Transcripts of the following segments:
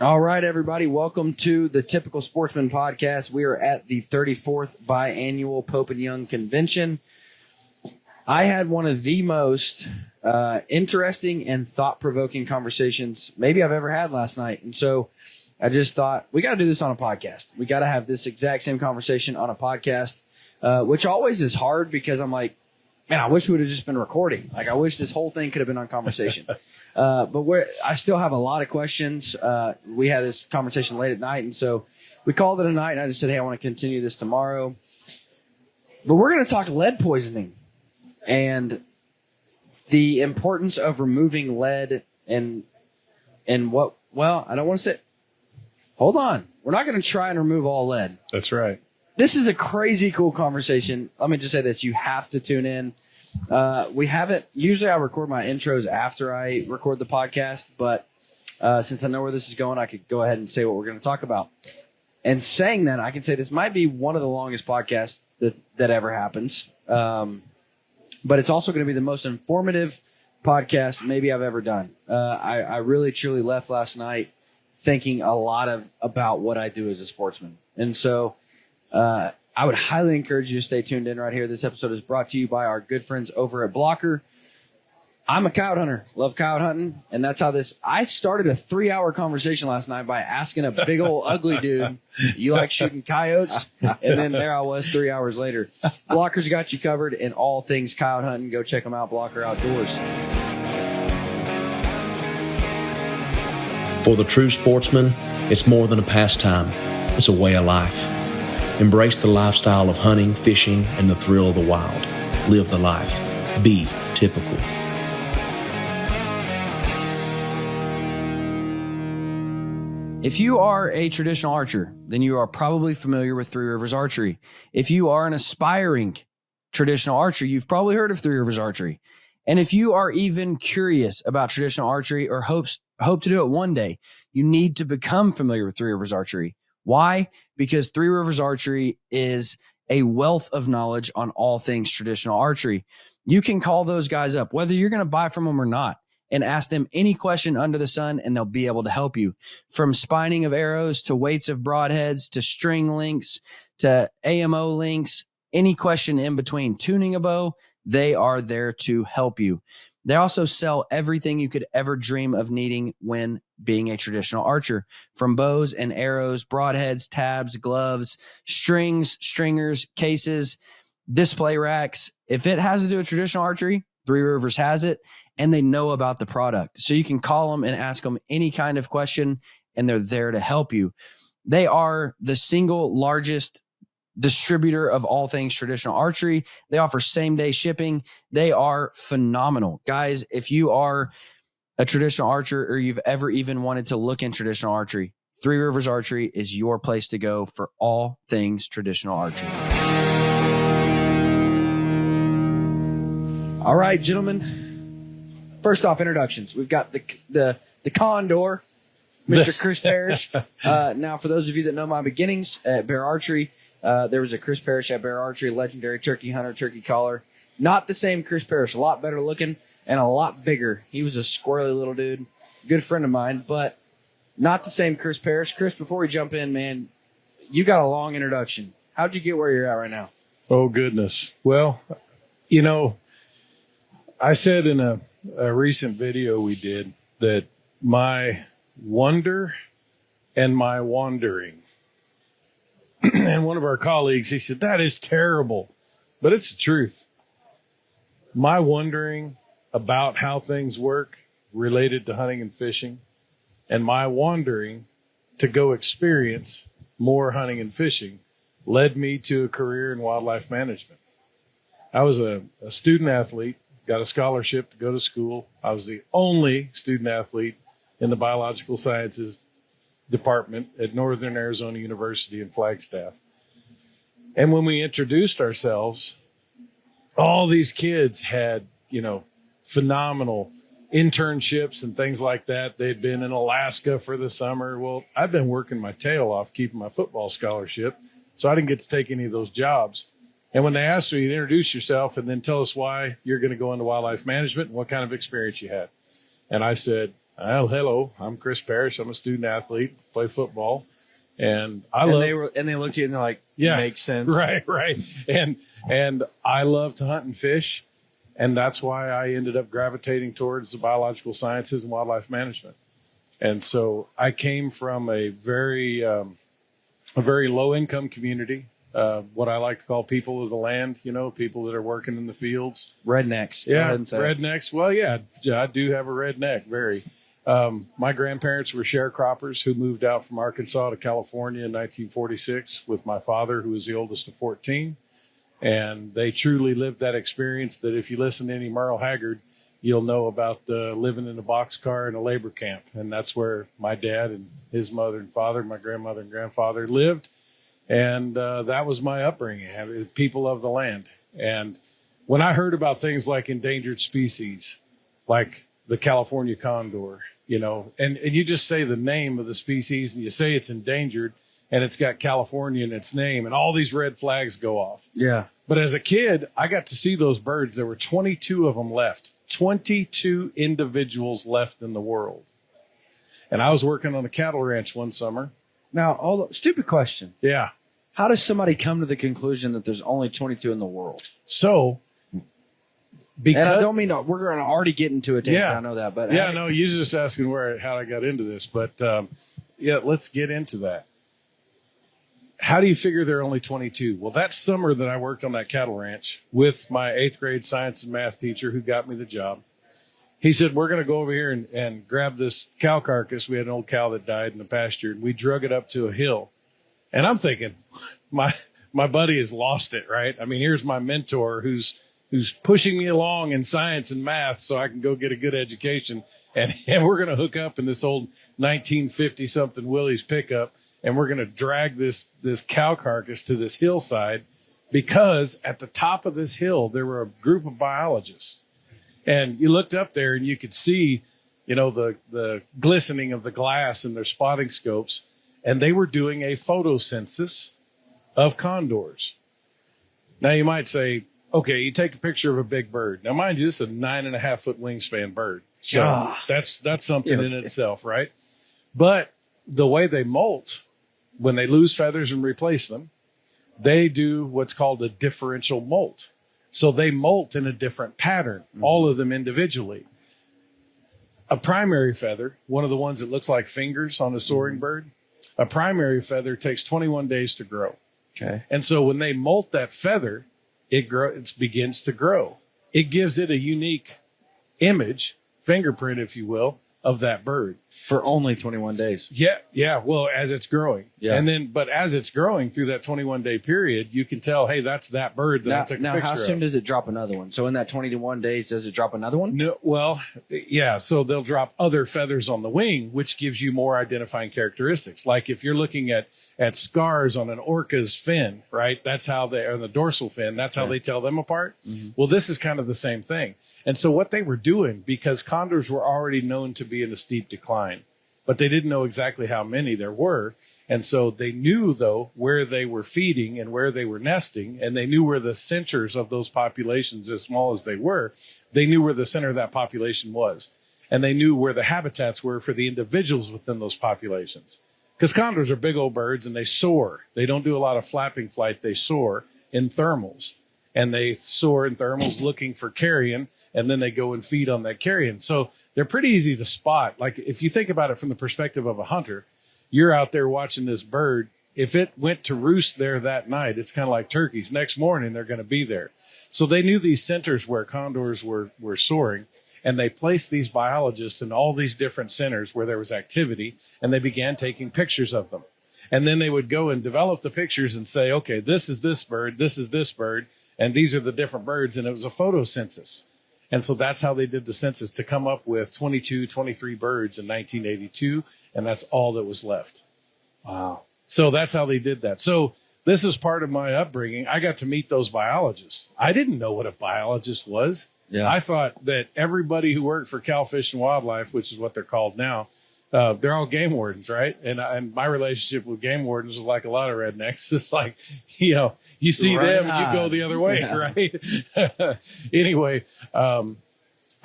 All right, everybody. Welcome to the Typical Sportsman podcast. We are at the 34th biannual Pope and Young Convention. I had one of the most interesting and thought-provoking conversations maybe I've ever had last night. And so I just thought, we got to do this on a podcast. We got to have this exact same conversation on a podcast, which always is hard because I'm like, man, I wish we would have just been recording. Like, I wish this whole thing could have been on conversation. But I still have a lot of questions. We had this conversation late at night, and so we called it a night, and I just said, hey, I want to continue this tomorrow. But we're going to talk lead poisoning and the importance of removing lead and what, well, I don't want to say, hold on. We're not going to try and remove all lead. That's right. This is a crazy cool conversation. Let me just say that you have to tune in. We haven't, usually I record my intros after I record the podcast, but since I know where this is going, I could go ahead and say what we're going to talk about. And saying that, I can say this might be one of the longest podcasts that ever happens. But it's also going to be the most informative podcast maybe I've ever done. I really, truly left last night thinking a lot about what I do as a sportsman. And so I would highly encourage you to stay tuned in right here. This episode is brought to you by our good friends over at Blocker. I'm a coyote hunter, love coyote hunting, and that's how I started a 3-hour conversation last night by asking a big old ugly dude, you like shooting coyotes? And then there I was 3 hours later. Blocker's got you covered in all things coyote hunting. Go check them out, Blocker Outdoors. For the true sportsman, it's more than a pastime. It's a way of life. Embrace the lifestyle of hunting, fishing, and the thrill of the wild. Live the life. Be typical. If you are a traditional archer, then you are probably familiar with Three Rivers Archery. If you are an aspiring traditional archer, you've probably heard of Three Rivers Archery. And if you are even curious about traditional archery or hope to do it one day, you need to become familiar with Three Rivers Archery. Why? Because Three Rivers Archery is a wealth of knowledge on all things traditional archery. You can call those guys up, whether you're going to buy from them or not, and ask them any question under the sun, and they'll be able to help you. From spining of arrows to weights of broadheads to string links to AMO links, any question in between, tuning a bow, they are there to help you. They also sell everything you could ever dream of needing when being a traditional archer, from bows and arrows, broadheads, tabs, gloves, strings, stringers, cases, display racks. If it has to do with traditional archery, Three Rivers has it, and they know about the product. So you can call them and ask them any kind of question, and they're there to help you. They are the single largest distributor of all things traditional archery. They offer same-day shipping. They are phenomenal. Guys, if you are a traditional archer or you've ever even wanted to look in traditional archery, Three Rivers Archery is your place to go for all things traditional archery. All right, gentlemen. First off, introductions. We've got the Condor, Mr. Chris Parish. Now, for those of you that know my beginnings at Bear Archery, there was a Chris Parish at Bear Archery, legendary turkey hunter, turkey caller. Not the same Chris Parish, a lot better looking and a lot bigger. He was a squirrely little dude, good friend of mine, but not the same Chris Parish. Chris, before we jump in, man, you got a long introduction. How'd you get where you're at right now? Oh, goodness. Well, I said in a recent video we did that my wonder and my wandering. And one of our colleagues, he said, that is terrible, but it's the truth. My wondering about how things work related to hunting and fishing, and my wandering to go experience more hunting and fishing led me to a career in wildlife management. I was a student athlete, got a scholarship to go to school. I was the only student athlete in the biological sciences department at Northern Arizona University in Flagstaff. And when we introduced ourselves, all these kids had, phenomenal internships and things like that. They'd been in Alaska for the summer. Well, I've been working my tail off keeping my football scholarship, so I didn't get to take any of those jobs. And when they asked me to introduce yourself and then tell us why you're going to go into wildlife management and what kind of experience you had. And I said, Well, hello, I'm Chris Parish. I'm a student athlete, play football, and they looked at you and they're like, yeah, makes sense. Right. And I love to hunt and fish, and that's why I ended up gravitating towards the biological sciences and wildlife management. And so I came from a very low income community. What I like to call people of the land, people that are working in the fields. Rednecks. Yeah, rednecks. Well, yeah, I do have a redneck, very. My grandparents were sharecroppers who moved out from Arkansas to California in 1946 with my father, who was the oldest of 14. And they truly lived that experience that if you listen to any Merle Haggard, you'll know about living in a boxcar in a labor camp. And that's where my dad and his mother and father, my grandmother and grandfather lived. And that was my upbringing, people of the land. And when I heard about things like endangered species, like the California condor, and you just say the name of the species and you say it's endangered and it's got California in its name and all these red flags go off. Yeah. But as a kid, I got to see those birds. There were 22 of them left, 22 individuals left in the world. And I was working on a cattle ranch one summer. Now, stupid question. Yeah. How does somebody come to the conclusion that there's only 22 in the world? So, because and I don't mean we're going to already get into it. Yeah, I know that, but yeah, no, you're just asking how I got into this, but yeah, let's get into that. How do you figure there are only 22? Well, that summer that I worked on that cattle ranch with my 8th grade science and math teacher who got me the job, he said, we're going to go over here and grab this cow carcass. We had an old cow that died in the pasture, and we drug it up to a hill. And I'm thinking, my buddy has lost it, right? I mean, here's my mentor who's pushing me along in science and math so I can go get a good education. And we're going to hook up in this old 1950-something Willys pickup, and we're going to drag this cow carcass to this hillside because at the top of this hill, there were a group of biologists. And you looked up there and you could see, the glistening of the glass in their spotting scopes. And they were doing a photosynthesis of condors. Now you might say, okay, you take a picture of a big bird. Now, mind you, this is a 9.5-foot wingspan bird. So that's something in itself, right? But the way they molt, when they lose feathers and replace them, they do what's called a differential molt. So they molt in a different pattern, all of them individually. A primary feather, one of the ones that looks like fingers on a soaring bird, a primary feather takes 21 days to grow. Okay. And so when they molt that feather, it begins to grow. It gives it a unique image, fingerprint, if you will, of that bird. For only 21 days. Yeah. Well, as it's growing. Yeah. But as it's growing through that 21-day period, you can tell, hey, that's that bird that I took a picture of. Now, how soon does it drop another one? So in that 21 days, does it drop another one? No, well, yeah. So they'll drop other feathers on the wing, which gives you more identifying characteristics. Like if you're looking at scars on an orca's fin, right? That's how on the dorsal fin, that's how they tell them apart. Mm-hmm. Well, this is kind of the same thing. And so what they were doing, because condors were already known to be in a steep decline, but they didn't know exactly how many there were. And so they knew, though, where they were feeding and where they were nesting, and they knew where the centers of those populations, as small as they were, they knew where the center of that population was. And they knew where the habitats were for the individuals within those populations. Because condors are big old birds, and they soar. They don't do a lot of flapping flight. They soar in thermals. And they soar in thermals looking for carrion, and then they go and feed on that carrion. So they're pretty easy to spot. Like if you think about it from the perspective of a hunter, you're out there watching this bird. If it went to roost there that night, it's kind of like turkeys. Next morning, they're going to be there. So they knew these centers where condors were soaring, and they placed these biologists in all these different centers where there was activity, and they began taking pictures of them. And then they would go and develop the pictures and say, okay, this is this bird, this is this bird, and these are the different birds. And it was a photosynthesis. And so that's how they did the census, to come up with 23 birds in 1982. And that's all that was left. Wow. So that's how they did that. So this is part of my upbringing. I got to meet those biologists. I didn't know what a biologist was. Yeah. I thought that everybody who worked for Cal Fish and Wildlife, which is what they're called now, they're all game wardens, right? And my relationship with game wardens is like a lot of rednecks. It's like, you see them and you go the other way, right? Anyway,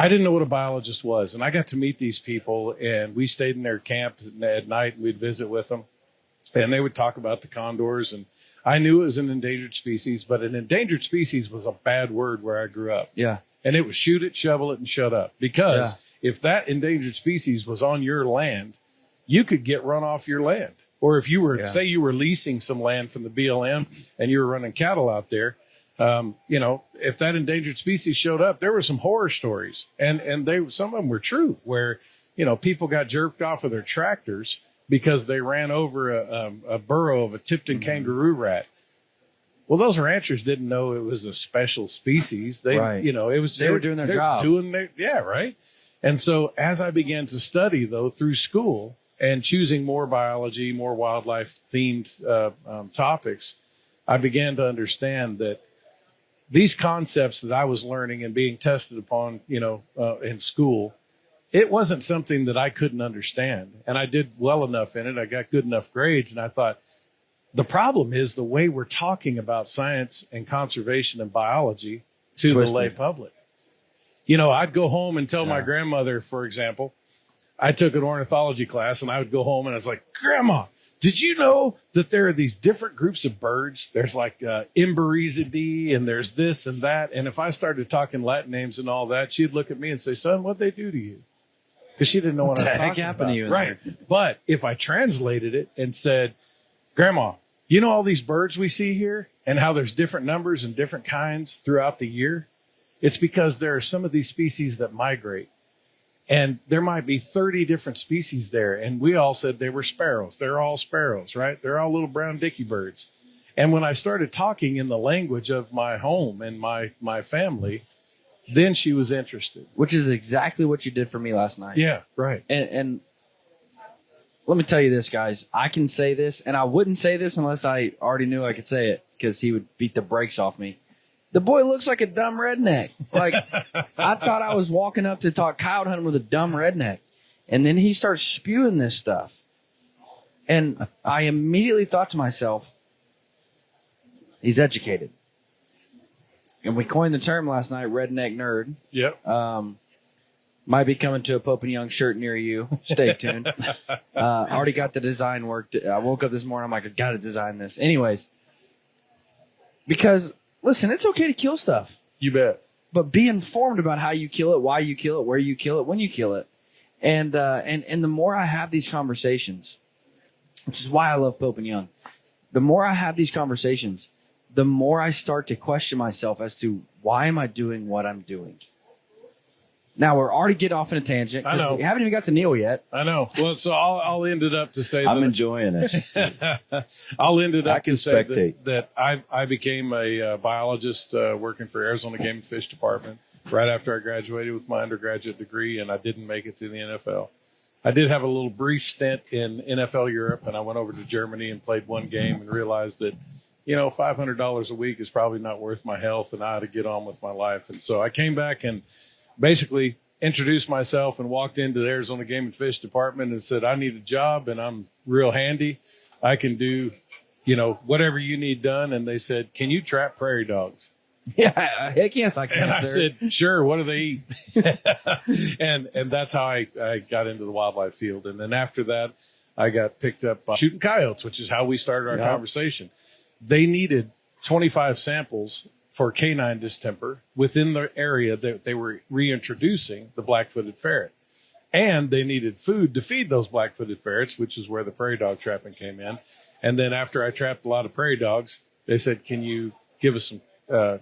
I didn't know what a biologist was. And I got to meet these people, and we stayed in their camp at night, and we'd visit with them. And they would talk about the condors. And I knew it was an endangered species, but an endangered species was a bad word where I grew up. Yeah. And it was shoot it, shovel it, and shut up. Because if that endangered species was on your land, you could get run off your land. Or if you were, say you were leasing some land from the BLM and you were running cattle out there, if that endangered species showed up, there were some horror stories. And some of them were true, where, people got jerked off of their tractors because they ran over a burrow of a Tipton kangaroo rat. Well, those ranchers didn't know it was a special species. They were doing their job. Right. And so as I began to study, though, through school and choosing more biology, more wildlife themed topics, I began to understand that these concepts that I was learning and being tested upon, in school, it wasn't something that I couldn't understand. And I did well enough in it. I got good enough grades. And I thought, the problem is the way we're talking about science and conservation and biology to the lay public. I'd go home and tell my grandmother, for example, I took an ornithology class, and I would go home and I was like, Grandma, did you know that there are these different groups of birds? There's like Emberizidae, and there's this and that. And if I started talking Latin names and all that, she'd look at me and say, son, what'd they do to you? Because she didn't know what I was talking about. To you right. But if I translated it and said, Grandma, you know all these birds we see here and how there's different numbers and different kinds throughout the year? It's because there are some of these species that migrate. And there might be 30 different species there. And we all said they were sparrows. They're all sparrows, right? They're all little brown dicky birds. And when I started talking in the language of my home and my family, then she was interested. Which is exactly what you did for me last night. Yeah, right. And let me tell you this, guys. I can say this, and I wouldn't say this unless I already knew I could say it, because he would beat the brakes off me. The boy looks like a dumb redneck. Like, I thought I was walking up to talk coyote hunting with a dumb redneck. And then he starts spewing this stuff. And I immediately thought to myself, he's educated. And we coined the term last night, redneck nerd. Yep. Might be coming to a Pope and Young shirt near you. Stay tuned. Already got the design worked. I woke up this morning, I'm like, I got to design this. Anyways, because... listen, it's okay to kill stuff. You bet. But be informed about how you kill it, why you kill it, where you kill it, when you kill it. And the more I have these conversations, which is why I love Pope and Young, the more I have these conversations, the more I start to question myself as to why am I doing what I'm doing? Now, we're already getting off in a tangent. I know. We haven't even got to Neil yet. I know. Well, so I'll end it up to say I'm enjoying it. I'll end it up I can to say spectate. that I became a biologist working for Arizona Game and Fish Department right after I graduated with my undergraduate degree, and I didn't make it to the NFL. I did have a little brief stint in NFL Europe, and I went over to Germany and played one game and realized that, $500 a week is probably not worth my health, and I had to get on with my life. And so I came back and basically introduced myself and walked into the Arizona Game and Fish Department and said, I need a job and I'm real handy. I can do, whatever you need done. And they said, can you trap prairie dogs? Yeah, heck yes, I can. And I said, sure, what do they eat? and that's how I got into the wildlife field. And then after that, I got picked up shooting coyotes, which is how we started our conversation. They needed 25 samples for canine distemper within the area that they were reintroducing the black-footed ferret. And they needed food to feed those black-footed ferrets, which is where the prairie dog trapping came in. And then after I trapped a lot of prairie dogs, they said, can you give us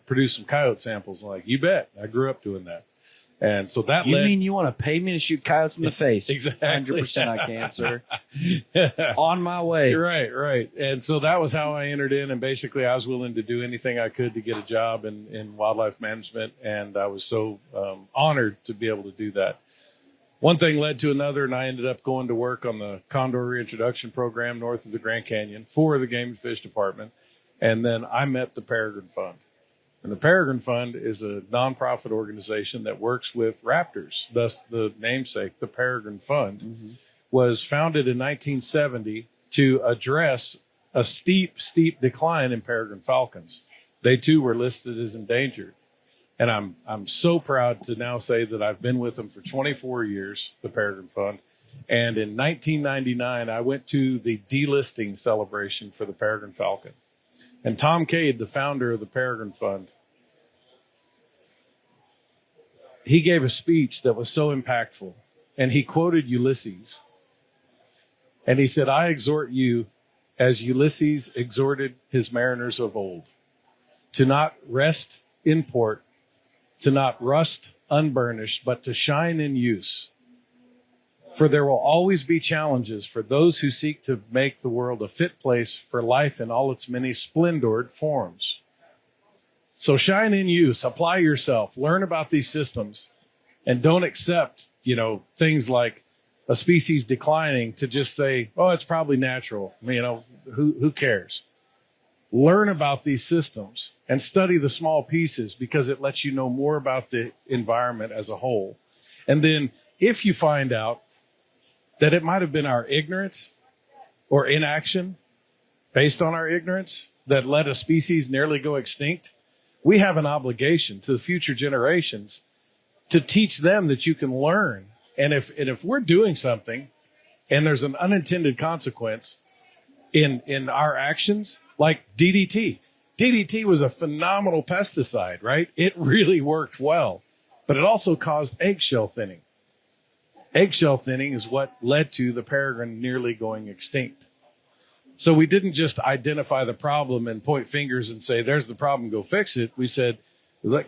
produce some coyote samples? I'm like, you bet. I grew up doing that. And so that You mean you want to pay me to shoot coyotes in the face? Exactly. 100% I can, sir. On my way. Right. And so that was how I entered in. And basically, I was willing to do anything I could to get a job in wildlife management. And I was so honored to be able to do that. One thing led to another, and I ended up going to work on the Condor Reintroduction Program north of the Grand Canyon for the Game and Fish Department. And then I met the Peregrine Fund. And the Peregrine Fund is a nonprofit organization that works with raptors, thus the namesake. The Peregrine Fund was founded in 1970 to address a steep decline in peregrine falcons. They too were listed as endangered. And I'm so proud to now say that I've been with them for 24 years, the Peregrine Fund. And in 1999, I went to the delisting celebration for the Peregrine Falcon. And Tom Cade, the founder of the Peregrine Fund, he gave a speech that was so impactful. And he quoted Ulysses. And he said, "I exhort you, as Ulysses exhorted his mariners of old, to not rest in port, to not rust unburnished, but to shine in use. For there will always be challenges for those who seek to make the world a fit place for life in all its many splendored forms." So shine in use, apply yourself, learn about these systems, and don't accept, things like a species declining to just say, "Oh, it's probably natural." Who cares? Learn about these systems and study the small pieces, because it lets you know more about the environment as a whole. And then if you find out that it might have been our ignorance or inaction based on our ignorance that let a species nearly go extinct, we have an obligation to the future generations to teach them that you can learn. And if we're doing something and there's an unintended consequence in our actions, like DDT. DDT was a phenomenal pesticide, right? It really worked well, but it also caused eggshell thinning. Eggshell thinning is what led to the peregrine nearly going extinct. So we didn't just identify the problem and point fingers and say, "There's the problem, go fix it." We said,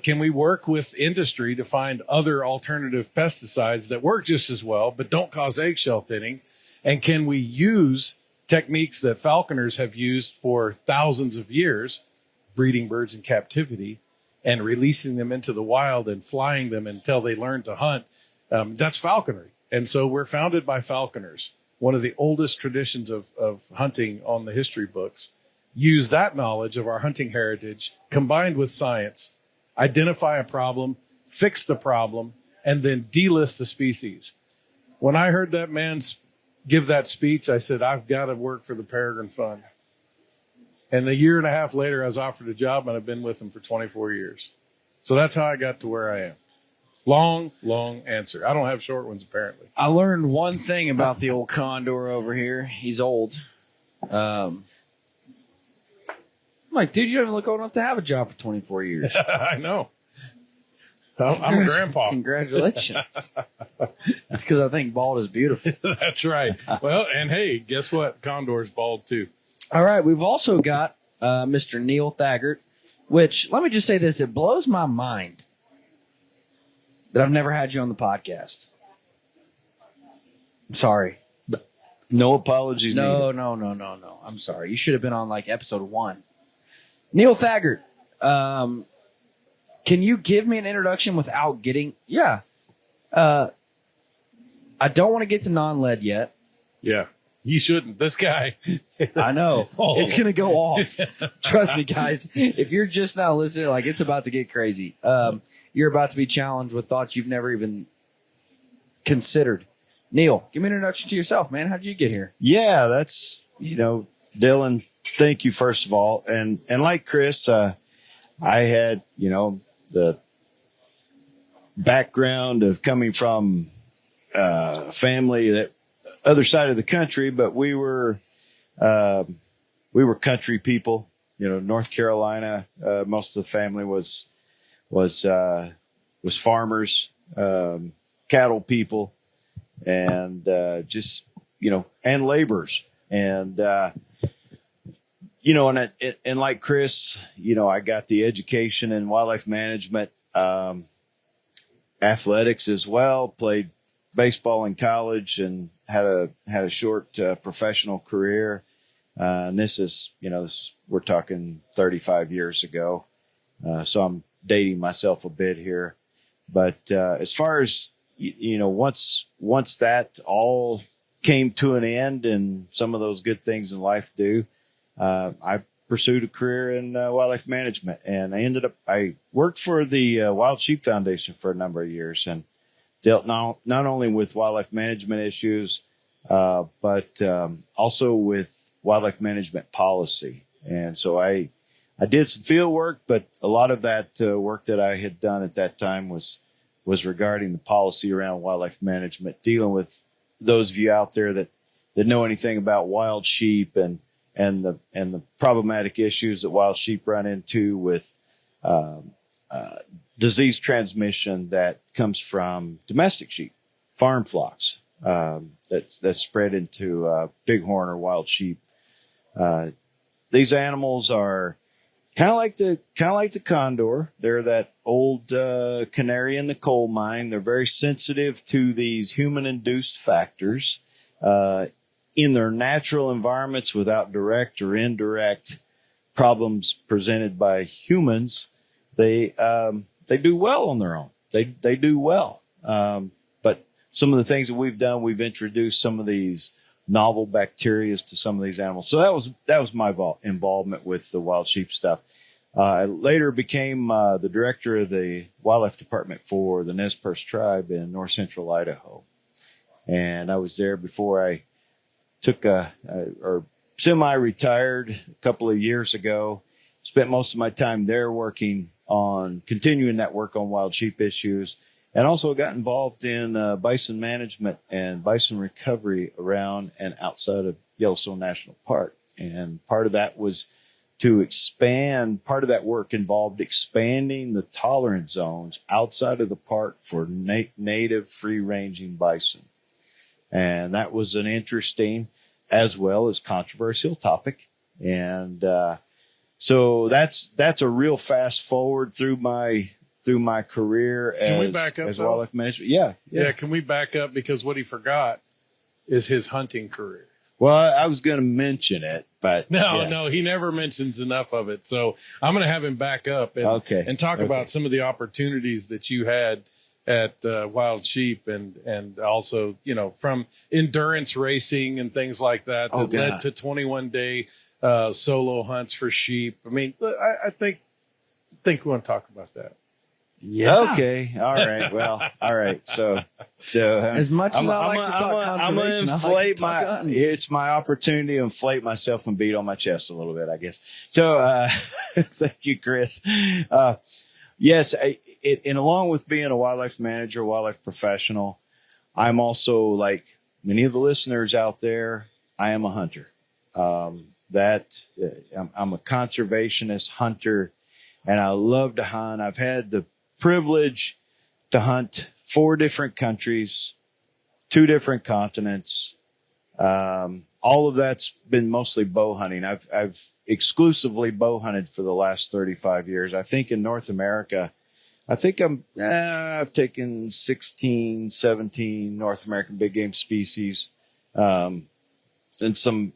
can we work with industry to find other alternative pesticides that work just as well, but don't cause eggshell thinning? And can we use techniques that falconers have used for thousands of years, breeding birds in captivity and releasing them into the wild and flying them until they learn to hunt? That's falconry. And so we're founded by falconers. One of the oldest traditions of hunting on the history books. Use that knowledge of our hunting heritage combined with science, identify a problem, fix the problem, and then delist the species. When I heard that man give that speech, I said, I've got to work for the Peregrine Fund. And a year and a half later, I was offered a job, and I've been with them for 24 years. So that's how I got to where I am. Long answer. I don't have short ones, apparently. I learned one thing about the old condor over here. He's old. I'm like, dude, you don't even look old enough to have a job for 24 years. I know. I'm a grandpa. Congratulations. That's because I think bald is beautiful. That's right. Well, and hey, guess what? Condor's bald too. All right. We've also got Mr. Neil Thagard, which, let me just say this. It blows my mind that I've never had you on the podcast. I'm sorry. No apologies needed. No. I'm sorry. You should have been on like episode 1. Neil Thagard, can you give me an introduction without getting... Yeah. I don't want to get to non-lead yet. Yeah. You shouldn't. This guy. I know. It's going to go off. Trust me, guys. If you're just now listening, like, it's about to get crazy. You're about to be challenged with thoughts you've never even considered. Neil, give me an introduction to yourself, man. How'd you get here? Yeah, that's, Dylan, thank you, first of all. And like Chris, I had, the background of coming from a family that other side of the country, but we were country people, North Carolina. Most of the family was farmers, cattle people, and and laborers. And, and like Chris, I got the education in wildlife management, athletics as well, played baseball in college and had a short professional career. And this is, we're talking 35 years ago. So I'm dating myself a bit here, but as far as once that all came to an end, and some of those good things in life do, I pursued a career in wildlife management, and I worked for the Wild Sheep Foundation for a number of years and dealt not only with wildlife management issues, but also with wildlife management policy. And so I I did some field work, but a lot of that work that I had done at that time was regarding the policy around wildlife management, dealing with those of you out there that know anything about wild sheep and the problematic issues that wild sheep run into with disease transmission that comes from domestic sheep, farm flocks, that's spread into bighorn or wild sheep. These animals are kind of like the condor. They're that old canary in the coal mine. They're very sensitive to these human-induced factors in their natural environments without direct or indirect problems presented by humans. They do well on their own. They do well. But some of the things that we've done, we've introduced some of these novel bacteria to some of these animals. So that was my involvement with the wild sheep stuff. I later became the director of the wildlife department for the Nez Perce tribe in north central Idaho. And I was there before I took or semi-retired a couple of years ago. Spent most of my time there working on continuing that work on wild sheep issues, and also got involved in bison management and bison recovery around and outside of Yellowstone National Park. And part of that was to expand. Part of that work involved expanding the tolerance zones outside of the park for native free-ranging bison. And that was an interesting as well as controversial topic. And so that's a real fast forward through my career as wildlife management. Yeah. Can we back up, because what he forgot is his hunting career. Well, I was going to mention it, but no, he never mentions enough of it. So I'm going to have him back up and talk about some of the opportunities that you had at Wild Sheep, and also, from endurance racing and things like that led to 21-day solo hunts for sheep. I mean, I think we want to talk about that. Yeah. Okay. All right. Well, all right. So as much as I like to talk I'm going to inflate it's my opportunity to inflate myself and beat on my chest a little bit, I guess. So, thank you, Chris. Yes. And along with being a wildlife manager, wildlife professional, I'm also, like many of the listeners out there, I am a hunter. I'm a conservationist hunter, and I love to hunt. I've had the privilege to hunt 4 different countries, 2 different continents. All of that's been mostly bow hunting. I've exclusively bow hunted for the last 35 years. I think in North America, I've taken 16, 17 North American big game species, and some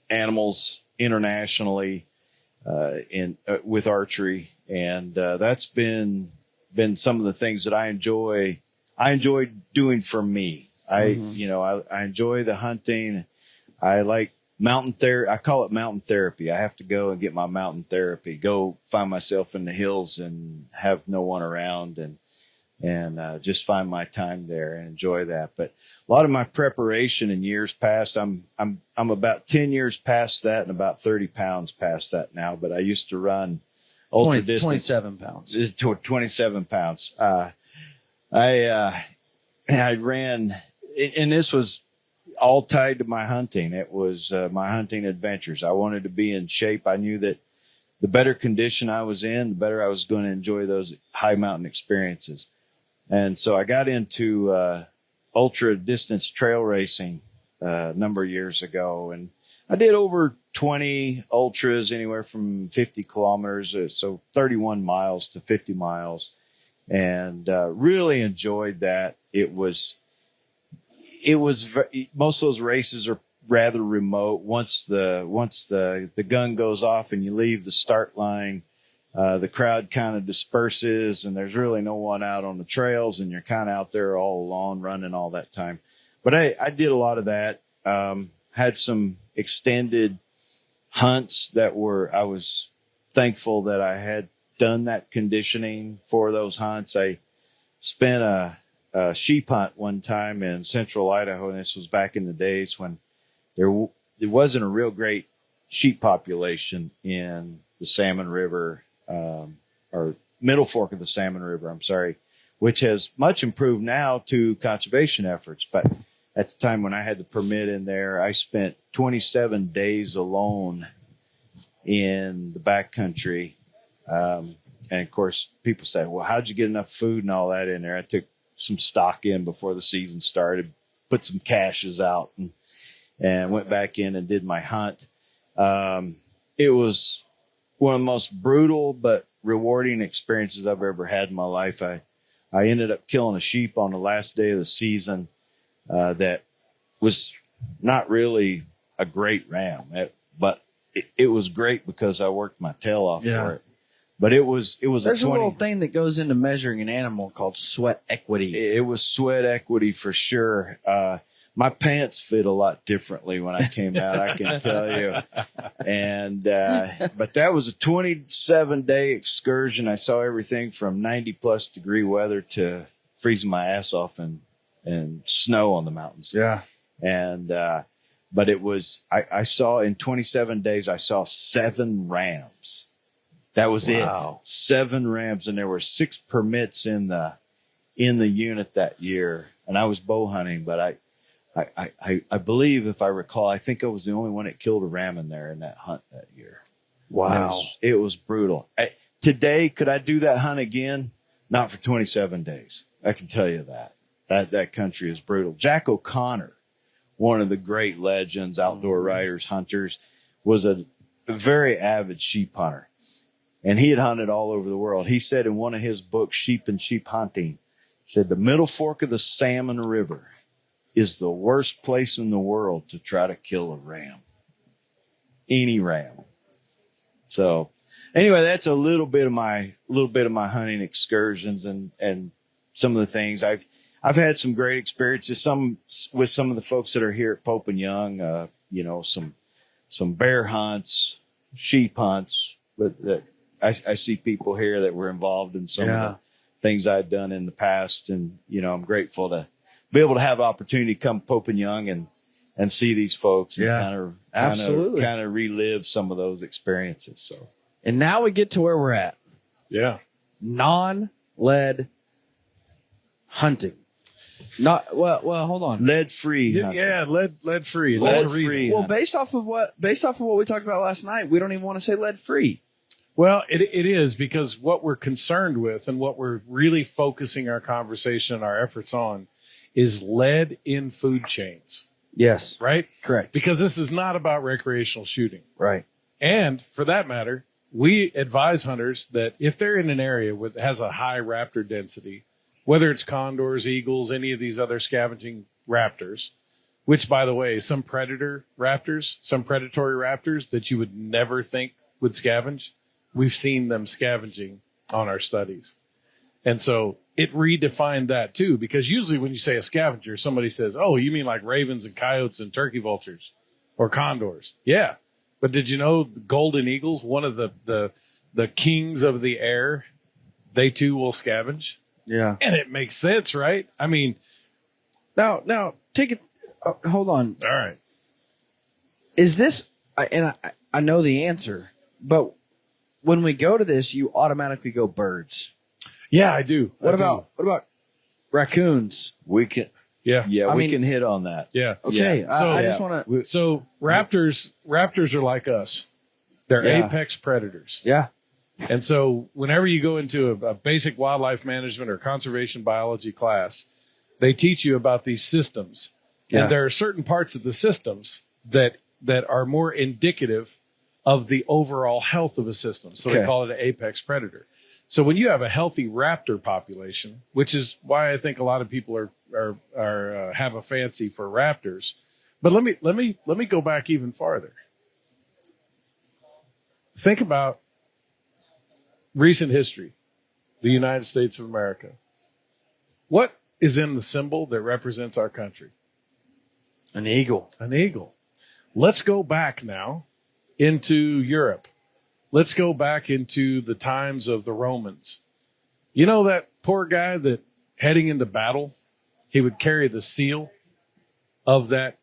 animals internationally, with archery. And, that's been some of the things that I enjoy doing for me. I enjoy the hunting. I like mountain therapy. I call it mountain therapy. I have to go and get my mountain therapy, go find myself in the hills and have no one around, and just find my time there and enjoy that. But a lot of my preparation in years past, I'm about 10 years past that and about 30 pounds past that now. But I used to run ultra distance. 27 pounds. 27 pounds. I ran, and this was all tied to my hunting. It was my hunting adventures. I wanted to be in shape. I knew that the better condition I was in, the better I was going to enjoy those high mountain experiences. And so I got into ultra distance trail racing a number of years ago, and I did over 20 ultras, anywhere from 50 kilometers, so 31 miles to 50 miles, and really enjoyed that. It was most of those races are rather remote. Once the gun goes off and you leave the start line, the crowd kind of disperses, and there's really no one out on the trails, and you're kind of out there all alone running all that time. But I did a lot of that. Had some extended hunts I was thankful that I had done that conditioning for those hunts. I spent a sheep hunt one time in central Idaho, and this was back in the days when there wasn't a real great sheep population in the Salmon River, or Middle Fork of the Salmon River, I'm sorry, which has much improved now to conservation efforts. But at the time when I had the permit in there, I spent 27 days alone in the backcountry. And of course, people say, well, how'd you get enough food and all that in there? I took some stock in before the season started, put some caches out, and went back in and did my hunt. It was one of the most brutal but rewarding experiences I've ever had in my life. I ended up killing a sheep on the last day of the season that was not really a great ram, but it was great because I worked my tail off for it. But it was There's a little thing that goes into measuring an animal called sweat equity. It was sweat equity for sure. My pants fit a lot differently when I came out, I can tell you. And but that was a 27-day excursion. I saw everything from 90+ degree weather to freezing my ass off and snow on the mountains. Yeah. And but it was I saw in 27 days I saw 7 rams. That was it. 7 rams, and there were 6 permits in the unit that year. And I was bow hunting, but I believe, if I recall, I think I was the only one that killed a ram in there in that hunt that year. Wow. It was brutal. Today, could I do that hunt again? Not for 27 days. I can tell you that. That country is brutal. Jack O'Connor, one of the great legends, outdoor riders, hunters, was a very avid sheep hunter. And he had hunted all over the world. He said in one of his books, Sheep and Sheep Hunting, he said, the Middle Fork of the Salmon River is the worst place in the world to try to kill a ram. Any ram. So anyway, that's a little bit of my hunting excursions and some of the things. I've had some great experiences, with some of the folks that are here at Pope and Young, some bear hunts, sheep hunts, but that I see people here that were involved in some of the things I'd done in the past. And, I'm grateful to be able to have opportunity to come Pope and Young and see these folks and kind of relive some of those experiences. So, and now we get to where we're at. Yeah. Non-lead hunting. Hold on. Lead free. Yeah. Lead free. Lead free. Well, based off of what we talked about last night, we don't even want to say lead free. Well, it is, because what we're concerned with and what we're really focusing our conversation and our efforts on is lead in food chains. Yes. Right? Correct. Because this is not about recreational shooting. Right. And for that matter, we advise hunters that if they're in an area that has a high raptor density, whether it's condors, eagles, any of these other scavenging raptors, which, by the way, some predatory raptors that you would never think would scavenge, we've seen them scavenging on our studies. And so it redefined that too, because usually when you say a scavenger, somebody says, oh, you mean like ravens and coyotes and turkey vultures or condors? Yeah. But did you know the golden eagles, one of the kings of the air, they too will scavenge? Yeah. And it makes sense, right? I mean, now take it. Hold on. All right. Is this, I know the answer, but when we go to this, you automatically go birds. Yeah, I do. What about raccoons? We can. Yeah. Yeah, we can hit on that. Yeah. Okay. Yeah. So I just want to. So raptors are like us. They're apex predators. Yeah. And so whenever you go into a basic wildlife management or conservation biology class, they teach you about these systems. Yeah. And there are certain parts of the systems that are more indicative of the overall health of a system. So they call it an apex predator. So when you have a healthy raptor population, which is why I think a lot of people are have a fancy for raptors. But let me go back even farther. Think about recent history, the United States of America. What is in the symbol that represents our country? An eagle. An eagle. Let's go back now into Europe. Let's go back into the times of the Romans. You know that poor guy that heading into battle, he would carry the seal of that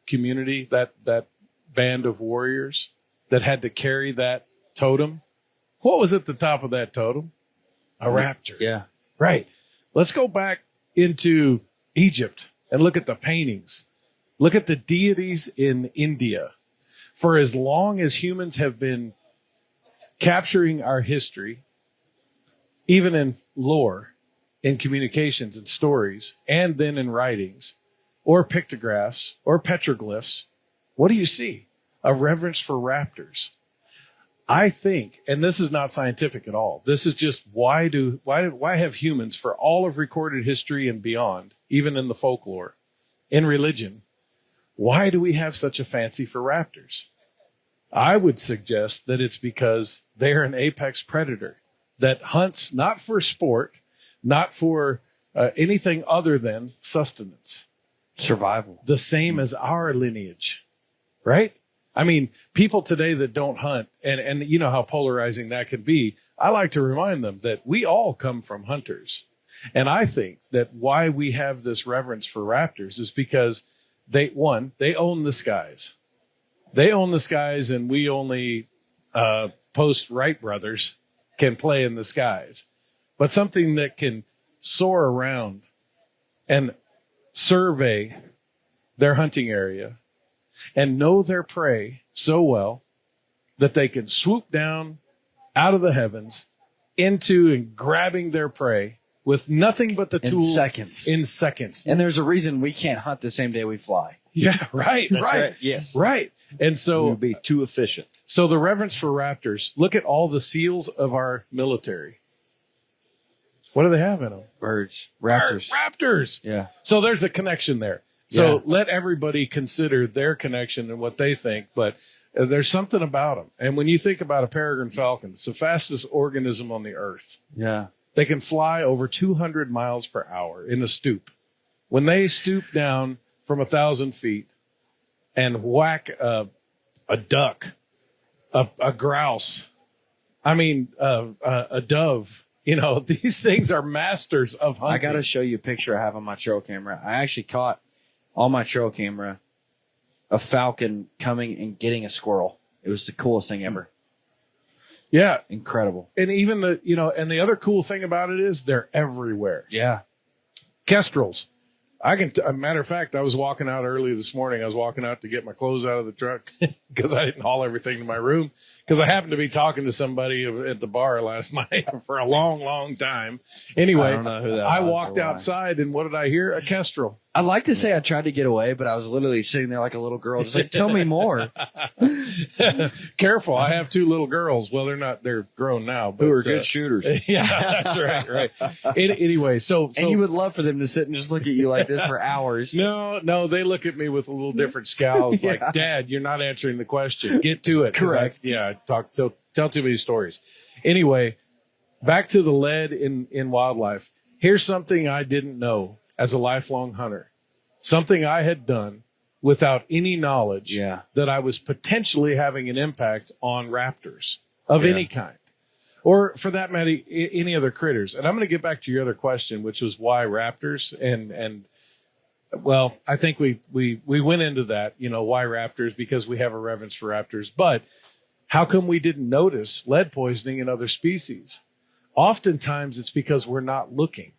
community, that band of warriors that had to carry that totem. What was at the top of that totem? A raptor. Yeah. Right. Let's go back into Egypt and look at the paintings. Look at the deities in India. For as long as humans have been capturing our history, even in lore, in communications and stories, and then in writings, or pictographs, or petroglyphs, what do you see? A reverence for raptors. I think, and this is not scientific at all, this is just why have humans, for all of recorded history and beyond, even in the folklore, in religion, why do we have such a fancy for raptors? I would suggest that it's because they're an apex predator that hunts not for sport, not for anything other than sustenance. Survival. The same as our lineage, right? I mean, people today that don't hunt, and you know how polarizing that can be. I like to remind them that we all come from hunters. And I think that why we have this reverence for raptors is because they own the skies. They own the skies, and we only post-Wright brothers can play in the skies. But something that can soar around and survey their hunting area and know their prey so well that they can swoop down out of the heavens into and grabbing their prey with nothing but the tools in seconds. And there's a reason we can't hunt the same day we fly. Yeah, right. That's right. Yes. Right. And so It would be too efficient. So the reverence for raptors, look at all the SEALs of our military. What do they have in them? Birds. Raptors. Raptors. Yeah. So there's a connection there. So Yeah. let everybody consider their connection and what they think, but there's something about them. And when you think about a peregrine falcon, it's the fastest organism on the earth. Yeah. They can fly over 200 miles per hour in a stoop. When they stoop down from 1,000 feet and whack a duck, a grouse, a dove, these things are masters of hunting. I got to show you a picture I have on my trail camera. I actually caught on my trail camera a falcon coming and getting a squirrel. It was the coolest thing ever. Yeah. Incredible. And even and the other cool thing about it is they're everywhere. Yeah. Kestrels. A matter of fact, I was walking out early this morning. I was walking out to get my clothes out of the truck because I didn't haul everything to my room because I happened to be talking to somebody at the bar last night for a long, long time. Anyway, I don't know who that I was walked or why. outside and what did I hear? A kestrel. I'd like to say I tried to get away, but I was literally sitting there like a little girl, just like, tell me more. Careful. I have 2 little girls. Well, they're grown now. But, Who are good shooters. Yeah, that's right. Anyway, so And you would love for them to sit and just look at you like this for hours. No, they look at me with a little different scowl. It's like, Dad, you're not answering the question. Get to it. Correct. I tell too many stories. Anyway, back to the lead in wildlife. Here's something I didn't know as a lifelong hunter. Something I had done without any knowledge that I was potentially having an impact on raptors of any kind. Or for that matter, any other critters. And I'm going to get back to your other question, which was why raptors and well, I think we went into that, why raptors, because we have a reverence for raptors. But how come we didn't notice lead poisoning in other species? Oftentimes it's because we're not looking.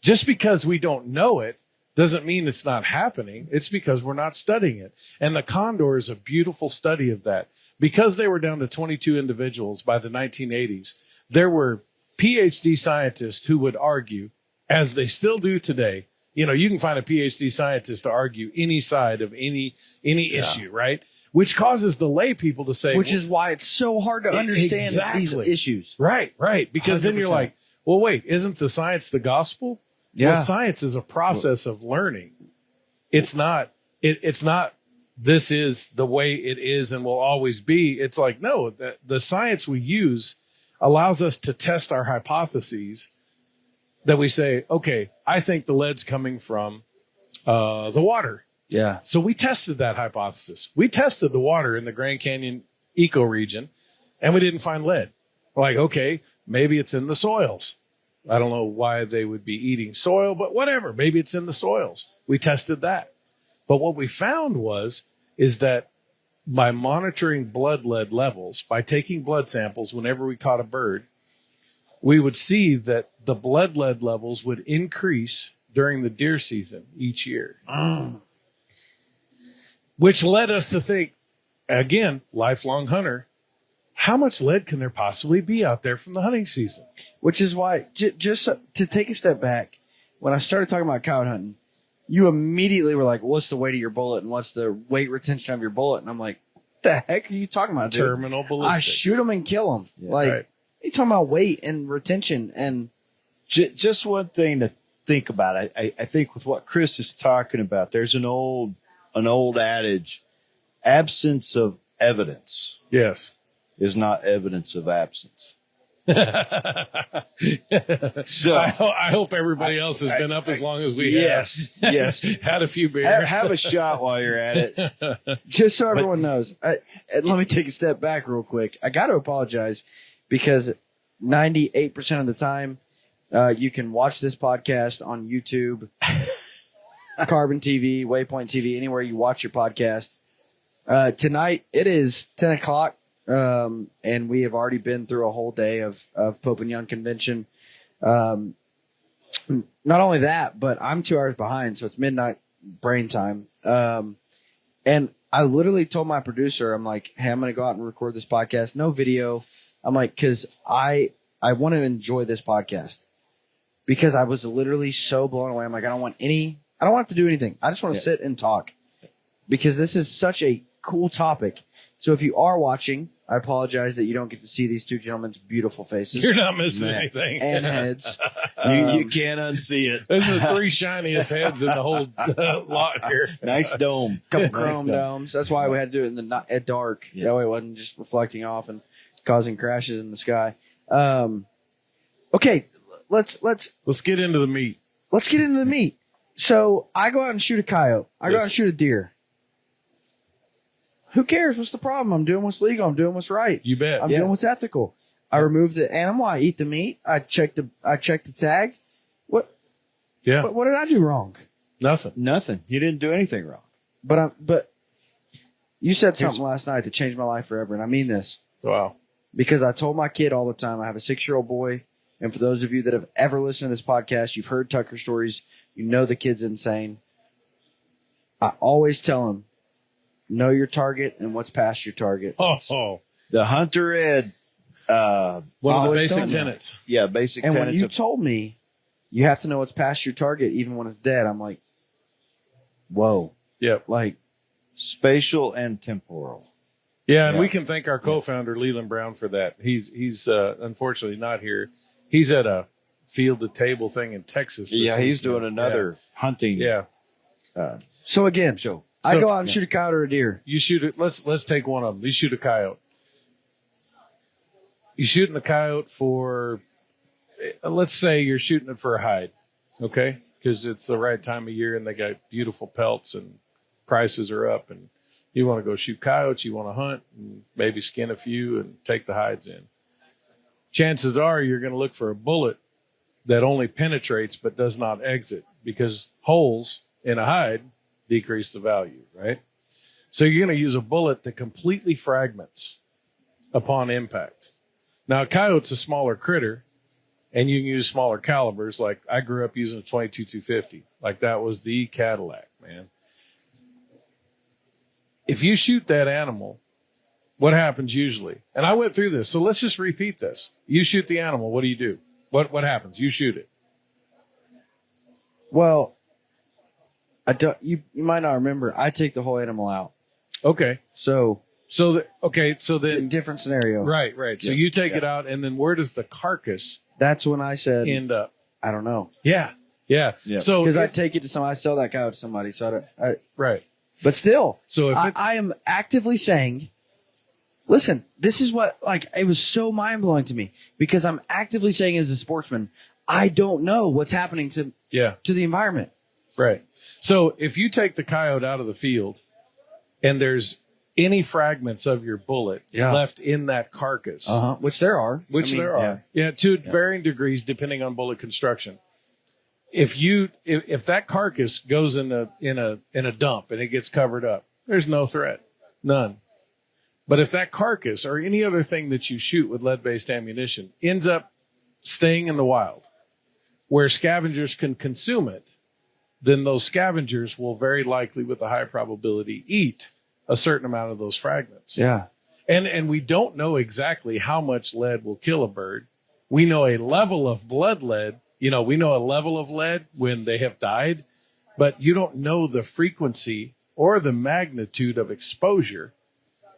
Just because we don't know it doesn't mean it's not happening. It's because we're not studying it. And the condor is a beautiful study of that. Because they were down to 22 individuals by the 1980s, there were PhD scientists who would argue, as they still do today. You can find a PhD scientist to argue any side of any issue, right? Which causes the lay people to say, Which is why it's so hard to understand these issues. Right. Because then you're 100%. like, well, wait, isn't the science the gospel? Yeah. Well, science is a process of learning. It's not, this is the way it is and will always be. It's like, no, the science we use allows us to test our hypotheses that we say, okay, I think the lead's coming from the water. Yeah. So we tested that hypothesis. We tested the water in the Grand Canyon ecoregion, and we didn't find lead. Like, okay, maybe it's in the soils. I don't know why they would be eating soil, but whatever. Maybe it's in the soils. We tested that. But what we found is that by monitoring blood lead levels, by taking blood samples whenever we caught a bird, we would see that the blood lead levels would increase during the deer season each year. Which led us to think, again, lifelong hunter, how much lead can there possibly be out there from the hunting season? Which is why, just to take a step back, when I started talking about coyote hunting, you immediately were like, what's the weight of your bullet and what's the weight retention of your bullet? And I'm like, what the heck are you talking about, dude? Terminal ballistics. I shoot them and kill them. Yeah, like, right. you talking about weight and retention and Just one thing to think about. I think with what Chris is talking about, there's an old adage: absence of evidence Yes. is not evidence of absence. So I hope everybody else has been up as long as we yes, have. yes. Had a few beers. Have a shot while you're at it. just so everyone knows, and let me take a step back real quick. I got to apologize because 98% of the time, you can watch this podcast on YouTube, Carbon TV, Waypoint TV, anywhere you watch your podcast. Tonight, it is 10 o'clock, and we have already been through a whole day of Pope and Young convention. Not only that, but I'm 2 hours behind, so it's midnight brain time. And I literally told my producer, I'm like, hey, I'm going to go out and record this podcast. No video. I'm like, because I want to enjoy this podcast. Because I was literally so blown away. I'm like, I don't want to have to do anything. I just want to sit and talk. Because this is such a cool topic. So if you are watching, I apologize that you don't get to see these two gentlemen's beautiful faces. You're not missing anything. And heads. You can't unsee it. Those are the three shiniest heads in the whole lot here. Nice dome. Couple Nice chrome dome. domes. That's why we had to do it at dark. Yeah. That way it wasn't just reflecting off and causing crashes in the sky. Okay, let's Let's get into the meat. get into the meat. So I go out and shoot a coyote. I go out and shoot a deer. Who cares? What's the problem? I'm doing what's legal. I'm doing what's right. You bet. I'm doing what's ethical. I remove the animal. I eat the meat. I check the tag. What Yeah. what did I do wrong? Nothing. Nothing. You didn't do anything wrong. But you said something last night that changed my life forever, and I mean this. Wow. Because I told my kid all the time, I have a 6-year-old boy. And for those of you that have ever listened to this podcast, you've heard Tucker stories. You know the kid's insane. I always tell him, know your target and what's past your target. Oh. The hunter ed, One of the Always basic telling you. tenets. basic And when tenets you of told me you have to know what's past your target even when it's dead, I'm like, whoa. Yep. Like, spatial and temporal. Yeah, and Yeah. we can thank our co-founder Leland Brown for that. He's unfortunately not here. He's at a field to table thing in Texas. this Yeah, he's weekend. doing another hunting Yeah. so again, show. I So- go out and shoot a coyote or a deer. You shoot it. Let's take one of them. You shoot a coyote. You're shooting the coyote for, let's say you're shooting it for a hide, okay? Because it's the right time of year and they got beautiful pelts and prices are up and you want to go shoot coyotes, you want to hunt and maybe skin a few and take the hides in. Chances are you're going to look for a bullet that only penetrates but does not exit because holes in a hide decrease the value, right? So you're going to use a bullet that completely fragments upon impact. Now, a coyote's a smaller critter, and you can use smaller calibers. Like I grew up using a 22-250. Like that was the Cadillac, man. If you shoot that animal, what happens usually? And I went through this, so let's just repeat this. You shoot the animal, what do? What happens? You shoot it. Well, I don't. You might not remember. I take the whole animal out. Okay. So So then different scenario. right. So Yeah. you take it out, and then where does the carcass That's when I said, end up? I don't know. Yeah. Yeah. So Because I if- take it to somebody, I sell that coyote to somebody. So right. but still, So if it's, I am actively saying, listen, this is what, like, it was so mind blowing to me because I'm actively saying as a sportsman, I don't know what's happening to yeah, the environment. right. So if you take the coyote out of the field and there's any fragments of your bullet Yeah. left in that carcass, Which there are. which I mean, there are, to varying degrees depending on bullet construction. If that carcass goes in a dump and it gets covered up, there's no threat, none. But if that carcass or any other thing that you shoot with lead-based ammunition ends up staying in the wild where scavengers can consume it, then those scavengers will very likely, with a high probability, eat a certain amount of those fragments. Yeah. And we don't know exactly how much lead will kill a bird. We know a level of blood lead. We know a level of lead when they have died, but you don't know the frequency or the magnitude of exposure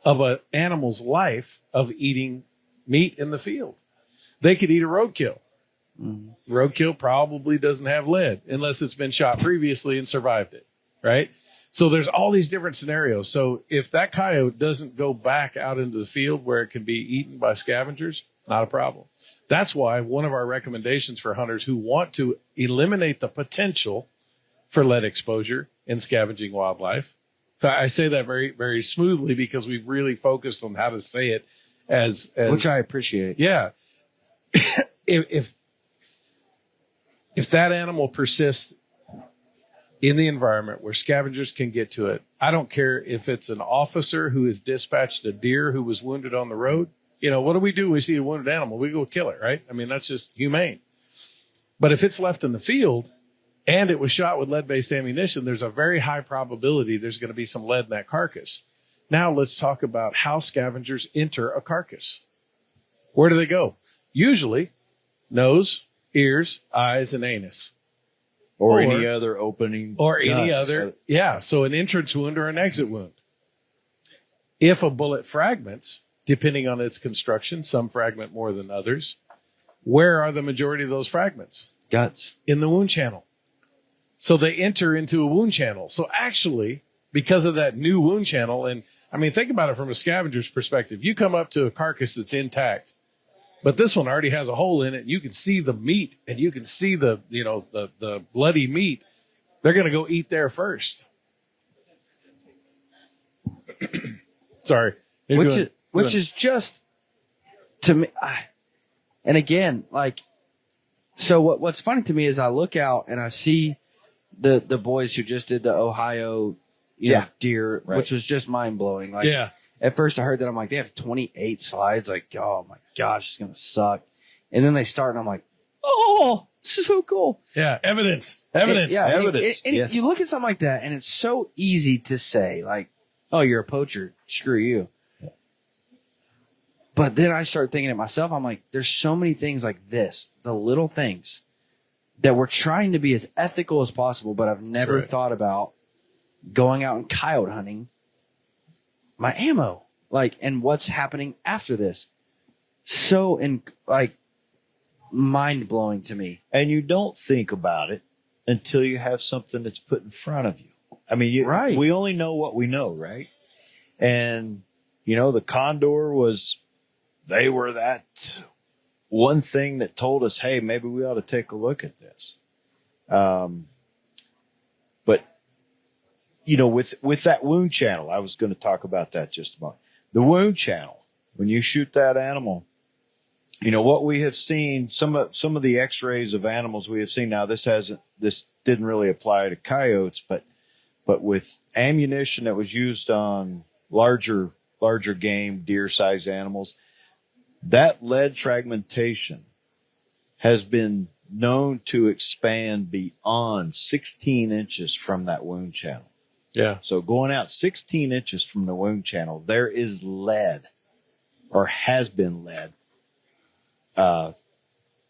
of an animal's life of eating meat in the field. They could eat a roadkill. Mm-hmm. Roadkill probably doesn't have lead unless it's been shot previously and survived it, right? So there's all these different scenarios. So if that coyote doesn't go back out into the field where it can be eaten by scavengers, not a problem. That's why one of our recommendations for hunters who want to eliminate the potential for lead exposure in scavenging wildlife, I say that very, very smoothly because we've really focused on how to say it as which I appreciate. Yeah. If that animal persists in the environment where scavengers can get to it, I don't care if it's an officer who has dispatched a deer who was wounded on the road. What do? We see a wounded animal, we go kill it, right? I mean, that's just humane. But if it's left in the field and it was shot with lead-based ammunition, there's a very high probability there's going to be some lead in that carcass. Now let's talk about how scavengers enter a carcass. Where do they go? Usually nose, ears, eyes, and anus. Or any other opening. Or any other. Yeah. So an entrance wound or an exit wound. If a bullet fragments, depending on its construction, some fragment more than others, where are the majority of those fragments? Guts. In the wound channel. So they enter into a wound channel. So actually, because of that new wound channel, and I mean, think about it from a scavenger's perspective. You come up to a carcass that's intact, but this one already has a hole in it. You can see the meat and you can see the bloody meat. They're going to go eat there first. Sorry. Which is just to me. And again, so what's funny to me is I look out and I see the boys who just did the Ohio, deer, right, which was just mind blowing. At first I heard that, I'm like, they have 28 slides. Like, oh my gosh, it's going to suck. And then they start and I'm like, oh, this is so cool. Yeah. Evidence. Evidence. Yes. You look at something like that and it's so easy to say, like, oh, you're a poacher. Screw you. But then I start thinking to myself, I'm like, there's so many things like this, the little things that we're trying to be as ethical as possible, but I've never thought about going out and coyote hunting my ammo, and what's happening after this. So mind blowing to me. And you don't think about it until you have something that's put in front of you. I mean, we only know what we know, right? And, the condor they were that one thing that told us, hey, maybe we ought to take a look at this. But, with that wound channel, I was going to talk about that just a moment. The wound channel, when you shoot that animal, what we have seen, some of the x-rays of animals we have seen. Now, this didn't really apply to coyotes, but with ammunition that was used on larger game, deer-sized animals, that lead fragmentation has been known to expand beyond 16 inches from that wound channel. Yeah. So going out 16 inches from the wound channel, there is lead, or has been lead,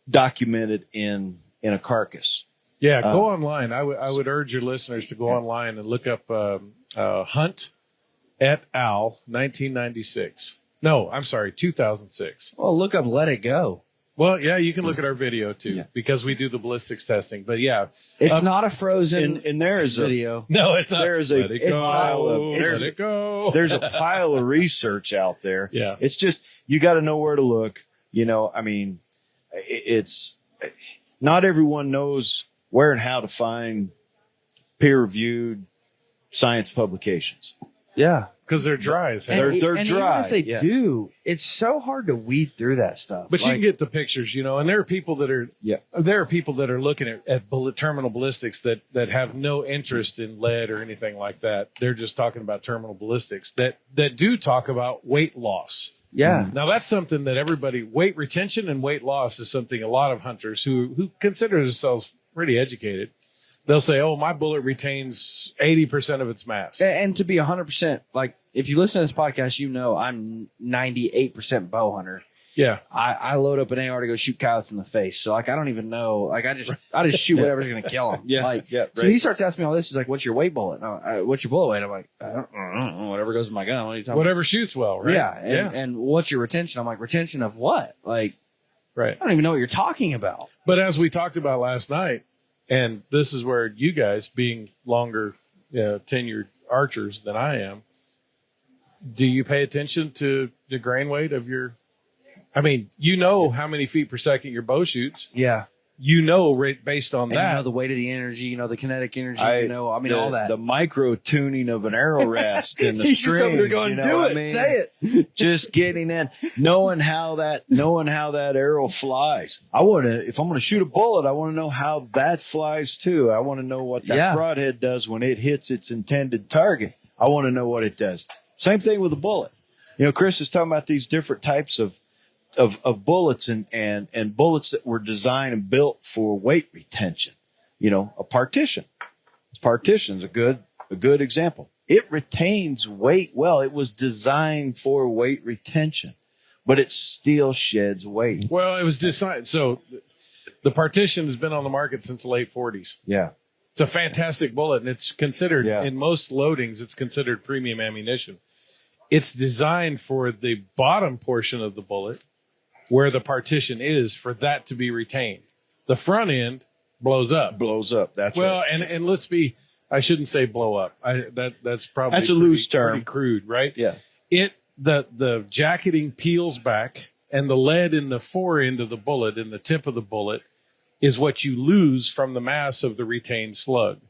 documented in a carcass. Yeah. Go online. I would urge your listeners to go online and look up Hunt et al. 1996. No, I'm sorry, 2006. Well, look up Let It Go. Well, yeah, you can look at our video too, because we do the ballistics testing. But yeah, it's not a Frozen and there is video. No, it's not. There is a pile of there's a pile of research out there. Yeah, it's just you got to know where to look. I mean, it's not everyone knows where and how to find peer-reviewed science publications. Yeah. because they're dry as hell. They're and dry. Even if they do, it's so hard to weed through that stuff. But you can get the pictures, and there are people that are looking at terminal ballistics that have no interest in lead or anything like that. They're just talking about terminal ballistics that do talk about weight loss. Yeah. Now that's something that weight retention and weight loss is something a lot of hunters who consider themselves pretty educated, they'll say, "Oh, my bullet retains 80% of its mass." And to be 100%, like if you listen to this podcast, I'm 98% bow hunter. Yeah. I load up an AR to go shoot coyotes in the face. So like, I don't even know. Like I just shoot whatever's going to kill them. So he starts asking me all this. He's like, "What's your weight bullet? What's your bullet weight?" I'm like, I don't know. Whatever goes in my gun. What are you talking Whatever shoots well, right? Yeah. And what's your retention? I'm like, retention of what? Like, right. I don't even know what you're talking about. But as we talked about last night, and this is where you guys, being longer tenured archers than I am, do you pay attention to the grain weight of your? I mean, how many feet per second your bow shoots. Yeah. Based on that. You know the weight of the energy, the kinetic energy, all that. The micro tuning of an arrow rest and the He's string. just over there going, do it, say it. Just getting in, knowing how that arrow flies. If I'm going to shoot a bullet, I want to know how that flies too. I want to know what that broadhead does when it hits its intended target. I want to know what it does. Same thing with a bullet. Chris is talking about these different types of bullets and bullets that were designed and built for weight retention. A partition. Partition's a good example. It retains weight well. It was designed for weight retention, but it still sheds weight. Well, it was designed. So the partition has been on the market since the late 40s. Yeah. It's a fantastic bullet, and it's considered in most loadings, it's considered premium ammunition. It's designed for the bottom portion of the bullet, where the partition is, for that to be retained. The front end blows up. That's well, right. and let's be, I shouldn't say blow up. That's probably a loose term. Pretty crude, right? Yeah. The jacketing peels back, and the lead in the fore end of the bullet, in the tip of the bullet, is what you lose from the mass of the retained slug.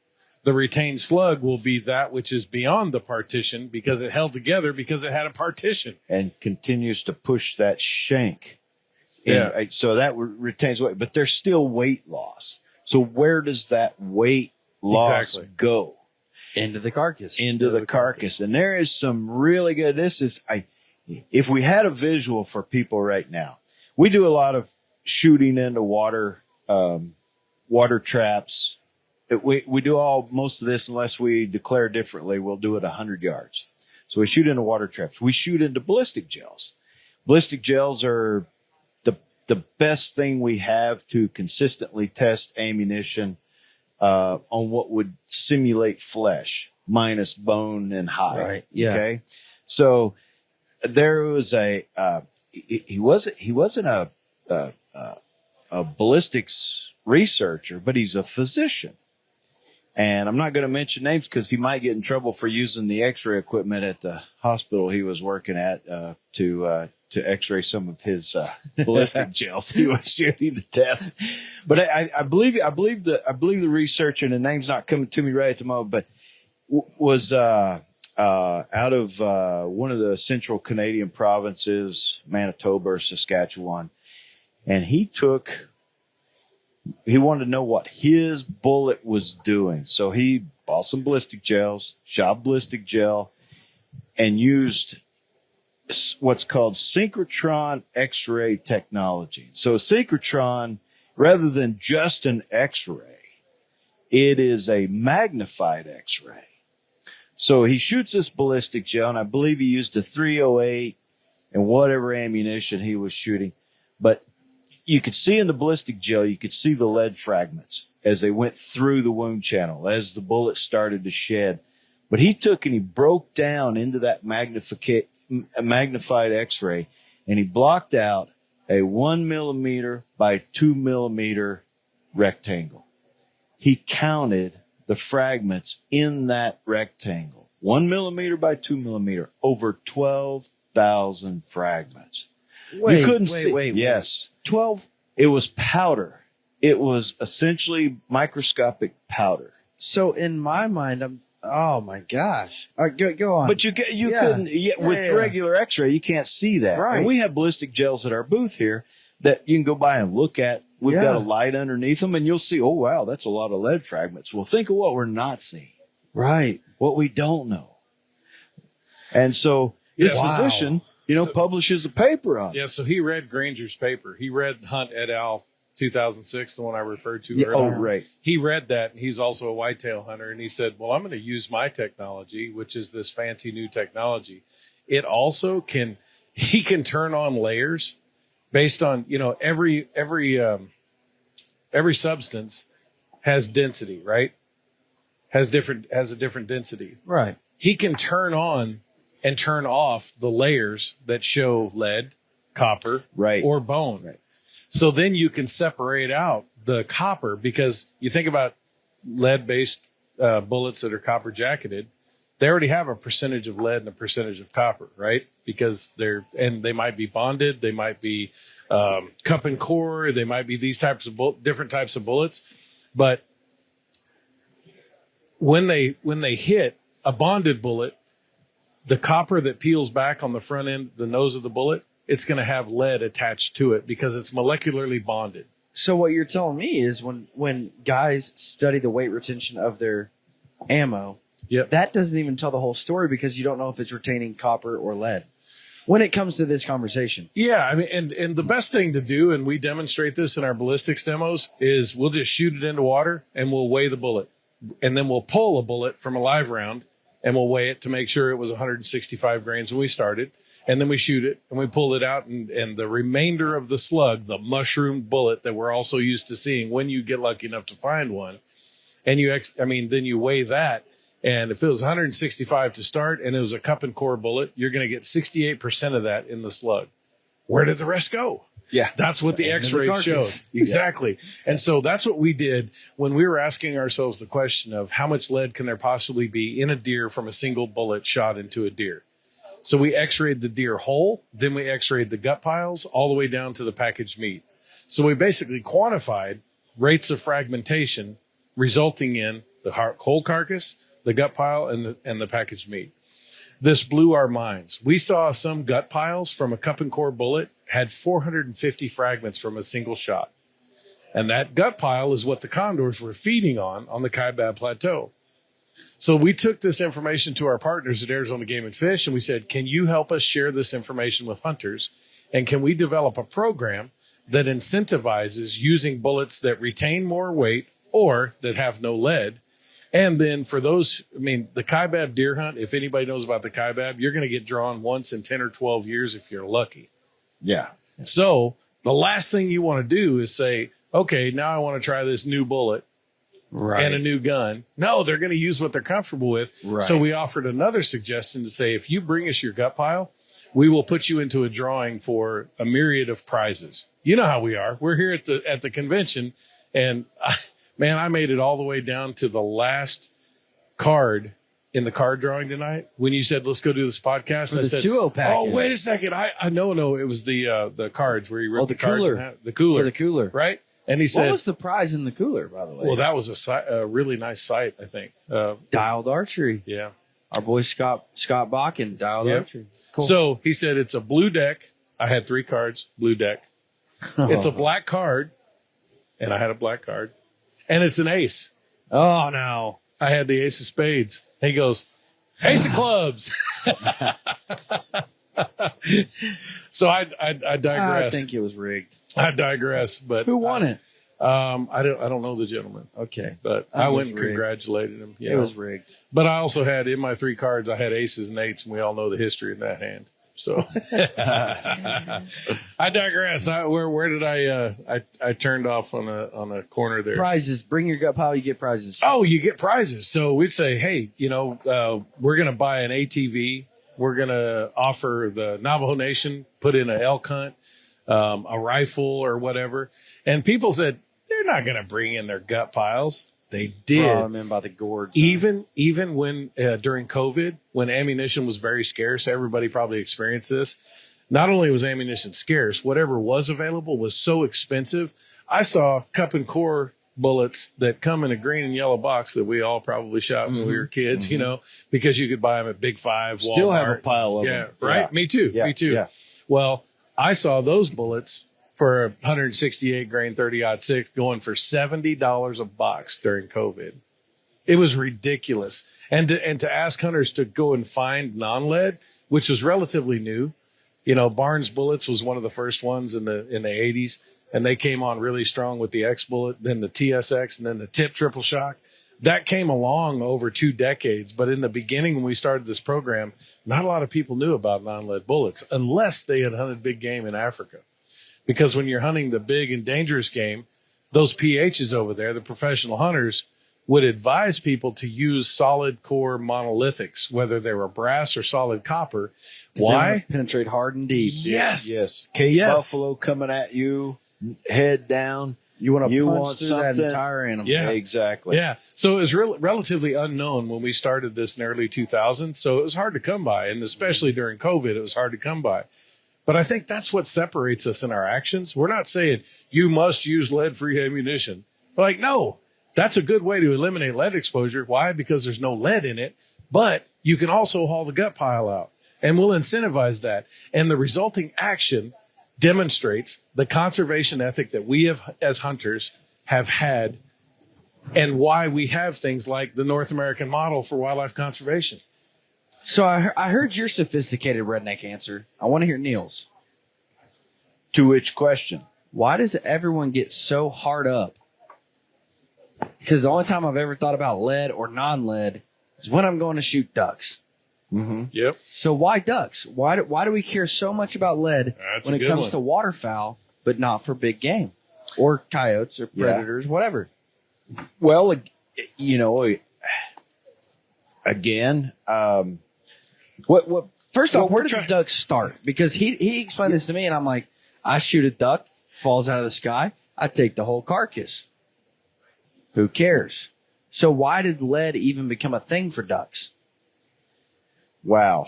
The retained slug will be that which is beyond the partition because it held together because it had a partition. And continues to push that shank. Yeah. So that retains weight, but there's still weight loss. So where does that weight loss go? Into the carcass. Into the carcass. And there is some really good, if we had a visual for people right now, we do a lot of shooting into water traps. We do most of this unless we declare differently. We'll do it 100 yards. So we shoot into water traps. We shoot into ballistic gels. Ballistic gels are the best thing we have to consistently test ammunition on what would simulate flesh minus bone and hide. Right. Yeah. Okay. So there was he wasn't a ballistics researcher, but he's a physician. And I'm not going to mention names because he might get in trouble for using the X-ray equipment at the hospital he was working at to X-ray some of his ballistic gels he was shooting to test. But I believe the researcher, and the name's not coming to me right at the moment, but was out of one of the central Canadian provinces, Manitoba or Saskatchewan, and he wanted to know what his bullet was doing. So he bought some ballistic gels, shot ballistic gel, and used what's called synchrotron X-ray technology. So synchrotron, rather than just an X-ray, it is a magnified X-ray. So he shoots this ballistic gel, and I believe he used a 308 and whatever ammunition he was shooting. But you could see in the ballistic gel, you could see the lead fragments as they went through the wound channel, as the bullet started to shed. But he took and he broke down into that magnified X-ray, and he blocked out a 1 millimeter by 2 millimeter rectangle. He counted the fragments in that rectangle, 1 millimeter by 2 millimeter, over 12,000 fragments. Wait, you couldn't see. Wait. Yes. 12. It was powder. It was essentially microscopic powder. So in my mind, Oh my gosh! All right, go on. But you couldn't with regular X-ray, you can't see that. Right. And we have ballistic gels at our booth here that you can go by and look at. We've got a light underneath them, and you'll see. Oh wow, that's a lot of lead fragments. Well, think of what we're not seeing. Right. What we don't know. And so this physician, publishes a paper on it. Yeah, so he read Granger's paper. He read Hunt et al. 2006, the one I referred to earlier. Oh, right. He read that, and he's also a whitetail hunter, and he said, well, I'm going to use my technology, which is this fancy new technology. It also he can turn on layers based on, every substance has density, right? Has a different density. Right. He can turn on and turn off the layers that show lead, copper, or bone. Right. So then you can separate out the copper, because you think about lead-based bullets that are copper jacketed. They already have a percentage of lead and a percentage of copper, right? Because they might be bonded, they might be cup and core, they might be these types of different types of bullets. But when they hit a bonded bullet, the copper that peels back on the front end, the nose of the bullet, it's going to have lead attached to it because it's molecularly bonded. So what you're telling me is when guys study the weight retention of their ammo, that doesn't even tell the whole story, because you don't know if it's retaining copper or lead when it comes to this conversation. Yeah, I mean, and the best thing to do, and we demonstrate this in our ballistics demos, is we'll just shoot it into water and we'll weigh the bullet. And then we'll pull a bullet from a live round and we'll weigh it to make sure it was 165 grains when we started. And then we shoot it and we pull it out, and the remainder of the slug, the mushroom bullet that we're also used to seeing when you get lucky enough to find one, and then you weigh that. And if it was 165 to start and it was a cup and core bullet, you're going to get 68% of that in the slug. Where did the rest go? Yeah. That's what the X-ray showed. Exactly. And so that's what we did when we were asking ourselves the question of how much lead can there possibly be in a deer from a single bullet shot into a deer. So we X-rayed the deer whole, then we X-rayed the gut piles all the way down to the packaged meat. So we basically quantified rates of fragmentation resulting in the whole carcass, the gut pile, and the packaged meat. This blew our minds. We saw some gut piles from a cup and core bullet had 450 fragments from a single shot. And that gut pile is what the condors were feeding on the Kaibab Plateau. So we took this information to our partners at Arizona Game and Fish, and we said, can you help us share this information with hunters? And can we develop a program that incentivizes using bullets that retain more weight or that have no lead? And then for those, the Kaibab deer hunt, if anybody knows about the Kaibab, you're going to get drawn once in 10 or 12 years if you're lucky. Yeah. So the last thing you want to do is say, okay, now I want to try this new bullet. Right. And a new gun. No, they're going to use what they're comfortable with. Right. So we offered another suggestion to say, if you bring us your gut pile, we will put you into a drawing for a myriad of prizes. You know how we are. We're here at the convention, and I made it all the way down to the last card in the card drawing tonight. When you said, let's go do this podcast, for I said, 2-0 package. Oh, wait a second. No, it was the cards where you ripped the cards cooler. in half. The cooler. For the cooler. Right? And he said, what was the prize in the cooler, by the way? Well, that was a really nice sight, I think. Dialed Archery. Yeah. Our boy Scott Bakken, Dialed Archery. Cool. So he said it's a blue deck. I had 3 cards, blue deck. It's a black card, and I had a black card. And it's an ace. Oh, no. I had the ace of spades. He goes, ace of clubs. So I digress. I think it was rigged. I digress, but who won it? I don't know the gentleman. Okay, but I went and congratulated him. It was rigged. But I also had in my 3 cards, I had aces and eights, and we all know the history in that hand. So I digress. Where did I turned off on a corner there. Prizes. Bring your gut pile. You get prizes. Oh, you get prizes. So we'd say, hey, we're going to buy an ATV. We're going to offer the Navajo Nation, put in an elk hunt, a rifle or whatever. And people said, they're not going to bring in their gut piles. They did. Brought them in by the gourds. Even when during COVID, when ammunition was very scarce, everybody probably experienced this. Not only was ammunition scarce, whatever was available was so expensive. I saw cup and core bullets that come in a green and yellow box that we all probably shot when we were kids, you know, because you could buy them at Big Five, Walmart. Still have a pile of yeah, them. right? Yeah. Me too. Yeah. Me too. Yeah. Well, I saw those bullets for a 168 grain 30-06 going for $70 a box during COVID. It was ridiculous. And to ask hunters to go and find non-lead, which was relatively new. You know, Barnes Bullets was one of the first ones in the 80s, and they came on really strong with the X bullet, then the TSX, and then the Tip triple shock. That came along over 2 decades, but in the beginning when we started this program, not a lot of people knew about non-lead bullets unless they had hunted big game in Africa. Because when you're hunting the big and dangerous game, those PHs over there, the professional hunters, would advise people to use solid core monolithics, whether they were brass or solid copper. Why? Penetrate hard and deep. Yes. Yes. Cape buffalo coming at you, head down. You want to punch want through something. that entire animal. Yeah. Exactly. Yeah. So it was relatively unknown when we started this in early 2000s. So it was hard to come by. And especially during COVID, it was hard to come by. But I think that's what separates us in our actions. We're not saying you must use lead-free ammunition. We're like, no, that's a good way to eliminate lead exposure. Why? Because there's no lead in it. But you can also haul the gut pile out. And we'll incentivize that. And the resulting action demonstrates the conservation ethic that we have as hunters have had and why we have things like the North American model for wildlife conservation. So I heard your sophisticated redneck answer. I want to hear Neil's. To which question? Why does everyone get so hard up? Because the only time I've ever thought about lead or non-lead is when I'm going to shoot ducks. Mm-hmm. Yep. So why ducks? Why do we care so much about lead That's when a it good comes one. to waterfowl, but not for big game or coyotes or predators, whatever? Well, you know, again, what First off, where we're did the ducks start? Because he explained this to me, and I'm like, I shoot a duck, falls out of the sky, I take the whole carcass. Who cares? So why did lead even become a thing for ducks? Wow.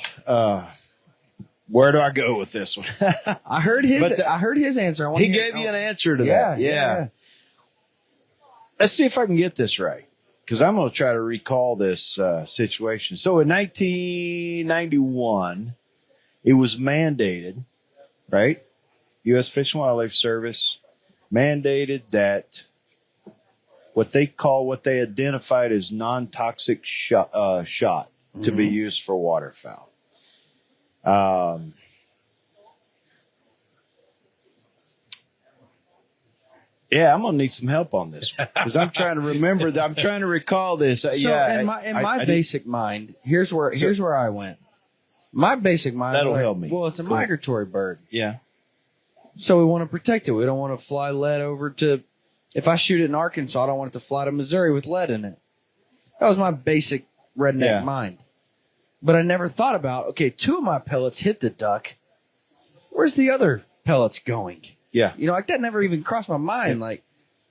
Where do I go with this one? I heard his answer. I want He to hear- gave you an answer to Yeah, that. yeah. Let's see if I can get this right, because I'm going to try to recall this situation. So in 1991, it was mandated, right? U.S. Fish and Wildlife Service mandated that what they identified as non-toxic shot to be used for waterfowl. Yeah, I'm gonna need some help on this one because I'm trying to remember. I'm trying to recall this. So in my basic mind, here's where I went. My basic mind. That'll help me. Well, it's a migratory bird, Yeah, so we want to protect it. We don't want to fly lead over to. If I shoot it in Arkansas, I don't want it to fly to Missouri with lead in it. That was my basic redneck mind. But I never thought about, okay, 2 of my pellets hit the duck. Where's the other pellets going? yeah. You know, like that never even crossed my mind. Like,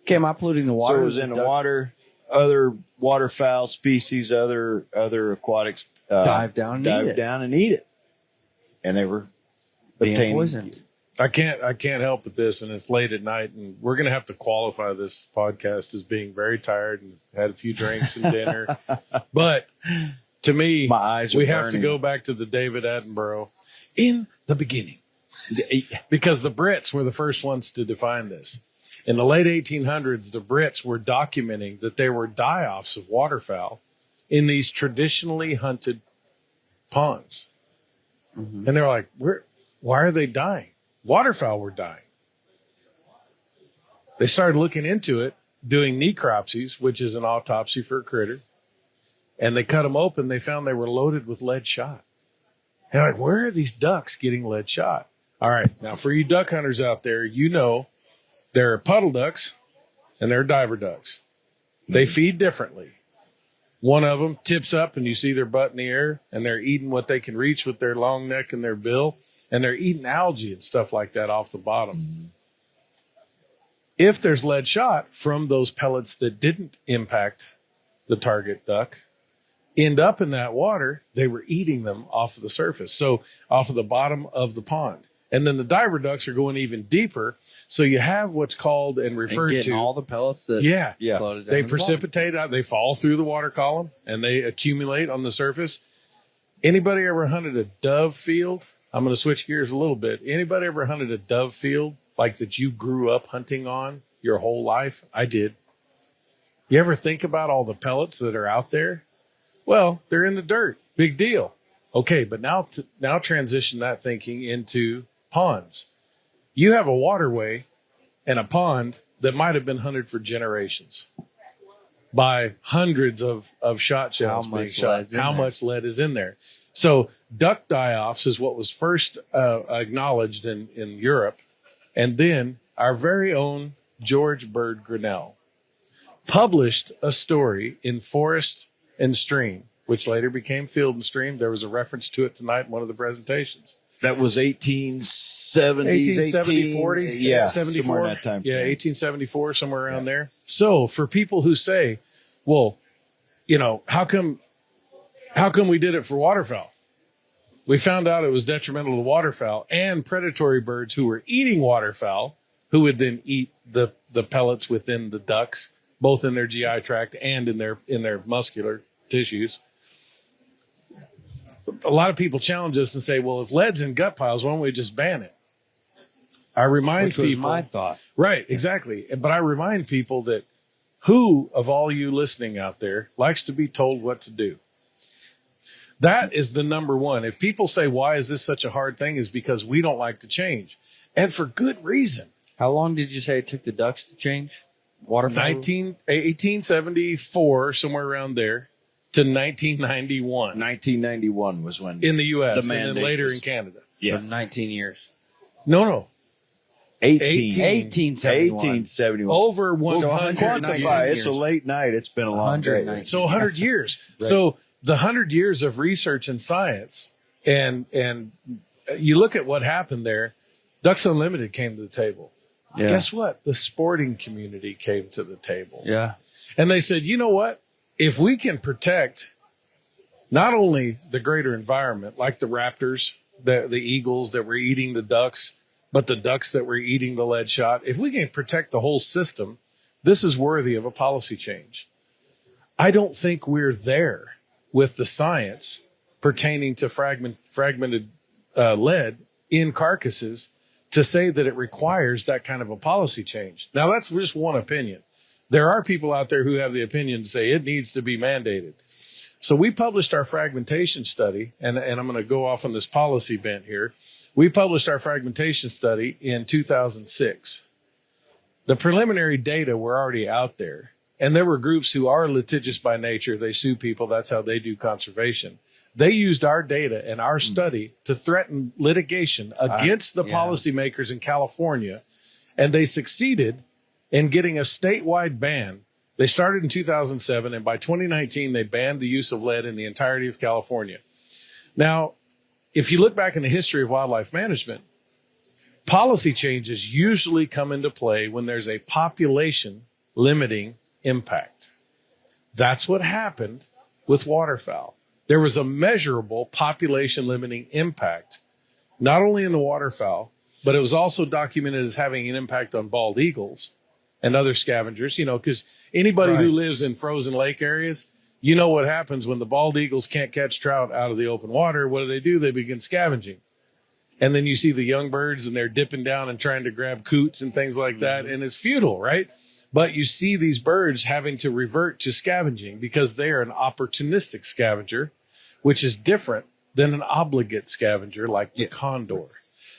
okay, am I polluting the water? So it was in the water. Other waterfowl species, other aquatics Dive down and eat it, and they were being obtaining- poisoned. I can't help with this, and it's late at night, and we're going to have to qualify this podcast as being very tired and had a few drinks and dinner. But to me, My eyes are we have to burning. go back to the David Attenborough in the beginning, because the Brits were the first ones to define this. In the late 1800s, the Brits were documenting that there were die-offs of waterfowl in these traditionally hunted ponds. Mm-hmm. And they were like, why are they dying? Waterfowl were dying. They started looking into it, doing necropsies, which is an autopsy for a critter. And they cut them open. They found they were loaded with lead shot. And like, where are these ducks getting lead shot? All right. Now, for you duck hunters out there, you know there are puddle ducks and there are diver ducks. They feed differently. One of them tips up and you see their butt in the air, and they're eating what they can reach with their long neck and their bill. And they're eating algae and stuff like that off the bottom. If there's lead shot from those pellets that didn't impact the target duck, end up in that water, they were eating them off of the surface. So off of the bottom of the pond. And then the diver ducks are going even deeper. So you have what's called and referred getting to all the pellets that floated down they in the precipitate out, they fall through the water column and they accumulate on the surface. Anybody ever hunted a dove field? I'm going to switch gears a little bit. Anybody ever hunted a dove field like that you grew up hunting on your whole life? I did. You ever think about all the pellets that are out there? Well, they're in the dirt. Big deal. Okay, but now transition that thinking into ponds. You have a waterway and a pond that might have been hunted for generations by hundreds of shot shells being shot. How much lead is in there? So duck die-offs is what was first acknowledged in Europe. And then our very own George Bird Grinnell published a story in Forest and Stream, which later became Field and Stream. There was a reference to it tonight in one of the presentations. That was 1870, 40, yeah, 74. somewhere in that time frame. Yeah, 1874, somewhere around there. So for people who say, well, how come we did it for waterfowl? We found out it was detrimental to waterfowl and predatory birds who were eating waterfowl, who would then eat the pellets within the ducks, both in their GI tract and in their muscular tissues. A lot of people challenge us and say, well, if lead's in gut piles, why don't we just ban it? I remind people. Which was my thought. Right, exactly. But I remind people that who of all you listening out there likes to be told what to do? That is the number one. If people say, why is this such a hard thing, is because we don't like to change. And for good reason. How long did you say it took the ducks to change? Waterfowl? 1874, somewhere around there, to 1991. 1991 was when in the U.S. and then later in Canada. Yeah. So 19 years. No. 1871. Over 100 quantify. It's a late night. It's been a long day. So 100 years. Right. So the 100 years of research and science, and you look at what happened there. Ducks Unlimited came to the table. Yeah. Guess what? The sporting community came to the table. Yeah. And they said, you know what? If we can protect not only the greater environment, like the raptors, the eagles that were eating the ducks, but the ducks that were eating the lead shot, if we can protect the whole system, this is worthy of a policy change. I don't think we're there with the science pertaining to fragmented lead in carcasses to say that it requires that kind of a policy change. Now, that's just one opinion. There are people out there who have the opinion to say it needs to be mandated. So we published our fragmentation study, and I'm going to go off on this policy bent here. We published our fragmentation study in 2006. The preliminary data were already out there, and there were groups who are litigious by nature. They sue people. That's how they do conservation. They used our data and our study to threaten litigation against the policymakers in California, and they succeeded in getting a statewide ban. They started in 2007, and by 2019, they banned the use of lead in the entirety of California. Now, if you look back in the history of wildlife management, policy changes usually come into play when there's a population limiting impact. That's what happened with waterfowl. There was a measurable population limiting impact, not only in the waterfowl, but it was also documented as having an impact on bald eagles and other scavengers, because anybody who lives in frozen lake areas, you know what happens when the bald eagles can't catch trout out of the open water. What do? They begin scavenging. And then you see the young birds and they're dipping down and trying to grab coots and things like that. And it's futile, right? But you see these birds having to revert to scavenging because they are an opportunistic scavenger, which is different than an obligate scavenger like the condor.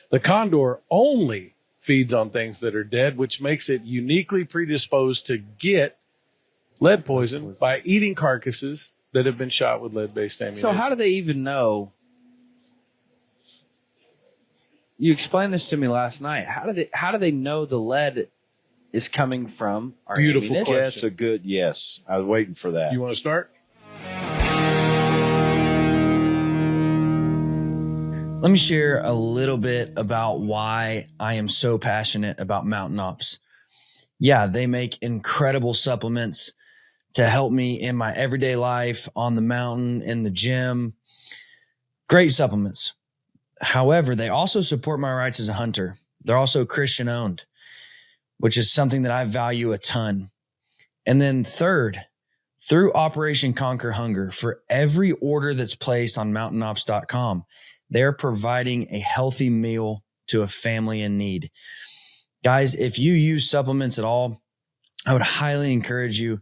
The condor only feeds on things that are dead, which makes it uniquely predisposed to get lead poison by eating carcasses that have been shot with lead-based ammunition. So how do they even know? You explained this to me last night. How do they know the lead is coming from our Beautiful ammunition? question. That's a good yes. I was waiting for that. You want to start? Let me share a little bit about why I am so passionate about Mountain Ops. Yeah, they make incredible supplements to help me in my everyday life, on the mountain, in the gym. Great supplements. However, they also support my rights as a hunter. They're also Christian owned, which is something that I value a ton. And then third, through Operation Conquer Hunger, for every order that's placed on mountainops.com, they're providing a healthy meal to a family in need. Guys, if you use supplements at all, I would highly encourage you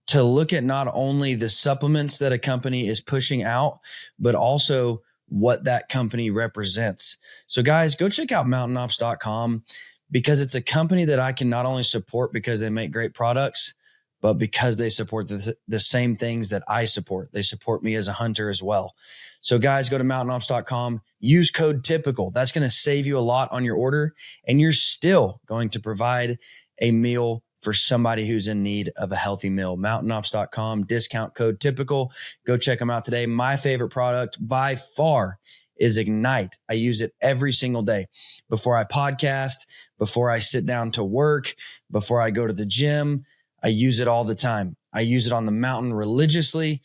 to look at not only the supplements that a company is pushing out, but also what that company represents. So guys, go check out mountainops.com, because it's a company that I can not only support because they make great products, but because they support the same things that I support. They support me as a hunter as well. So guys, go to mountainops.com, use code TYPICAL. That's going to save you a lot on your order, and you're still going to provide a meal for somebody who's in need of a healthy meal. Mountainops.com, discount code TYPICAL. Go check them out today. My favorite product by far is Ignite. I use it every single day. Before I podcast, before I sit down to work, before I go to the gym, I use it all the time. I use it on the mountain religiously.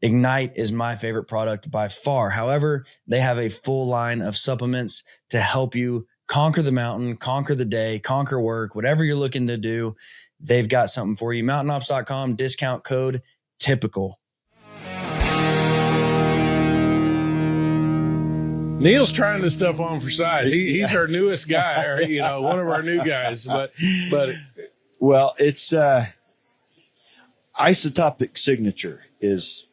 Ignite is my favorite product by far. However, they have a full line of supplements to help you conquer the mountain, conquer the day, conquer work, whatever you're looking to do. They've got something for you. Mountainops.com, discount code TYPICAL. Neil's trying this stuff on for size. He's our newest guy, or one of our new guys. But well, it's isotopic signature is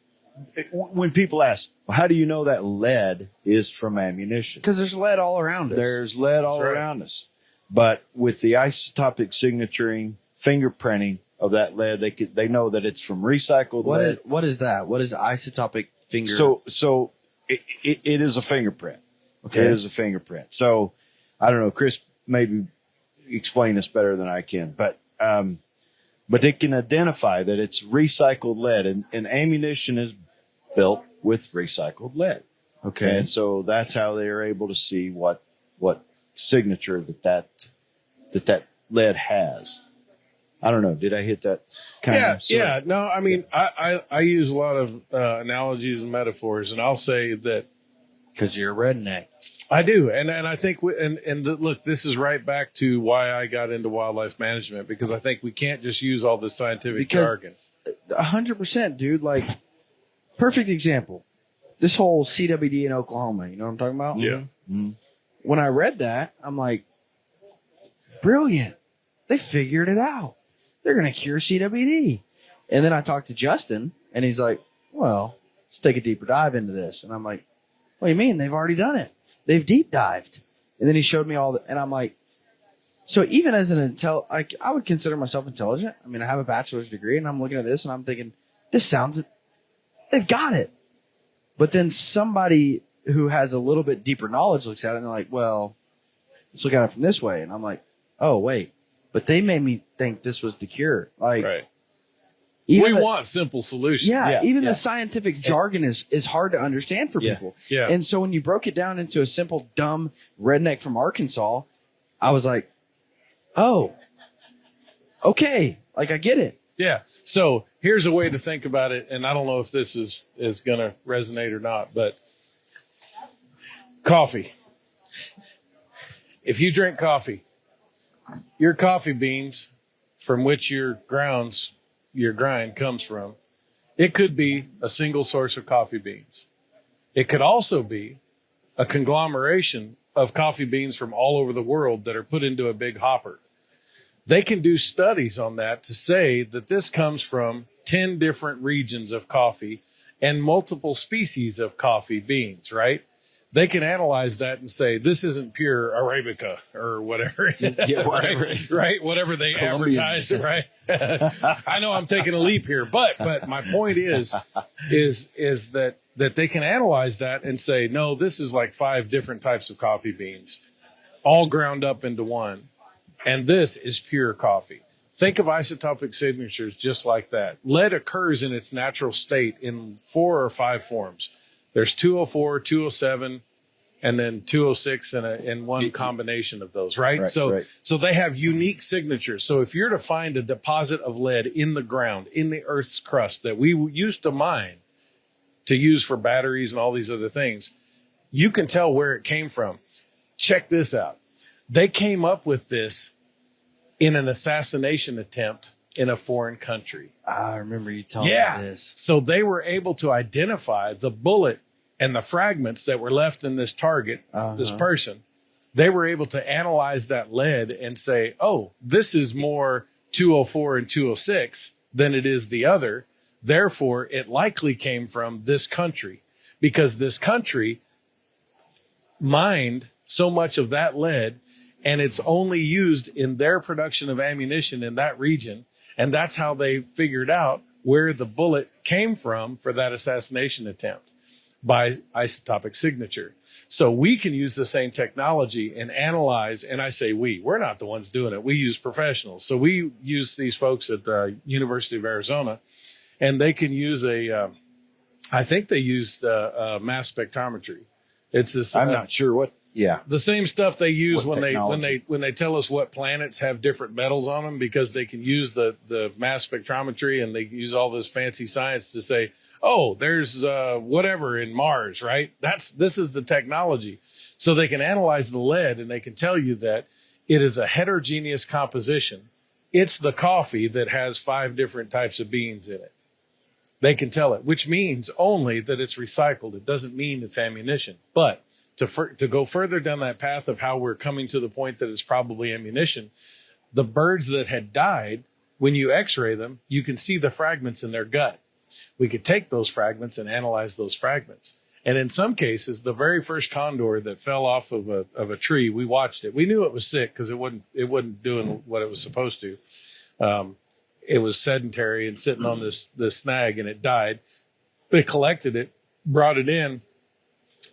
when people ask, well, how do you know that lead is from ammunition? Because there's lead all around us. There's lead all around us. But with the isotopic signaturing, fingerprinting of that lead, they know that it's from recycled lead. What is that? What is isotopic finger? So it is a fingerprint. Okay. It is a fingerprint. So I don't know, Chris maybe explain this better than I can, but it can identify that it's recycled lead, and ammunition is built with recycled lead. Okay. And so that's how they are able to see what signature that lead has. I don't know. Did I hit that kind of? Yeah. No, I mean, I use a lot of analogies and metaphors, and I'll say that because you're a redneck. I do. And I think, look, this is right back to why I got into wildlife management, because I think we can't just use all this scientific jargon. 100%, dude. Like, perfect example. This whole CWD in Oklahoma, you know what I'm talking about? Yeah. Mm-hmm. When I read that, I'm like, brilliant. They figured it out. They're going to cure CWD. And then I talked to Justin, and he's like, well, let's take a deeper dive into this. And I'm like, what do you mean? They've already done it. They've deep dived. And then he showed me and I'm like, so even as I would consider myself intelligent. I mean, I have a bachelor's degree, and I'm looking at this and I'm thinking, they've got it. But then somebody who has a little bit deeper knowledge looks at it and they're like, well, let's look at it from this way. And I'm like, oh, wait, but they made me think this was the cure. Like, right. We want simple solutions. Yeah, even the scientific jargon is hard to understand for people. Yeah. And so when you broke it down into a simple, dumb redneck from Arkansas, I was like, oh, okay. Like, I get it. Yeah. So here's a way to think about it. And I don't know if this is going to resonate or not, but coffee. If you drink coffee, your coffee beans from which your grind comes from, it could be a single source of coffee beans. It could also be a conglomeration of coffee beans from all over the world that are put into a big hopper. They can do studies on that to say that this comes from 10 different regions of coffee and multiple species of coffee beans, right? They can analyze that and say, this isn't pure Arabica or whatever. Yeah, whatever. right? Whatever they advertise, right? I know I'm taking a leap here, but my point is that they can analyze that and say, no, this is like 5 different types of coffee beans, all ground up into one. And this is pure coffee. Think of isotopic signatures just like that. Lead occurs in its natural state in 4 or 5 forms. There's 204, 207, and then 206 in one combination of those, right? So they have unique signatures. So if you're to find a deposit of lead in the ground, in the Earth's crust that we used to mine to use for batteries and all these other things, you can tell where it came from. Check this out. They came up with this in an assassination attempt in a foreign country. I remember you telling me this. So they were able to identify the bullet and the fragments that were left in this target, this person. They were able to analyze that lead and say, oh, this is more 204 and 206 than it is the other. Therefore, it likely came from this country, because this country mined so much of that lead, and it's only used in their production of ammunition in that region. And that's how they figured out where the bullet came from for that assassination attempt, by isotopic signature. So we can use the same technology and analyze, and I say we're not the ones doing it. We use professionals. So we use these folks at the University of Arizona, and they can use I think they used mass spectrometry. It's this, I'm not sure what. Yeah, the same stuff they use What when they tell us what planets have different metals on them, because they can use the mass spectrometry, and they use all this fancy science to say, oh, there's whatever in Mars, right? This is the technology. So they can analyze the lead, and they can tell you that it is a heterogeneous composition. It's the coffee that has 5 different types of beans in it. They can tell it, which means only that it's recycled. It doesn't mean it's ammunition. But to go further down that path of how we're coming to the point that it's probably ammunition, the birds that had died, when you x-ray them, you can see the fragments in their gut. We could take those fragments and analyze those fragments. And in some cases, the very first condor that fell off of a tree, we watched it. We knew it was sick because it wasn't doing what it was supposed to. It was sedentary and sitting on this snag, and it died. They collected it, brought it in.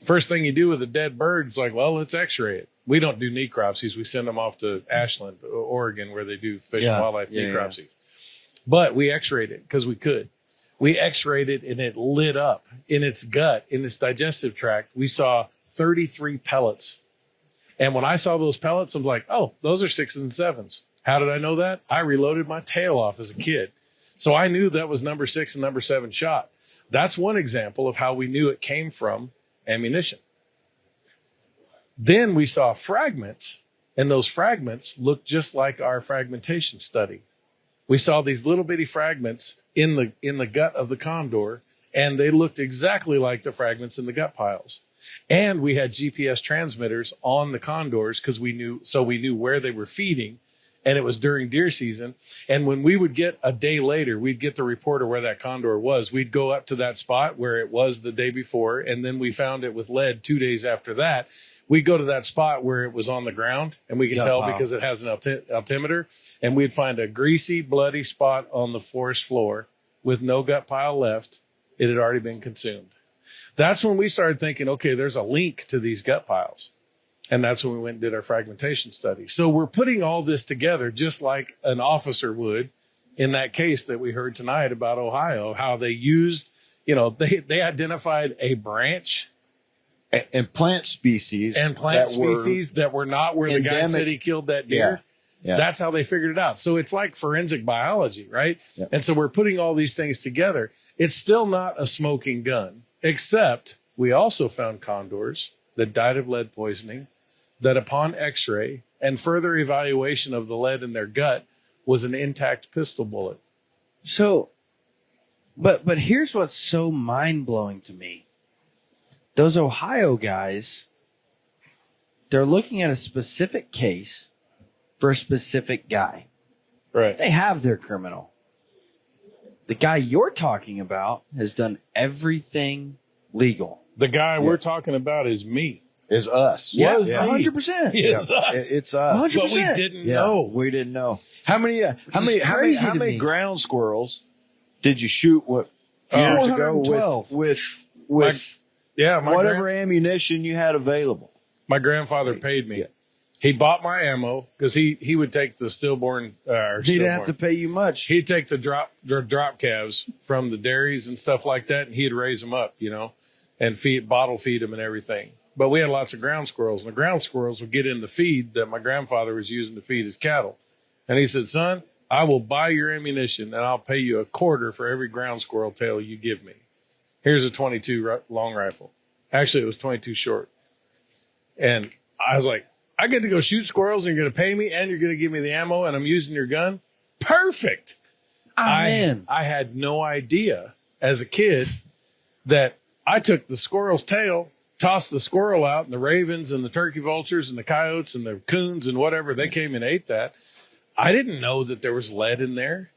First thing you do with a dead bird is like, well, let's x-ray it. We don't do necropsies. We send them off to Ashland, Oregon, where they do fish and wildlife necropsies. But we x-rayed it because we could. We x-rayed it, and it lit up in its gut, in its digestive tract. We saw 33 pellets. And when I saw those pellets, I'm like, oh, those are 6s and 7s. How did I know that? I reloaded my tail off as a kid. So I knew that was number 6 and number 7 shot. That's one example of how we knew it came from ammunition. Then we saw fragments, and those fragments looked just like our fragmentation study. We saw these little bitty fragments in the gut of the condor, and they looked exactly like the fragments in the gut piles. And we had GPS transmitters on the condors because we knew where they were feeding, and it was during deer season. And when we would get a day later, we'd get the report of where that condor was. We'd go up to that spot where it was the day before, and then we found it with lead 2 days after that. We'd go to that spot where it was on the ground, and we could tell because it has an altimeter, and we'd find a greasy, bloody spot on the forest floor with no gut pile left. It had already been consumed. That's when we started thinking, okay, there's a link to these gut piles. And that's when we went and did our fragmentation study. So we're putting all this together just like an officer would in that case that we heard tonight about Ohio, how they used, they identified a branch and plant species that were not where endemic. The guy said he killed that deer. Yeah. That's how they figured it out. So it's like forensic biology, right? Yeah. And so we're putting all these things together. It's still not a smoking gun, except we also found condors that died of lead poisoning, that upon x-ray and further evaluation of the lead in their gut was an intact pistol bullet. So, but here's what's so mind-blowing to me. Those Ohio guys, they're looking at a specific case for a specific guy. Right. They have their criminal. The guy you're talking about has done everything legal. The guy we're talking about is me. Is us. Yeah, 100%. It's us. It's us. 100%. But we didn't know. We didn't know. How many ground squirrels did you shoot years ago with whatever ammunition you had available? My grandfather paid me. Yeah. He bought my ammo because he would take the stillborn. He didn't have to pay you much. He'd take the drop calves from the dairies and stuff like that, and he'd raise them up, and bottle feed them and everything. But we had lots of ground squirrels, and the ground squirrels would get in the feed that my grandfather was using to feed his cattle. And he said, son, I will buy your ammunition, and I'll pay you $25 for every ground squirrel tail you give me. Here's a .22 long rifle. Actually, it was 22 short. And I was like, I get to go shoot squirrels and you're going to pay me and you're going to give me the ammo and I'm using your gun. Perfect. Man. I had no idea as a kid that I took the squirrel's tail, tossed the squirrel out, and the ravens and the turkey vultures and the coyotes and the coons and whatever, they came and ate that. I didn't know that there was lead in there,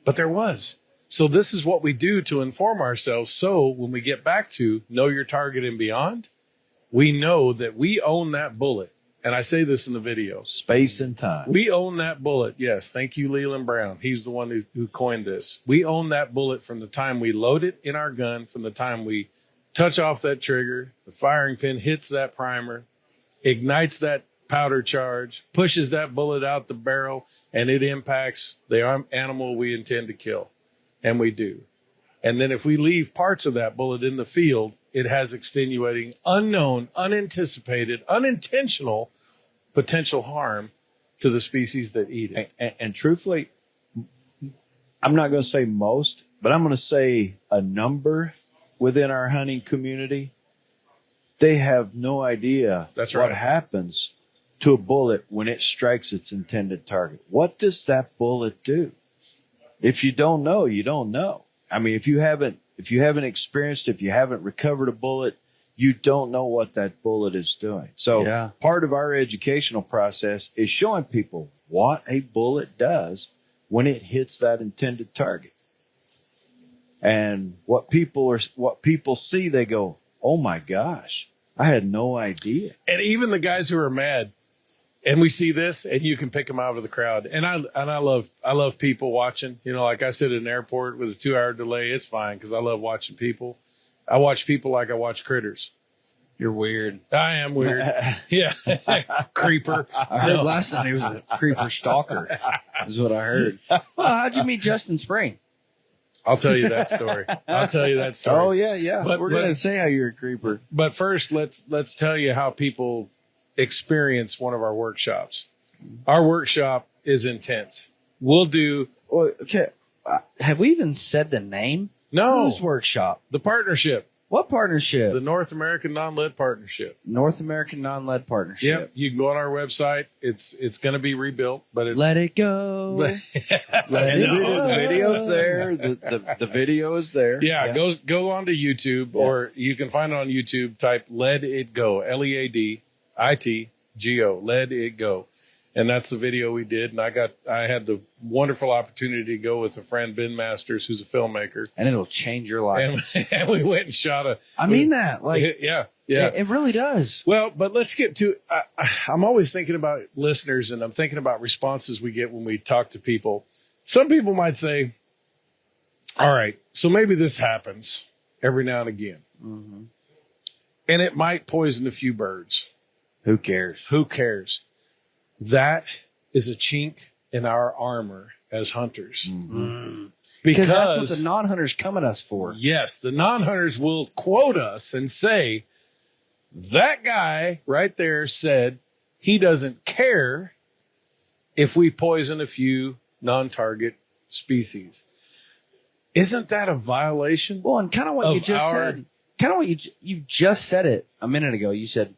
but there was. So this is what we do to inform ourselves. So when we get back to know your target and beyond, we know that we own that bullet. And I say this in the video. Space and time. We own that bullet. Yes. Thank you, Leland Brown. He's the one who coined this. We own that bullet from the time we load it in our gun, from the time we touch off that trigger, the firing pin hits that primer, ignites that powder charge, pushes that bullet out the barrel, and it impacts the animal we intend to kill. And we do. And then if we leave parts of that bullet in the field, it has extenuating, unknown, unanticipated, unintentional potential harm to the species that eat it. And truthfully, I'm not going to say most, but I'm going to say a number within our hunting community. They have no idea what happens to a bullet when it strikes its intended target. What does that bullet do? If you don't know, you don't know. I mean, if you haven't experienced, if you haven't recovered a bullet, you don't know what that bullet is doing. So part of our educational process is showing people what a bullet does when it hits that intended target. And what people see, they go, "Oh my gosh, I had no idea." And even the guys who are mad, and we see this, and you can pick them out of the crowd. And I love people watching. You know, like I sit at an airport with a 2-hour delay, it's fine because I love watching people. I watch people like I watch critters. You're weird. I am weird. Yeah, creeper. I heard last night he was a creeper stalker. Is what I heard. Well, how'd you meet Justin Spring? I'll tell you that story. Oh yeah. But we're gonna say how you're a creeper. But first, let's tell you how people experience one of our workshops. Our workshop is intense. We'll do. Well, okay. Have we even said the name? No. Whose workshop? The partnership. What partnership? The North American Non-Lead Partnership. North American Non-Lead Partnership. Yep. You can go on our website. It's going to be rebuilt, but it's Let it go. Let it go. The video's there. The video is there. Yeah. Go on to YouTube, or you can find it on YouTube. Type Let It Go. LEADITGO. Let It Go. And that's the video we did. And I had the wonderful opportunity to go with a friend, Ben Masters, who's a filmmaker. And it'll change your life. And we went and shot I mean that. Like, yeah. It really does. Well, but let's get to, I'm always thinking about listeners, and I'm thinking about responses we get when we talk to people. Some people might say, all right, so maybe this happens every now and again. Mm-hmm. And it might poison a few birds. Who cares? That is a chink in our armor as hunters. Mm-hmm. Because that's what the non-hunters come at us for. Yes, the non-hunters will quote us and say, that guy right there said he doesn't care if we poison a few non-target species. Isn't that a violation? Well, and kind of what you just said. Kind of what you just said it a minute ago. You said,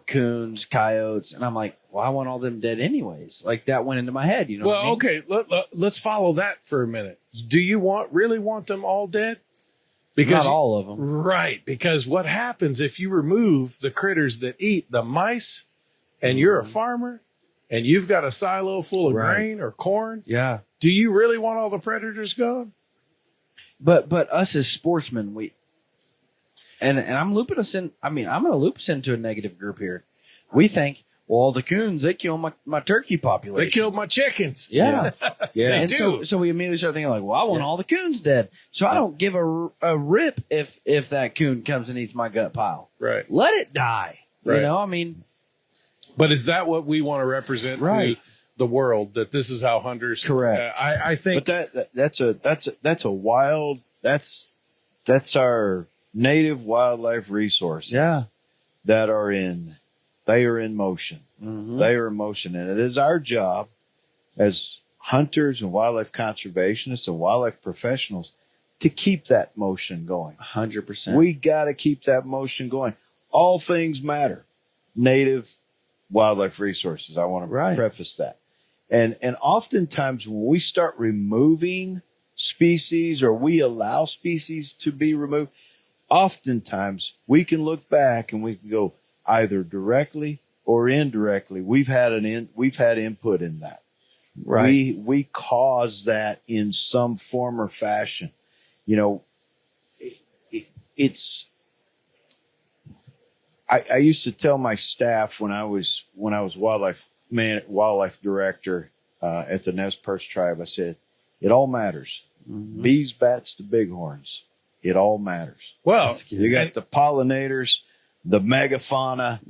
coons, coyotes, and I'm like, well, I want all them dead anyways. Like that went into my head. You know. Well, what I mean? okay. Let's follow that for a minute. Do you really want them all dead? Because not all of them, right? Because what happens if you remove the critters that eat the mice, and you're a farmer, and you've got a silo full of grain or corn? Yeah. Do you really want all the predators gone? But us as sportsmen, and I'm looping us in. I mean, I'm going to loop us into a negative group here. We think, well, the coons, they kill my turkey population. They killed my chickens. Yeah. Yeah. And so we immediately start thinking like, well, I want all the coons dead. So I don't give a rip if that coon comes and eats my gut pile. Right. Let it die. Right. I mean. But is that what we want to represent to the world, that this is how hunters? Correct. I think. But that's a wild, that's our native wildlife resources. Yeah. They are in motion. Mm-hmm. They are in motion. And it is our job as hunters and wildlife conservationists and wildlife professionals to keep that motion going. 100%. We got to keep that motion going. All things matter. Native wildlife resources. I want to preface that. And oftentimes when we start removing species or we allow species to be removed, oftentimes we can look back and we can go either directly or indirectly. We've had input in that. Right. We cause that in some form or fashion. You know, it's. I used to tell my staff when I was wildlife director at the Nez Perce tribe, I said, it all matters. Mm-hmm. Bees, bats, the bighorns. It all matters. Well, you got the pollinators, the megafauna,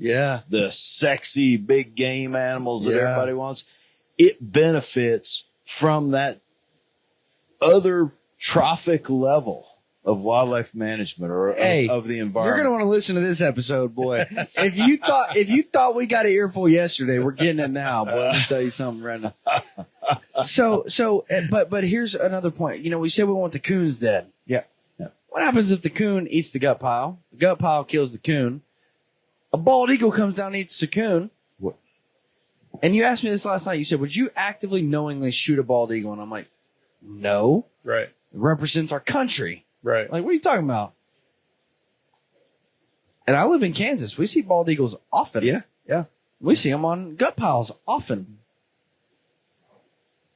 the sexy big game animals that everybody wants. It benefits from that other trophic level of wildlife management or of the environment. You're going to want to listen to this episode, boy. If you thought we got an earful yesterday, we're getting it now, boy. Let me tell you something, Brendan. But here's another point. You know, we said we want the coons dead. Yeah. What happens if the coon eats the gut pile? The gut pile kills the coon. A bald eagle comes down and eats the coon. What? And you asked me this last night. You said, would you actively, knowingly shoot a bald eagle? And I'm like, no. Right. It represents our country. Right. Like, what are you talking about? And I live in Kansas. We see bald eagles often. Yeah. We see them on gut piles often.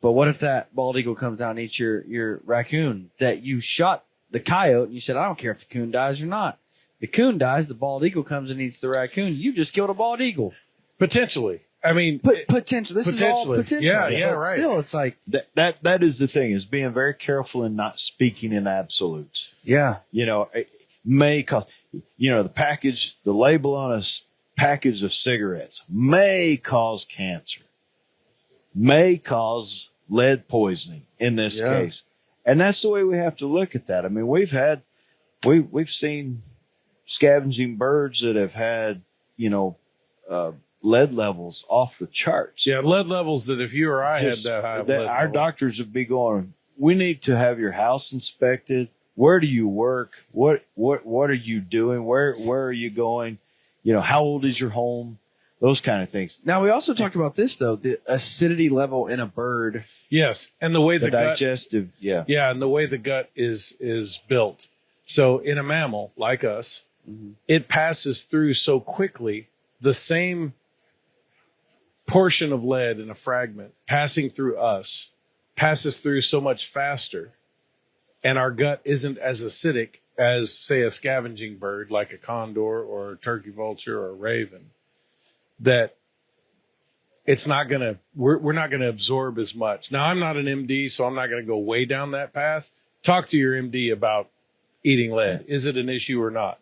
But what if that bald eagle comes down and eats your raccoon that you shot the coyote and you said, I don't care if the coon dies or not. The coon dies, the bald eagle comes and eats the raccoon. You just killed a bald eagle. Potentially. I mean, potential. This is all potential. Yeah, but right. Still, it's like that is the thing, is being very careful and not speaking in absolutes. Yeah. You know, it may cause, you know, the label on a package of cigarettes may cause cancer, may cause lead poisoning in this case. And that's the way we have to look at that. I mean, we've seen scavenging birds that have had, you know, lead levels off the charts. Yeah, lead levels that if you or I had that high of lead our doctors would be going, we need to have your house inspected. Where do you work? What are you doing? Where are you going? You know, how old is your home? Those kind of things. Now, we also talked about this, though, the acidity level in a bird. Yes, and the way the gut, digestive, yeah, and the way the gut is built. So in a mammal like us, it passes through so quickly. The same portion of lead in a fragment passing through us passes through so much faster, and our gut isn't as acidic as, say, a scavenging bird like a condor or a turkey vulture or a raven, that it's not going to, we're not going to absorb as much. Now, I'm not an MD, so I'm not going to go way down that path. Talk to your MD about eating lead. Is it an issue or not?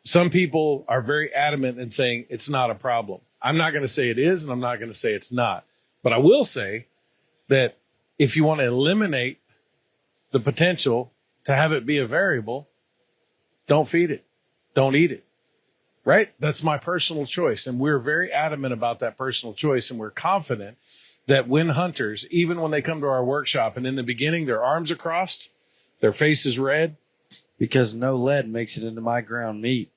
Some people are very adamant in saying it's not a problem. I'm not going to say it is, and I'm not going to say it's not. But I will say that if you want to eliminate the potential to have it be a variable, don't feed it. Don't eat it. Right? That's my personal choice. And we're very adamant about that personal choice. And we're confident that when hunters, even when they come to our workshop and in the beginning, their arms are crossed, their face is red. Because no lead makes it into my ground meat.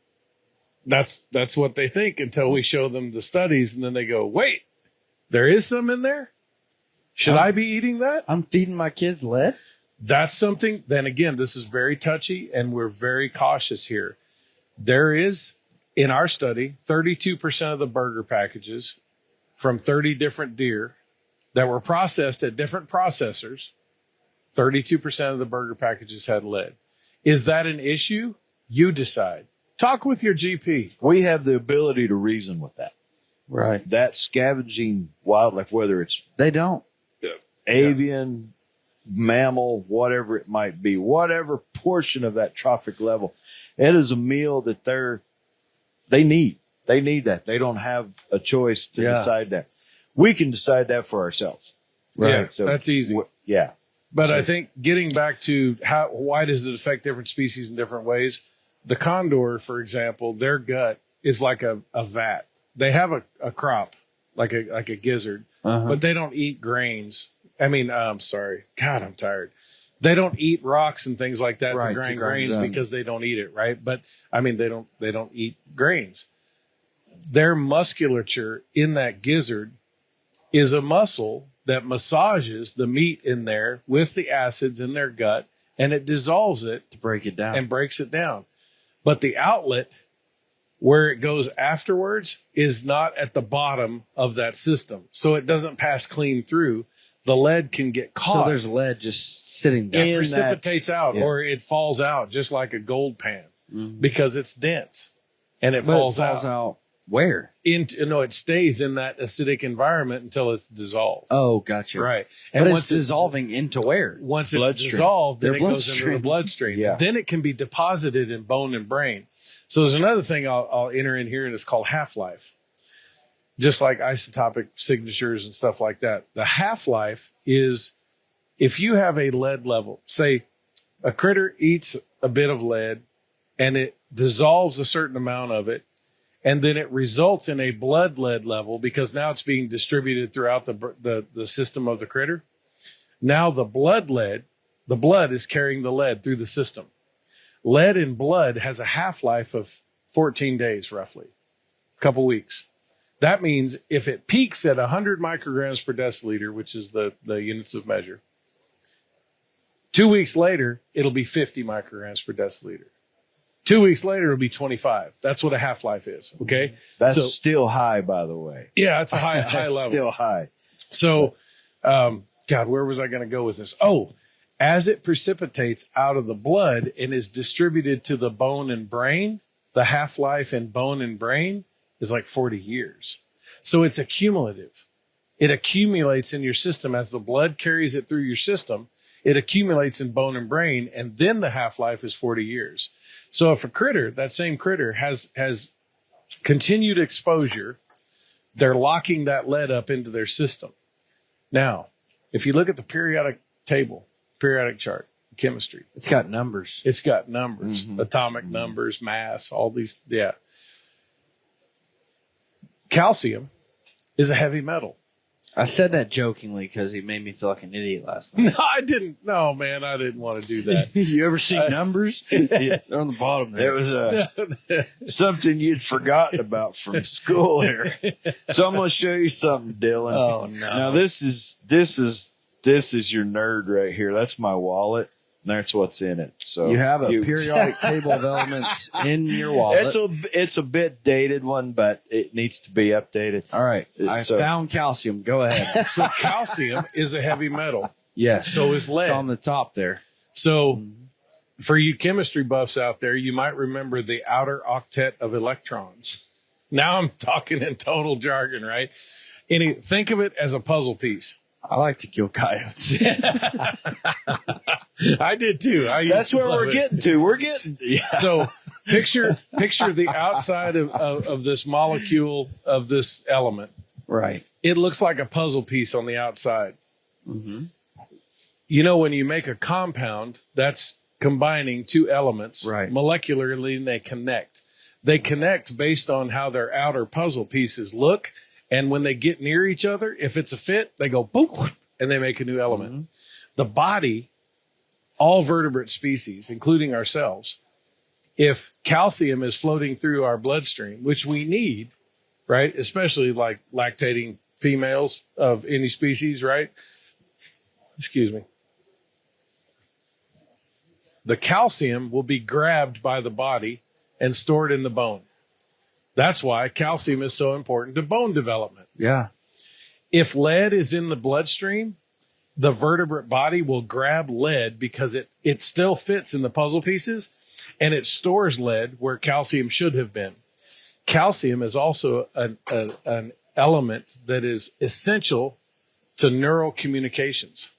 That's what they think until we show them the studies. And then they go, wait, there is some in there? Should I be eating that? I'm feeding my kids lead? That's something. Then again, this is very touchy and we're very cautious here. There is, in our study, 32% of the burger packages from 30 different deer that were processed at different processors, 32% of the burger packages had lead. Is that an issue? You decide. Talk with your GP. We have the ability to reason with that. Right. That scavenging wildlife, whether it's they don't avian, mammal, whatever it might be, whatever portion of that trophic level, it is a meal that they need. They need that. They don't have a choice to decide that. We can decide that for ourselves. Right. Yeah, so that's easy. Yeah. But I think getting back to why does it affect different species in different ways? The condor, for example, their gut is like a vat. They have a crop, like a gizzard, but they don't eat grains. I mean, I'm sorry. God, I'm tired. They don't eat rocks and things like that Right, to to grind grind grains it up. because they don't eat it, right? But I mean, they don't eat grains. Their musculature in that gizzard is a muscle that massages the meat in there with the acids in their gut, and it dissolves it To break it down. and breaks it down. But the outlet where it goes afterwards is not at the bottom of that system. So it doesn't pass clean through. The lead can get caught. So there's lead just sitting there. It in precipitates out, yeah. or it falls out just like a gold pan because it's dense and it falls out. Where? It stays in that acidic environment until it's dissolved. Oh, gotcha. Right. And And it's dissolving into where? once it's Bloodstream. dissolved, then Their it goes into the bloodstream. bloodstream. Yeah. Then it can be deposited in bone and brain. So there's another thing I'll enter in here, and it's called half-life. Just like isotopic signatures and stuff like that. The half-life is if you have a lead level, say a critter eats a bit of lead and it dissolves a certain amount of it, and then it results in a blood lead level because now it's being distributed throughout the system of the critter. Now the blood is carrying the lead through the system. Lead in blood has a half-life of 14 days, roughly, a couple weeks. That means if it peaks at 100 micrograms per deciliter, which is the units of measure, 2 weeks later, it'll be 50 micrograms per deciliter. 2 weeks later, it'll be 25. That's what a half-life is, okay? That's So- still high, by the way. Yeah, it's a high That's level. still high. So, God, where was I going to go with this? Oh, as it precipitates out of the blood and is distributed to the bone and brain, the half-life in bone and brain is like 40 years. So it's accumulative. It accumulates in your system as the blood carries it through your system. It accumulates in bone and brain, and then the half-life is 40 years. So if a critter, that same critter, has continued exposure, they're locking that lead up into their system. Now, if you look at the periodic table, periodic chart, chemistry, It's got numbers. it's got numbers, atomic numbers, mass, all these. Yeah. Calcium is a heavy metal. I said that jokingly because he made me feel like an idiot last night. No, I didn't. No, man, I didn't want to do that. You ever seen numbers? They're on the bottom There there. was something you'd forgotten about from school here. So I'm going to show you something, Dylan. Oh, no. Now this is your nerd right here. That's my wallet. And that's what's in it. So You have a periodic table of elements in your wallet. It's a bit dated one, but it needs to be updated. All right. I So- found calcium. Go ahead. So calcium is a heavy metal. Yes. So is lead. It's on the top there. So for you chemistry buffs out there, you might remember the outer octet of electrons. Now I'm talking in total jargon, right? Think of it as a puzzle piece. I like to kill coyotes. I did too. That's where we're getting to. We're getting. Yeah. So picture the outside of this molecule of this element. Right. It looks like a puzzle piece on the outside. Mm-hmm. You know, when you make a compound, that's combining two elements. Right. Molecularly, and they connect. They connect based on how their outer puzzle pieces look. And when they get near each other, if it's a fit, they go boop, and they make a new element. Mm-hmm. The body, all vertebrate species, including ourselves, if calcium is floating through our bloodstream, which we need, right? Especially like lactating females of any species, right? Excuse me. The calcium will be grabbed by the body and stored in the bone. That's why calcium is so important to bone development. Yeah. If lead is in the bloodstream, the vertebrate body will grab lead because it still fits in the puzzle pieces, and it stores lead where calcium should have been. Calcium is also an element that is essential to neural communications.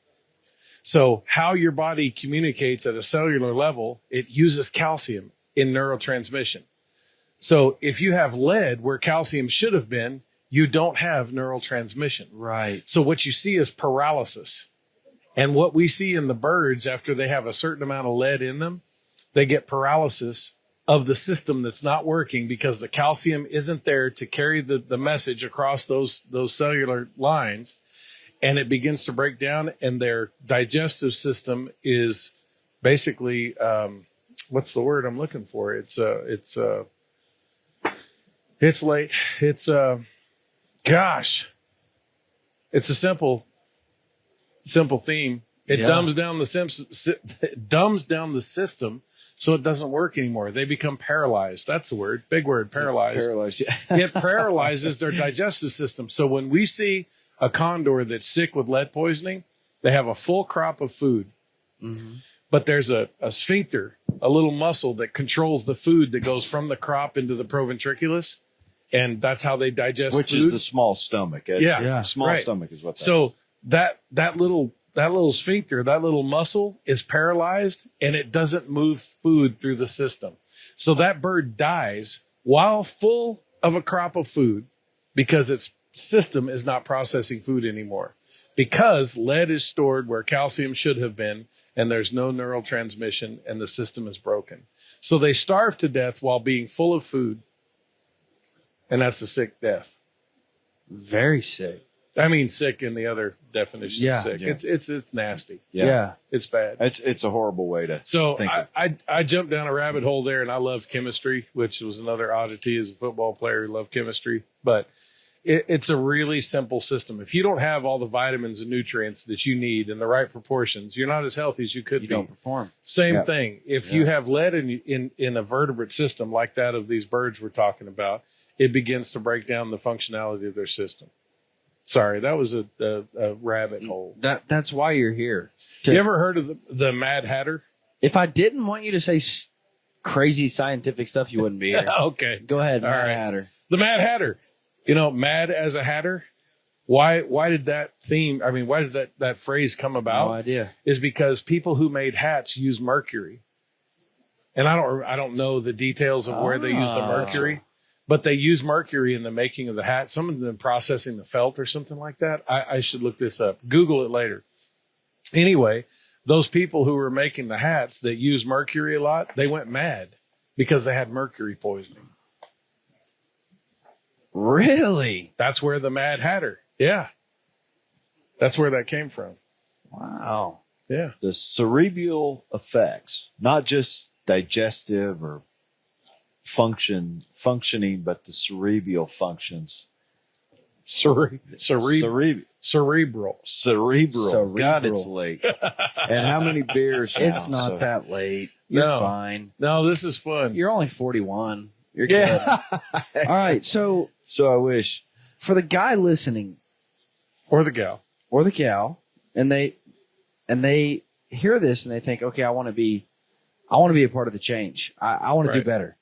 So how your body communicates at a cellular level, it uses calcium in neurotransmission. So if you have lead where calcium should have been, you don't have neural transmission. Right. So what you see is paralysis. And what we see in the birds after they have a certain amount of lead in them, they get paralysis of the system that's not working because the calcium isn't there to carry the message across those cellular lines. and it begins to break down, and their digestive system is basically, what's the word I'm looking for? It's late. It's a simple theme. It dumbs down the system so it doesn't work anymore. They become paralyzed. That's the word. Big word, paralyzed. Paralyzed, yeah. It paralyzes their digestive system. So when we see a condor that's sick with lead poisoning, they have a full crop of food. Mm-hmm. But there's a sphincter, a little muscle that controls the food that goes from the crop into the proventriculus. And that's how they digest Which food. is the small stomach. Small right. stomach is what that So is. that little sphincter, that little muscle is paralyzed, and it doesn't move food through the system. So that bird dies while full of a crop of food because its system is not processing food anymore. Because lead is stored where calcium should have been, and there's no neural transmission, and the system is broken. So they starve to death while being full of food. And that's a sick death. Very sick. I mean, sick in the other definition Yeah. of sick. Yeah. It's nasty. Yeah. It's bad. It's a horrible way to So think of. I jumped down a rabbit hole there, and I loved chemistry, which was another oddity as a football player who loved chemistry. But it's a really simple system. If you don't have all the vitamins and nutrients that you need in the right proportions, you're not as healthy as you could You be. don't perform. Same Yeah. thing. If you have lead in a vertebrate system like that of these birds we're talking about, it begins to break down the functionality of their system. Sorry, that was a rabbit hole. That's why you're here. You ever heard of the Mad Hatter? If I didn't want you to say crazy scientific stuff, you wouldn't be here. Okay. Go ahead, All Mad right. Hatter. The Mad Hatter. Mad as a hatter. Why did that theme, why did that phrase come about? No idea. Is because people who made hats use mercury. And I don't know the details of where they use the mercury, but they use mercury in the making of the hat. Some of them processing the felt or something like that. I should look this up. Google it later. Anyway, those people who were making the hats that use mercury a lot, they went mad because they had mercury poisoning. Really? That's where the Mad Hatter. Yeah. That's where that came from. Wow. Yeah. The cerebral effects, not just digestive or functioning, but the cerebral functions. Cerebral. Cerebral. God, it's late. And how many beers now? It's not that late. You're fine. No, this is fun. You're only 41. You're good. All right. So I wish. for the guy listening Or the gal. or the gal, and they hear this and they think, okay, I want to be a part of the change. I want to do Right. better.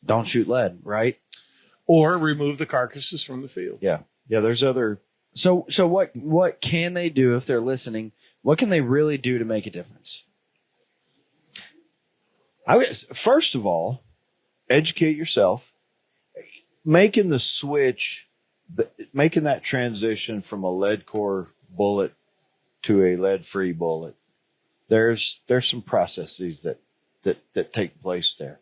Don't shoot lead, right? Or remove the carcasses from the field. Yeah. Yeah. There's other. So what can they do if they're listening? What can they really do to make a difference? I guess, first of all, educate yourself. Making the switch, making that transition from a lead core bullet to a lead-free bullet. There's some processes that take place there.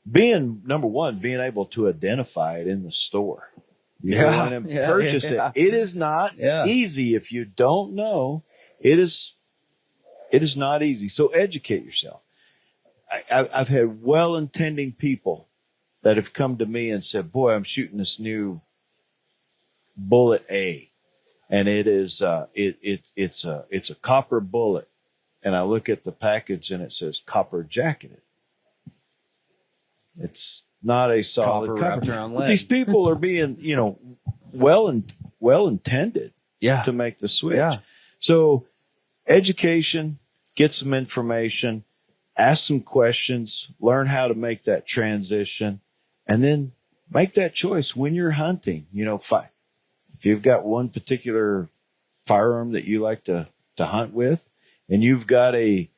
Number one, being able to identify it in the store. You go in and purchase it. It is not easy if you don't know. It is not easy. So educate yourself. I've had well-intending people that have come to me and said, "Boy, I'm shooting this new bullet A, and it is it's a copper bullet." And I look at the package and it says copper jacketed. It's not a solid Copper copper. wrapped around But lead. these people are being, well intended Yeah. to make the switch. Yeah. So education, get some information, ask some questions, learn how to make that transition, and then make that choice when you're hunting. If you've got one particular firearm that you like to hunt with, and you've got a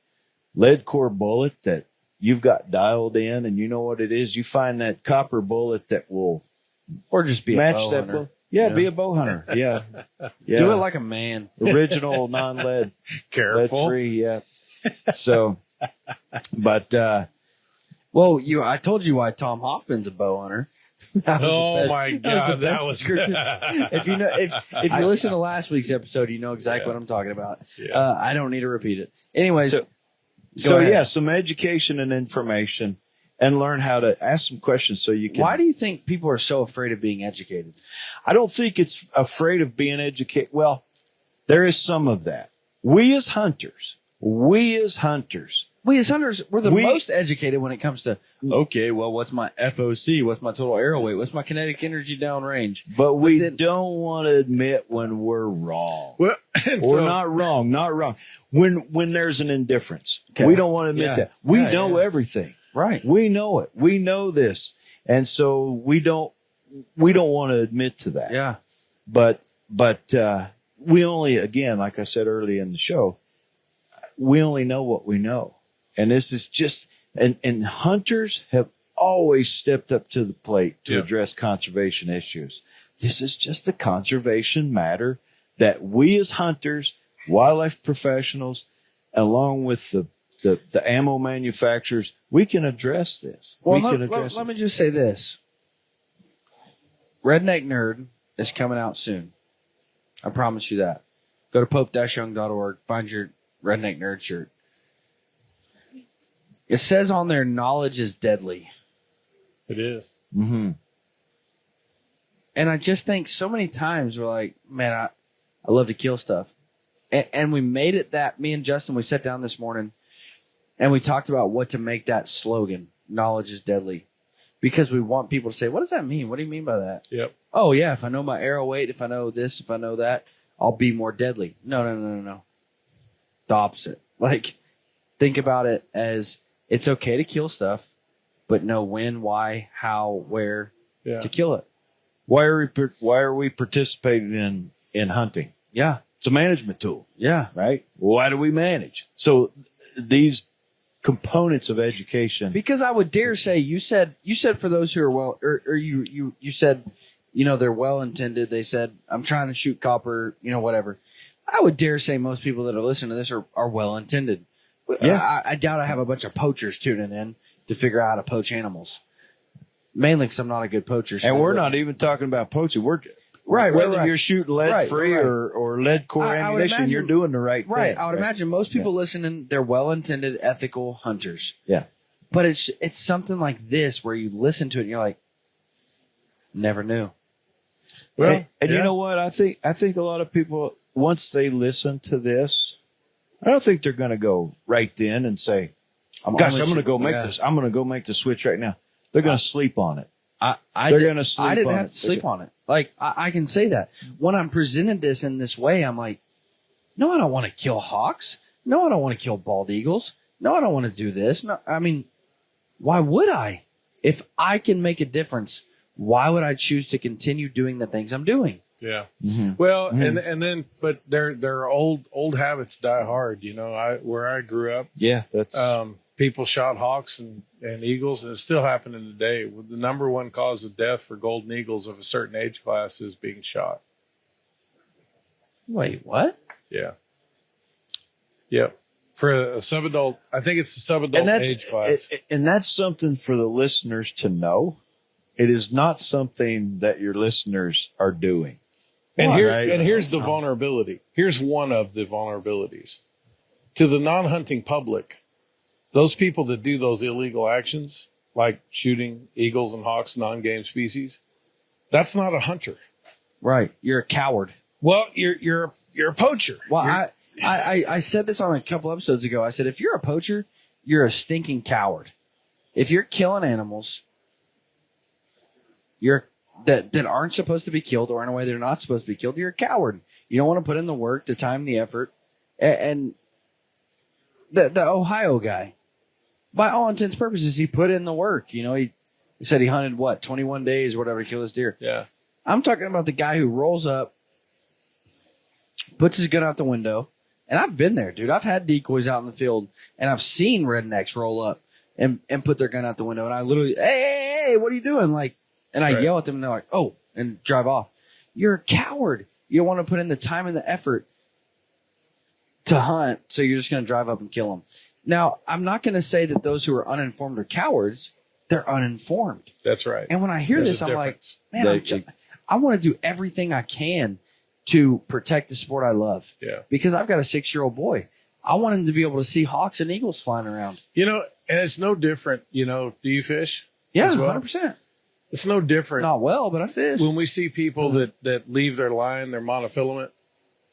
lead core bullet that you've got dialed in and you know what it is, you find that copper bullet that will Or just be a match bow that hunter. bullet. Yeah, be a bow hunter. Yeah. Yeah. Do it like a man. Original non-lead, Careful. lead-free. Yeah. So, but Well, I told you why Tom Hoffman's a bow hunter. My God, that was description. If you know, if you listen to last week's episode, you know exactly what I'm talking about. Yeah. I don't need to repeat it. Anyways, so yeah, some education and information, and learn how to ask some questions so you can. Why do you think people are so afraid of being educated? I don't think it's afraid of being educated. Well, there is some of that. We as hunters, we're the most educated when it comes to, okay, well, what's my FOC? What's my total arrow weight? What's my kinetic energy downrange? But we don't want to admit when we're wrong. Well, or not wrong. When there's an indifference, we don't want to admit that. We know everything. Right. We know it. We know this. And so we don't want to admit to that. Yeah. But we only, again, like I said early in the show, we only know what we know. And this is just, and hunters have always stepped up to the plate to address conservation issues. This is just a conservation matter that we as hunters, wildlife professionals, along with the ammo manufacturers, we can address this. Well, let me just say this. Redneck Nerd is coming out soon. I promise you that. Go to pope-young.org, find your Redneck Nerd shirt. It says on there, knowledge is deadly. It is. Mm-hmm. And I just think so many times we're like, man, I love to kill stuff. And we made it that, me and Justin, we sat down this morning and we talked about what to make that slogan, knowledge is deadly. Because we want people to say, what does that mean? What do you mean by that? Yep. Oh, yeah, if I know my arrow weight, if I know this, if I know that, I'll be more deadly. No. The opposite. Like, think about it as it's okay to kill stuff, but know when, why, how, where to kill it. Why are we participating in hunting? Yeah. It's a management tool. Yeah. Right? Why do we manage? So these components of education. Because I would dare say, you said for those who are well, or you said, they're well intended. They said, I'm trying to shoot copper, whatever. I would dare say most people that are listening to this are well intended. Yeah. I doubt I have a bunch of poachers tuning in to figure out how to poach animals. Mainly because I'm not a good poacher. And we're not even talking about poaching. We're whether you're shooting lead free or lead core ammunition, you're doing the right thing. Right. I would imagine most people listening, they're well intended, ethical hunters. Yeah. But it's something like this where you listen to it and you're like, never knew. Well, and you know what? I think a lot of people, once they listen to this, I don't think they're going to go right then and say, I'm going to go make this. I'm going to go make the switch right now. They're going to sleep on it. They're going to sleep on it. I didn't have to sleep on it. Like, I can say that. When I'm presented this in this way, I'm like, no, I don't want to kill hawks. No, I don't want to kill bald eagles. No, I don't want to do this. No, I mean, why would I? If I can make a difference, why would I choose to continue doing the things I'm doing? Yeah. Mm-hmm. Well, mm-hmm. and then, but their old habits die hard. Where I grew up. Yeah, that's people shot hawks and eagles, and it's still happening today. The number one cause of death for golden eagles of a certain age class is being shot. Wait, what? Yeah. Yep. For a subadult, I think it's a subadult age class. And that's something for the listeners to know. It is not something that your listeners are doing. And here's the vulnerability. Here's one of the vulnerabilities. To the non-hunting public, those people that do those illegal actions, like shooting eagles and hawks, non-game species, that's not a hunter. Right. You're a coward. Well, you're a poacher. Well, I said this on a couple episodes ago. I said, if you're a poacher, you're a stinking coward. If you're killing animals that aren't supposed to be killed, or in a way they're not supposed to be killed, you're a coward. You don't want to put in the work, the time, the effort. And the Ohio guy, by all intents and purposes, he put in the work. He said he hunted 21 days or whatever to kill this deer. Yeah. I'm talking about the guy who rolls up, puts his gun out the window, and I've been there, dude. I've had decoys out in the field, and I've seen rednecks roll up and put their gun out the window, and I literally, hey, what are you doing? And I yell at them, and they're like, oh, and drive off. You're a coward. You don't want to put in the time and the effort to hunt, so you're just going to drive up and kill them. Now, I'm not going to say that those who are uninformed are cowards, they're uninformed. That's right. And when I hear There's this, a I'm like, difference. man, I want to do everything I can to protect the sport I love. Yeah. Because I've got a 6-year-old boy. I want him to be able to see hawks and eagles flying around. You know, and it's no different. You know, do you fish? Yeah, as well? 100%. It's no different. Not well, but I fish. When we see people that leave their line, their monofilament,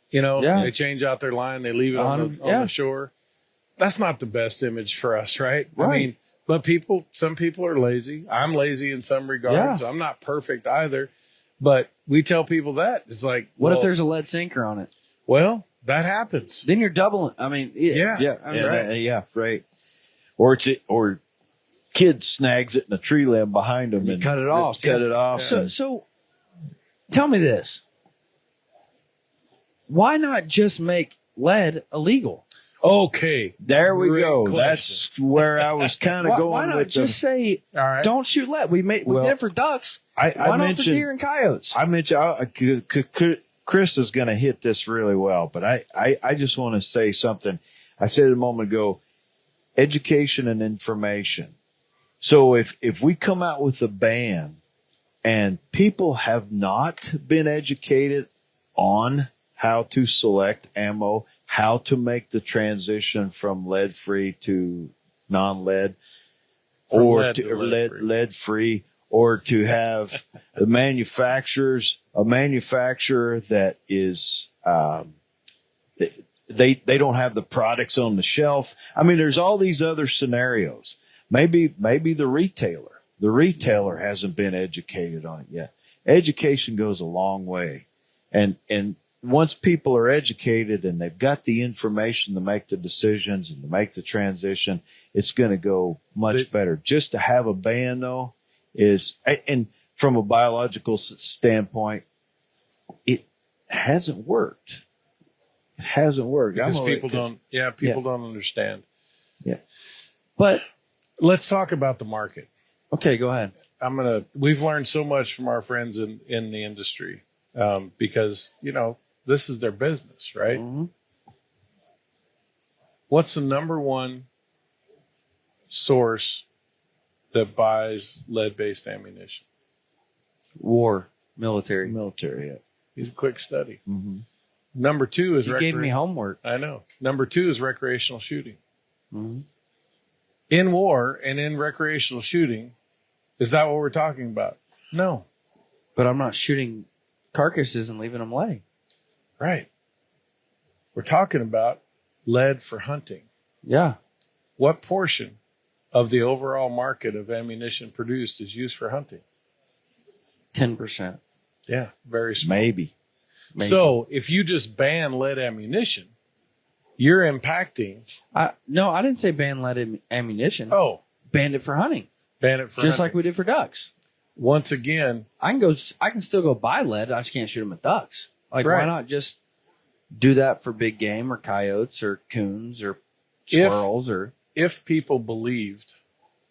you know, Yeah. they change out their line, they leave it on the shore. That's not the best image for us, right? I mean, but some people are lazy. I'm lazy in some regards. Yeah. I'm not perfect either. But we tell people that. It's like, what if there's a lead sinker on it? Well, that happens. Then you're doubling. I mean, Right. Or kid snags it in a tree limb behind them and cut it off. Cut it off. So tell me this. Why not just make lead illegal? Okay. There we Great go. question. That's where I was kind of going. Why not with just say, all right, don't shoot lead? We did it for ducks. Why not for deer and coyotes? I mentioned Chris is going to hit this really well, but I just want to say something. I said a moment ago, education and information. So if we come out with a ban and people have not been educated on how to select ammo, how to make the transition from lead-free to non-lead, or to lead-free, or to have a manufacturer that is they don't have the products on the shelf. I mean, there's all these other scenarios. Maybe the retailer hasn't been educated on it yet. Education goes a long way, and once people are educated and they've got the information to make the decisions and to make the transition, it's going to go much better. Just to have a ban, though, and from a biological standpoint, it hasn't worked. It hasn't worked. Because people don't understand. Yeah. But let's talk about the market. Okay, go ahead. We've learned so much from our friends in the industry, because, you know, this is their business, right? Mm-hmm. What's the number one source that buys lead-based ammunition? Military. Yeah. He's a quick study. Mm-hmm. Number two is you gave me homework. I know. Number two is recreational shooting. Mm-hmm. In war and in recreational shooting, is that what we're talking about? No. But I'm not shooting carcasses and leaving them lay. Right. We're talking about lead for hunting. Yeah. What portion of the overall market of ammunition produced is used for hunting? 10%. Yeah, very small. Maybe. So if you just ban lead ammunition, you're impacting. No, I didn't say ban lead ammunition. Oh, banned it for hunting. Ban it for just hunting. like we did for ducks. Once again, I can still go buy lead. I just can't shoot them at ducks. Like, right. Why not just do that for big game or coyotes or coons or squirrels? If people believed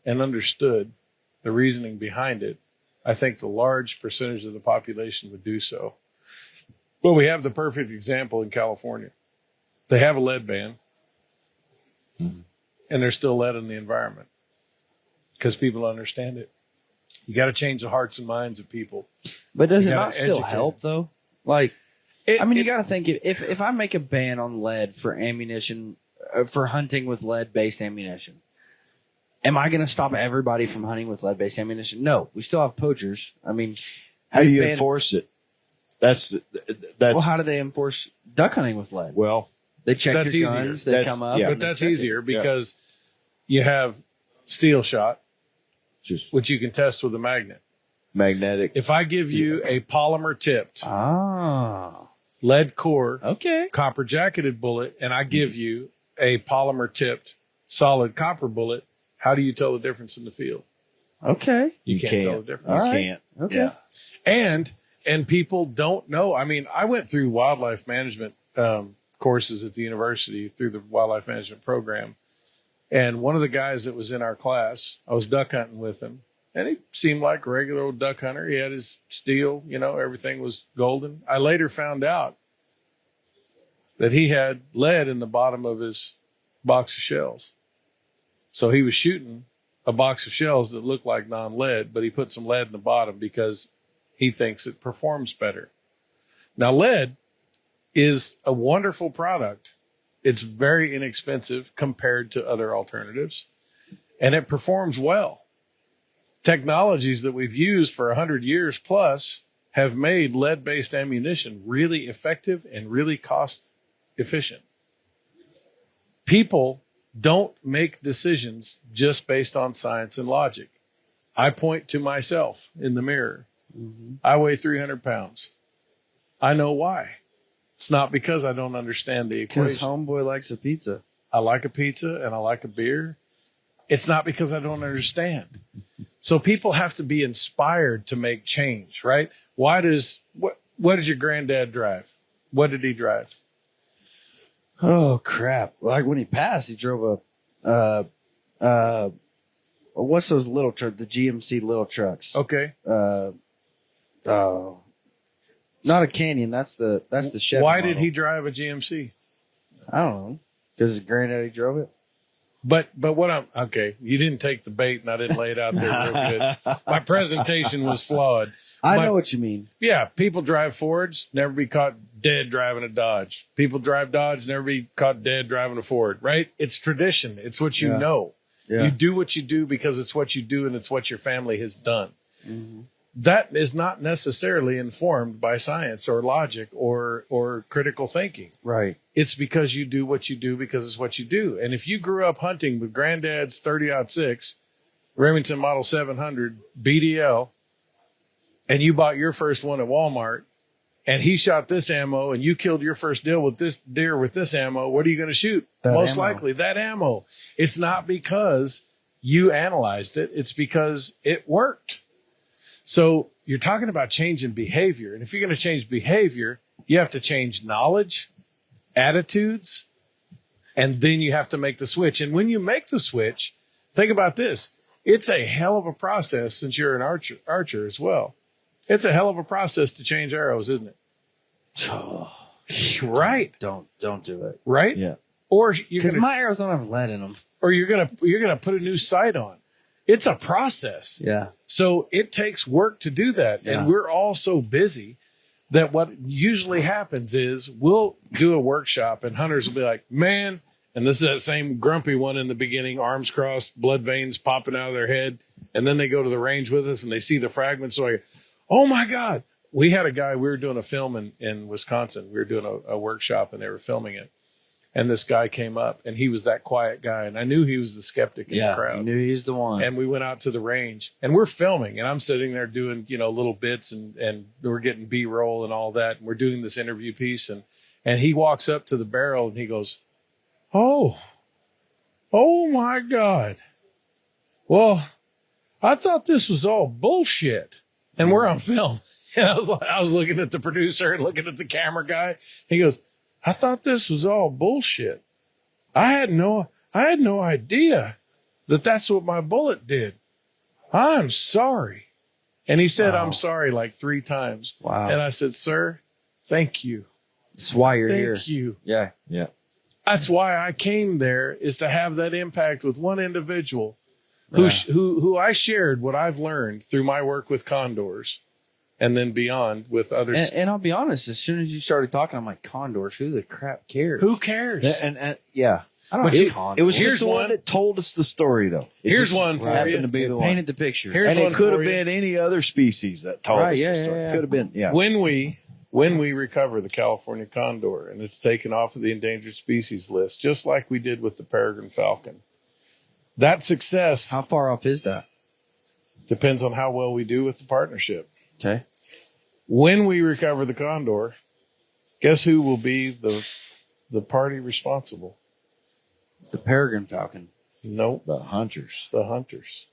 and understood the reasoning behind it, I think the large percentage of the population would do so. Well, we have the perfect example in California. They have a lead ban, and there's still lead in the environment because people understand it. You got to change the hearts and minds of people. But does it not still help, though? Like, you got to think, if I make a ban on lead for ammunition, for hunting with lead-based ammunition, am I going to stop everybody from hunting with lead-based ammunition? No. We still have poachers. I mean, how do you enforce it? That's well, how do they enforce duck hunting with lead? Well, they check that's your easier. guns. They come up. Yeah. But that's easier because you have steel shot, which you can test with a magnet. Magnetic. If I give you a polymer tipped lead core, copper jacketed bullet, and I give you a polymer tipped solid copper bullet, how do you tell the difference in the field? Okay. You can't tell the difference. You can't. Okay. Yeah. And people don't know. I mean, I went through wildlife management courses at the university through the wildlife management program. And one of the guys that was in our class, I was duck hunting with him. And he seemed like a regular old duck hunter. He had his steel, everything was golden. I later found out that he had lead in the bottom of his box of shells. So he was shooting a box of shells that look like non-lead, but he put some lead in the bottom because he thinks it performs better. Now, lead is a wonderful product. It's very inexpensive compared to other alternatives, and it performs well. Technologies that we've used for 100 years plus have made lead-based ammunition really effective and really cost efficient. People don't make decisions just based on science and logic. I point to myself in the mirror. Mm-hmm. I weigh 300 pounds. I know why. It's not because I don't understand the equation. Because homeboy likes a pizza. I like a pizza and I like a beer. It's not because I don't understand. So people have to be inspired to make change, right? What does your granddad drive? What did he drive? Oh crap! Like when he passed, he drove what's those little trucks? The GMC little trucks. Okay. Not a Canyon. That's the Chevy. Why model. did he drive a GMC? I don't know. Because his granddaddy drove it. But okay, you didn't take the bait and I didn't lay it out there real good. My presentation was flawed. I know what you mean. Yeah, people drive Fords, never be caught dead driving a Dodge. People drive Dodge, never be caught dead driving a Ford, right? It's tradition. It's what you know. Yeah. You do what you do because it's what you do and it's what your family has done. Mm-hmm. That is not necessarily informed by science or logic or critical thinking. Right. It's because you do what you do because it's what you do. And if you grew up hunting with Granddad's 30-06 Remington Model 700 BDL, and you bought your first one at Walmart, and he shot this ammo, and you killed your first deer with this ammo, what are you going to shoot? Most likely that ammo. It's not because you analyzed it. It's because it worked. So you're talking about changing behavior. And if you're going to change behavior, you have to change knowledge, attitudes, and then you have to make the switch. And when you make the switch, think about this. It's a hell of a process since you're an archer as well. It's a hell of a process to change arrows, isn't it? Oh, right. Don't do it. Right? Yeah. Or because my arrows don't have lead in them. Or you're gonna put a new sight on. It's a process. Yeah. So it takes work to do that. Yeah. And we're all so busy that what usually happens is we'll do a workshop and hunters will be like, man, and this is that same grumpy one in the beginning, arms crossed, blood veins popping out of their head. And then they go to the range with us and they see the fragments. So like, oh my God. We had a guy, we were doing a film in Wisconsin. We were doing a workshop and they were filming it. And this guy came up and he was that quiet guy. And I knew he was the skeptic in the crowd. I knew he's the one. And we went out to the range and we're filming and I'm sitting there doing, little bits and we're getting B-roll and all that. And we're doing this interview piece and he walks up to the barrel and he goes, oh my God. Well, I thought this was all bullshit. And we're on film. And I was looking at the producer and looking at the camera guy. He goes, I thought this was all bullshit. I had no idea that that's what my bullet did. I'm sorry. And he said, I'm sorry like 3 times. Wow. And I said, sir, thank you. That's why you're here. Thank you. Yeah. Yeah. That's why I came there, is to have that impact with one individual who I shared what I've learned through my work with condors. And then beyond with others. And I'll be honest, as soon as you started talking, I'm like, condors, who the crap cares? Who cares? And yeah. I don't know condors. It was just the one that told us the story, though. Here's one for you. To be the one. Painted the picture. And it could have been any other species that told us the story. Yeah. Could have been, yeah. When we recover the California condor and it's taken off of the endangered species list, just like we did with the peregrine falcon, that success. How far off is that? Depends on how well we do with the partnership. Okay. When we recover the condor, guess who will be the party responsible? The peregrine falcon. Nope. The hunters. The hunters.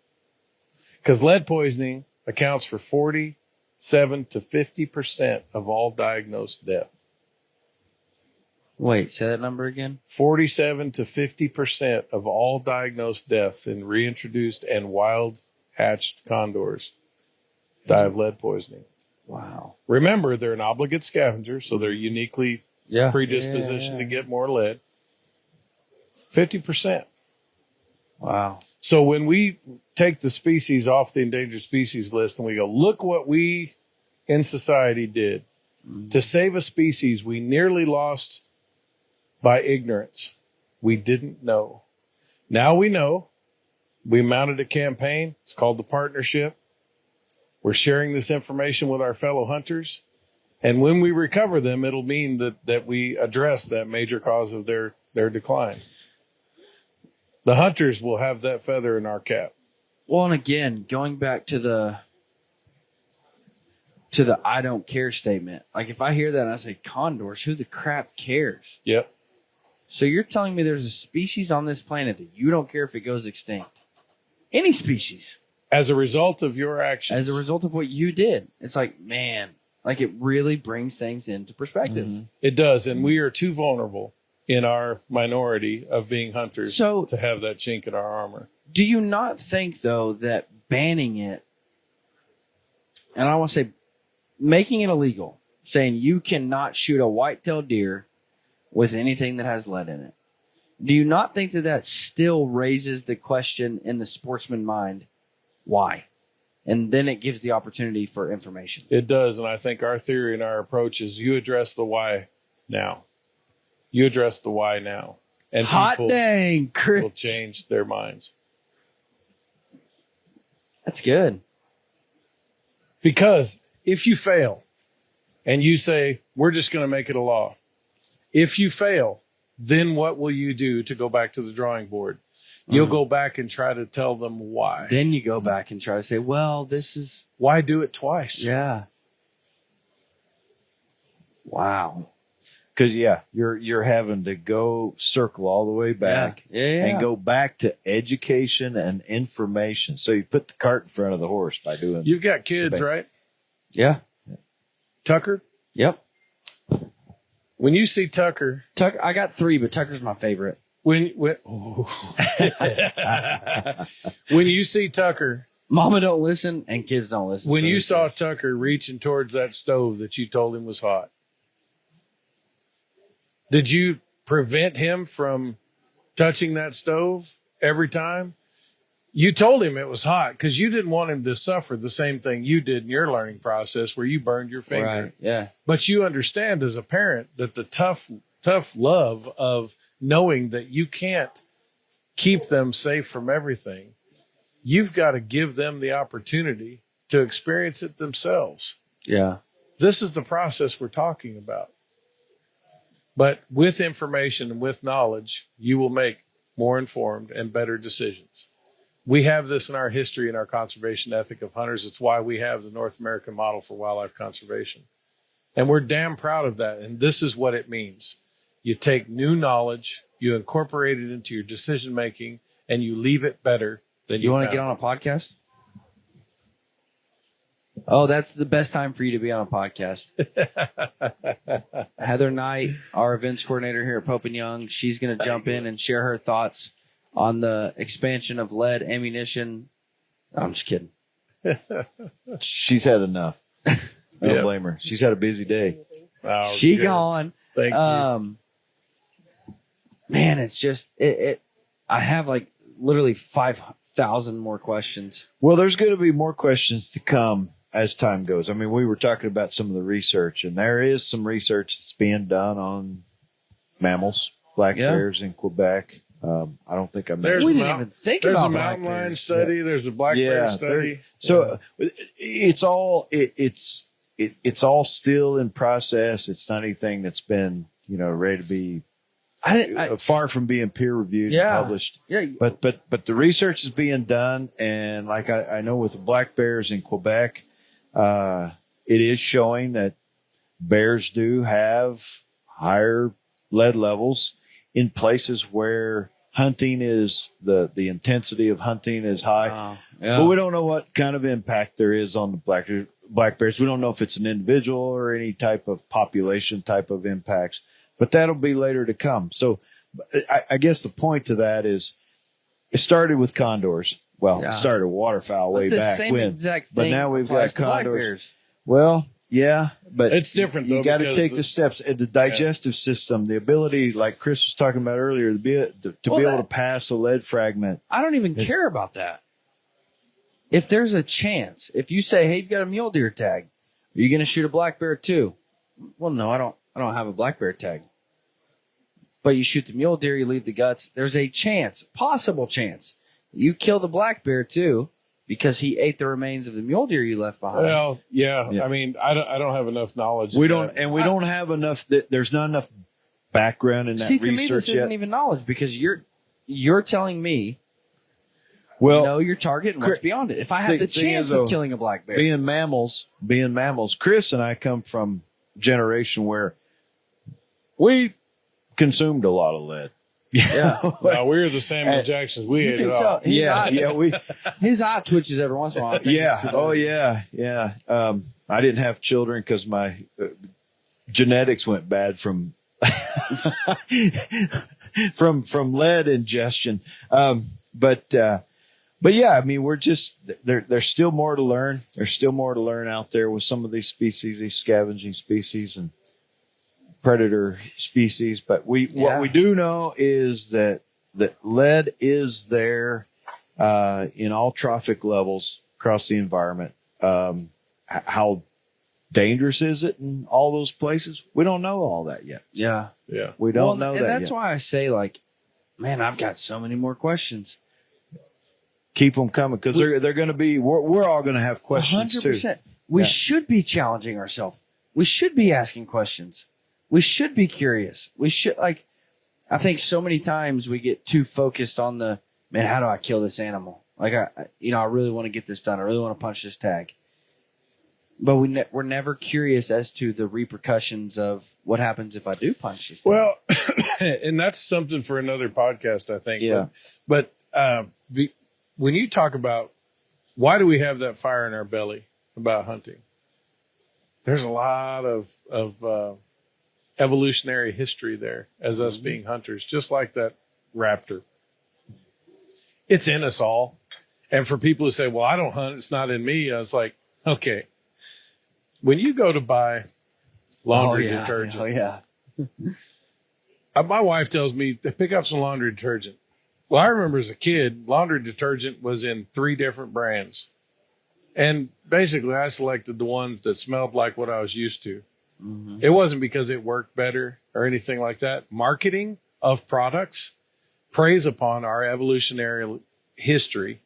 Because lead poisoning accounts for 47 to 50% of all diagnosed death. Wait, say that number again? 47 to 50% of all diagnosed deaths in reintroduced and wild hatched condors die of lead poisoning. Wow. Remember, they're an obligate scavenger, so they're uniquely predispositioned to get more lead. 50%. Wow. So when we take the species off the endangered species list and we go, look what we in society did to save a species we nearly lost by ignorance. We didn't know. Now we know. We mounted a campaign. It's called the Partnership. We're sharing this information with our fellow hunters. And when we recover them, it'll mean that we address that major cause of their decline. The hunters will have that feather in our cap. Well, and again, going back to the I don't care statement. Like if I hear that and I say condors, who the crap cares? Yep. So you're telling me there's a species on this planet that you don't care if it goes extinct? Any species. As a result of your actions. As a result of what you did. It's like, man, like it really brings things into perspective. Mm-hmm. It does. And we are too vulnerable in our minority of being hunters to have that chink in our armor. Do you not think, though, that banning it, and I want to say making it illegal, saying you cannot shoot a white-tailed deer with anything that has lead in it, do you not think that still raises the question in the sportsman mind, why? And then it gives the opportunity for information. It does, and I think our theory and our approach is you address the why now. You address the why now. And hot dang, Chris. Will change their minds. That's good. Because if you fail and you say, we're just going to make it a law. If you fail, then what will you do to go back to the drawing board? You'll go back and try to tell them why. Then you go back and try to say, well, this is... Why do it twice? Yeah. Wow. Because, you're having to go circle all the way back and go back to education and information. So you put the cart in front of the horse by doing... You've got kids, right? Yeah. Tucker? Yep. When you see Tucker... I got 3, but Tucker's my favorite. When you see Tucker... Mama don't listen and kids don't listen. When you saw Tucker reaching towards that stove that you told him was hot, did you prevent him from touching that stove every time? You told him it was hot because you didn't want him to suffer the same thing you did in your learning process where you burned your finger. Right, yeah. But you understand as a parent that the tough love of knowing that you can't keep them safe from everything, you've got to give them the opportunity to experience it themselves. Yeah. This is the process we're talking about. But with information and with knowledge, you will make more informed and better decisions. We have this in our history and our conservation ethic of hunters. It's why we have the North American model for wildlife conservation. And we're damn proud of that. And this is what it means. You take new knowledge, you incorporate it into your decision making, and you leave it better than you want found to get on a podcast? Oh, that's the best time for you to be on a podcast. Heather Knight, our events coordinator here at Pope and Young, she's going to jump in and share her thoughts on the expansion of lead ammunition. No, I'm just kidding. She's had enough. I don't blame her. She's had a busy day. Oh, she good. gone. Thank you. Man, it's just I have like literally 5,000 more questions. Well, there's going to be more questions to come as time goes. I mean, we were talking about some of the research, and there is some research that's being done on mammals, black bears in Quebec. I don't think I mentioned. We didn't even think about There's a black mountain lion bears. study. There's a black bear study. So it's all it's all still in process. It's not anything that's been ready to be far from being peer reviewed and published. Yeah. But the research is being done, and like I know with the black bears in Quebec, it is showing that bears do have higher lead levels in places where hunting is the intensity of hunting is high. But we don't know what kind of impact there is on the black bears. We don't know if it's an individual or any type of population type of impacts, but that'll be later to come. So I guess the point to that is it started with condors. Well, it started waterfowl way back when. Exact thing but now we've got applies to black condors. bears. Well, Yeah, but it's different. You though, got to because take the steps. The digestive system, the ability, like Chris was talking about earlier, to be able to pass a lead fragment. I don't even care about that. If there's a chance, if you say, "Hey, you've got a mule deer tag, are you going to shoot a black bear too?" Well, no, I don't. I don't have a black bear tag. But you shoot the mule deer, you leave the guts. There's a chance, possible chance, you kill the black bear too, because he ate the remains of the mule deer you left behind. Well, yeah. I mean, I don't have enough knowledge. We don't have enough. There's not enough background in that See, to research me, this yet. isn't even knowledge, because you're telling me, well, know your target and what's beyond it. If I have the chance of killing a black bear, being mammals, Chris and I come from a generation where we consumed a lot of lead. yeah, No, we're the Samuel Jacksons. We ate it all. His eye twitches every once in a while. I think it's 'cause Oh yeah. I didn't have children because my genetics went bad from from lead ingestion. But yeah, I mean, we're just there's still more to learn. There's still more to learn out there with some of these species, these scavenging species and predator species. But what we do know is that lead is there in all trophic levels across the environment. How dangerous is it in all those places? We don't know all that yet. Yeah. We don't know that and that's yet. why I say, like, man, I've got so many more questions. Keep them coming, because they're going to be. We're all going to have questions 100%. too. We should be challenging ourselves. We should be asking questions. We should be curious. We should, like, I think so many times we get too focused on the, man, how do I kill this animal? Like, I really want to get this done. I really want to punch this tag. But we're never curious as to the repercussions of what happens if I do punch this tag. Well, and that's something for another podcast, I think. Yeah. But when you talk about why do we have that fire in our belly about hunting, there's a lot of evolutionary history there as us being hunters, just like that raptor. It's in us all. And for people who say, well, I don't hunt, it's not in me. I was like, okay. When you go to buy laundry detergent, my wife tells me to pick up some laundry detergent. Well, I remember as a kid, laundry detergent was in 3 different brands. And basically, I selected the ones that smelled like what I was used to. Mm-hmm. It wasn't because it worked better or anything like that. Marketing of products preys upon our evolutionary history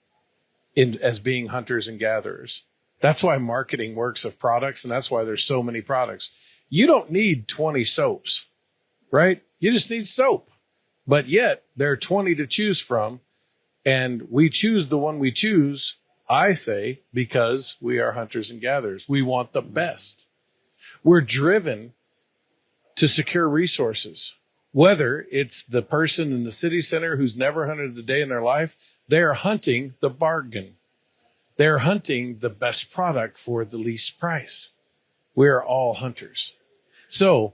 as being hunters and gatherers. That's why marketing works of products, and that's why there's so many products. You don't need 20 soaps, right? You just need soap. But yet, there are 20 to choose from, and we choose the one we choose, I say, because we are hunters and gatherers. We want the best. We're driven to secure resources. Whether it's the person in the city center who's never hunted a day in their life, they're hunting the bargain. They're hunting the best product for the least price. We're all hunters. So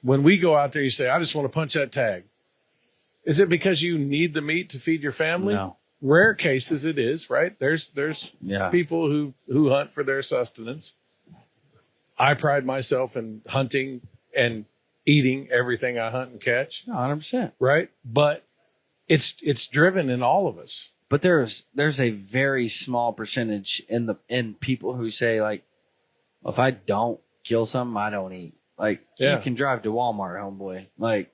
when we go out there, you say, I just want to punch that tag. Is it because you need the meat to feed your family? No. Rare cases it is, right? There's people who hunt for their sustenance. I pride myself in hunting and eating everything I hunt and catch. 100%. Right? But it's driven in all of us. But there's a very small percentage in people who say, like, well, if I don't kill something, I don't eat. Like, you can drive to Walmart, homeboy. Like,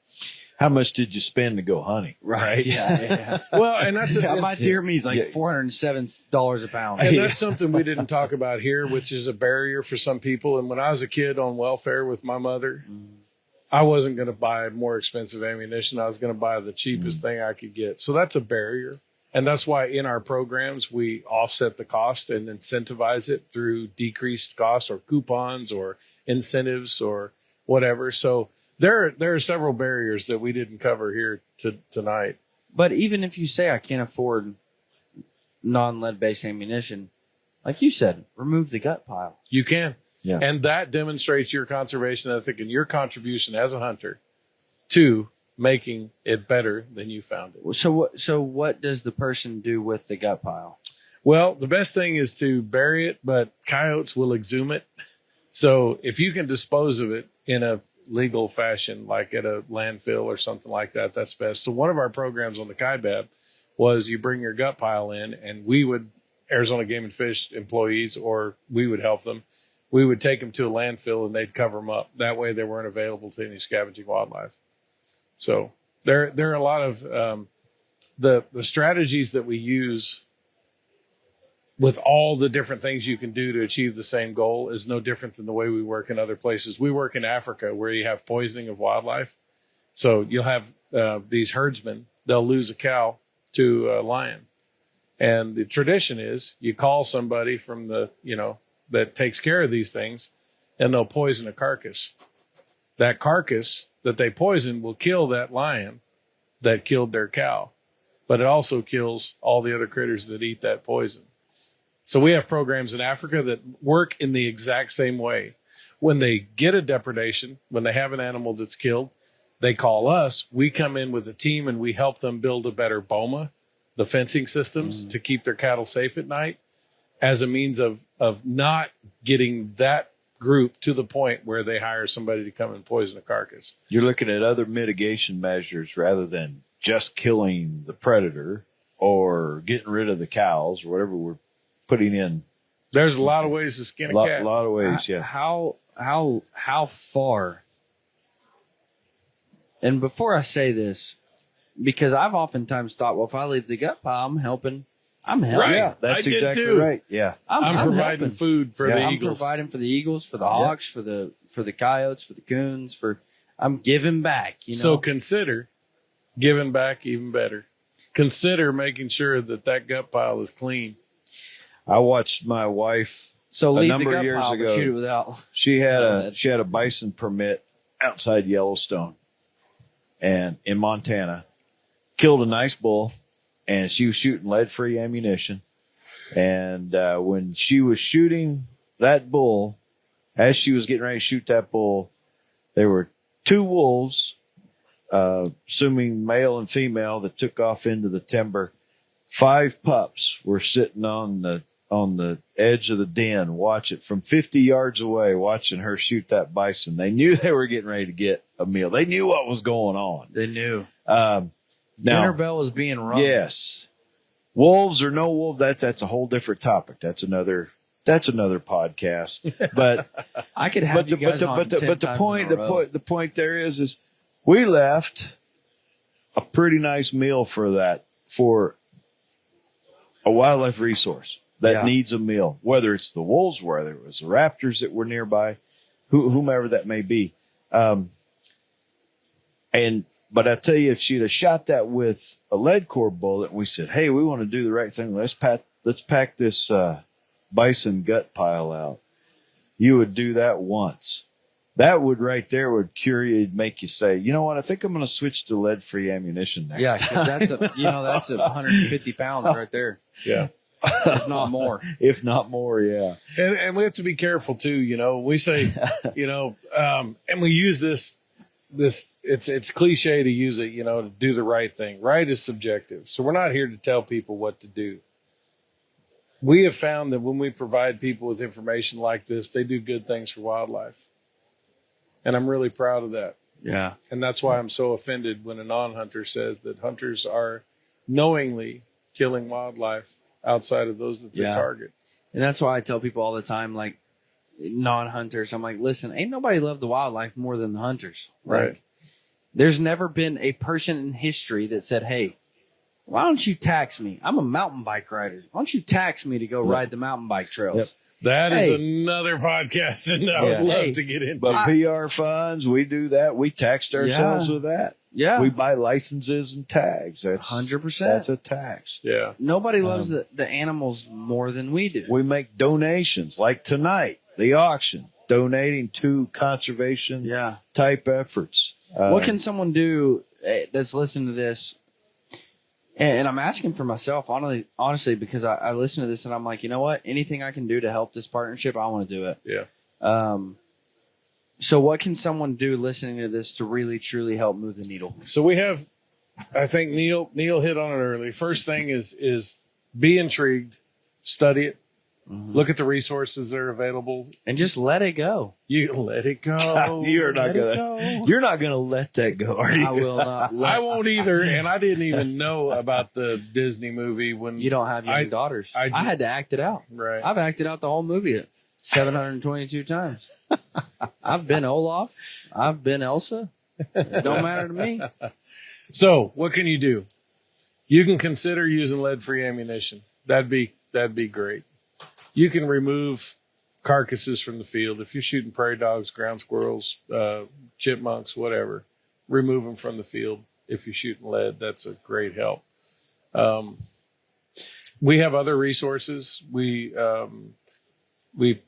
how much did you spend to go hunting? Right. Yeah. Well, and that's my deer meat's like $407 a pound. And that's something we didn't talk about here, which is a barrier for some people. And when I was a kid on welfare with my mother, I wasn't going to buy more expensive ammunition. I was going to buy the cheapest thing I could get. So that's a barrier. And that's why in our programs, we offset the cost and incentivize it through decreased costs or coupons or incentives or whatever. So there are several barriers that we didn't cover here tonight. But even if you say I can't afford non-lead based ammunition, like you said, remove the gut pile. You can. Yeah. And that demonstrates your conservation ethic and your contribution as a hunter to making it better than you found it. So what does the person do with the gut pile? Well, the best thing is to bury it, but coyotes will exhume it. So if you can dispose of it in a legal fashion, like at a landfill or something like that, that's best. So one of our programs on the Kaibab was you bring your gut pile in, and we would, Arizona Game and Fish employees, or we would help them. We would take them to a landfill and they'd cover them up. That way they weren't available to any scavenging wildlife. So there are a lot of the strategies that we use with all the different things you can do to achieve the same goal is no different than the way we work in other places. We work in Africa where you have poisoning of wildlife. So you'll have these herdsmen, they'll lose a cow to a lion. And the tradition is you call somebody from the, that takes care of these things, and they'll poison a carcass. That carcass that they poison will kill that lion that killed their cow, but it also kills all the other critters that eat that poison. So we have programs in Africa that work in the exact same way. When they get a depredation, when they have an animal that's killed, they call us. We come in with a team and we help them build a better boma, the fencing systems to keep their cattle safe at night, as a means of not getting that group to the point where they hire somebody to come and poison a carcass. You're looking at other mitigation measures rather than just killing the predator or getting rid of the cows or whatever we're putting in. There's a lot of ways to skin a cat. A lot of ways, yeah. How far? And before I say this, because I've oftentimes thought, well, if I leave the gut pile, I'm helping. Right. Yeah, that's I did exactly too. right. Yeah. I'm providing helping. food for the eagles. I'm providing for the eagles, for the hawks, for the coyotes, for the coons, I'm giving back, So consider giving back even better. Consider making sure that gut pile is clean. I watched my wife so a leave number the gut of years pile, ago. but shoot it without. She had a bison permit outside Yellowstone and in Montana, killed a nice bull, and she was shooting lead-free ammunition. And when she was shooting that bull, as she was getting ready to shoot that bull, there were two wolves, assuming male and female, that took off into the timber. 5 pups were sitting on the edge of the den, watching from 50 yards away, watching her shoot that bison. They knew they were getting ready to get a meal. They knew what was going on. They knew. Now, Dinner bell was being rung. Yes. Wolves or no wolves, that's a whole different topic. That's another podcast. But I could have you guys on 10 but the times point in a row. the point there is we left a pretty nice meal for a wildlife resource that needs a meal, whether it's the wolves, whether it was the raptors that were nearby, whomever that may be. But I tell you, if she'd have shot that with a lead core bullet, and we said, "Hey, we want to do the right thing. Let's pack this bison gut pile out." You would do that once. That would right there would cure you, make you say, "You know what? I think I'm going to switch to lead-free ammunition next time." That's that's 150 pounds right there. Yeah. If not more. If not more, yeah. And we have to be careful too. We say, and we use this, it's cliche to use it, to do the right thing. Right is subjective. So we're not here to tell people what to do. We have found that when we provide people with information like this, they do good things for wildlife. And I'm really proud of that. Yeah. And that's why I'm so offended when a non-hunter says that hunters are knowingly killing wildlife outside of those that they target. And that's why I tell people all the time, like non-hunters, I'm like, listen, ain't nobody loved the wildlife more than the hunters. Right. Like, there's never been a person in history that said, hey, why don't you tax me? I'm a mountain bike rider. Why don't you tax me to go ride the mountain bike trails? Yep. That is another podcast, and I would love to get into. But PR funds, we do that. We taxed ourselves with that. Yeah. We buy licenses and tags. That's 100%. That's a tax. Yeah. Nobody loves the animals more than we do. We make donations, like tonight, the auction, donating to conservation type efforts. What can someone do that's listening to this? And I'm asking for myself, honestly, because I listen to this and I'm like, you know what? Anything I can do to help this partnership, I want to do it. Yeah. So what can someone do listening to this to really, truly help move the needle? So we have, I think Neil hit on it early. First thing is be intrigued, study it, Look at the resources that are available. And just let it go. You let it go. You're not gonna let that go, are you? I will not. I won't either. And I didn't even know about the Disney movie when You don't have young daughters. I had to act it out. Right. I've acted out the whole movie 722 times. I've been Olaf. I've been Elsa. It don't matter to me. So what can you do? You can consider using lead-free ammunition. That'd be great. You can remove carcasses from the field. If you're shooting prairie dogs, ground squirrels, chipmunks, whatever, remove them from the field. If you're shooting lead, that's a great help. We have other resources. We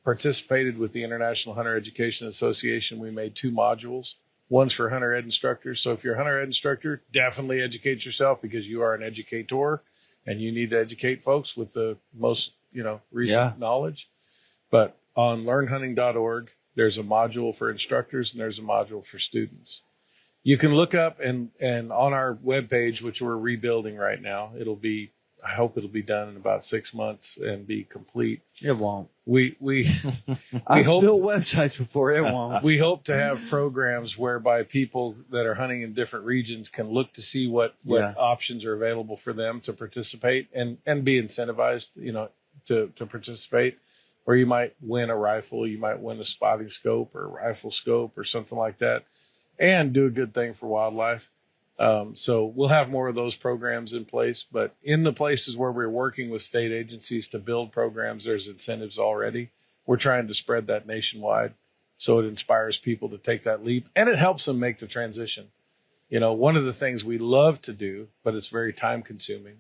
participated with the International Hunter Education Association. We made 2 modules. One's for hunter ed instructors. So if you're a hunter ed instructor, definitely educate yourself because you are an educator and you need to educate folks with the most, recent knowledge. But on learnhunting.org, there's a module for instructors and there's a module for students. You can look up and on our webpage, which we're rebuilding right now, I hope it'll be done in about 6 months and be complete. It won't. We I've hope built websites before. It won't. We hope to have programs whereby people that are hunting in different regions can look to see what options are available for them to participate and be incentivized, to participate. Or you might win a rifle, you might win a spotting scope or a rifle scope or something like that, and do a good thing for wildlife. So we'll have more of those programs in place, but in the places where we're working with state agencies to build programs, there's incentives already. We're trying to spread that nationwide so it inspires people to take that leap and it helps them make the transition. One of the things we love to do, but it's very time consuming,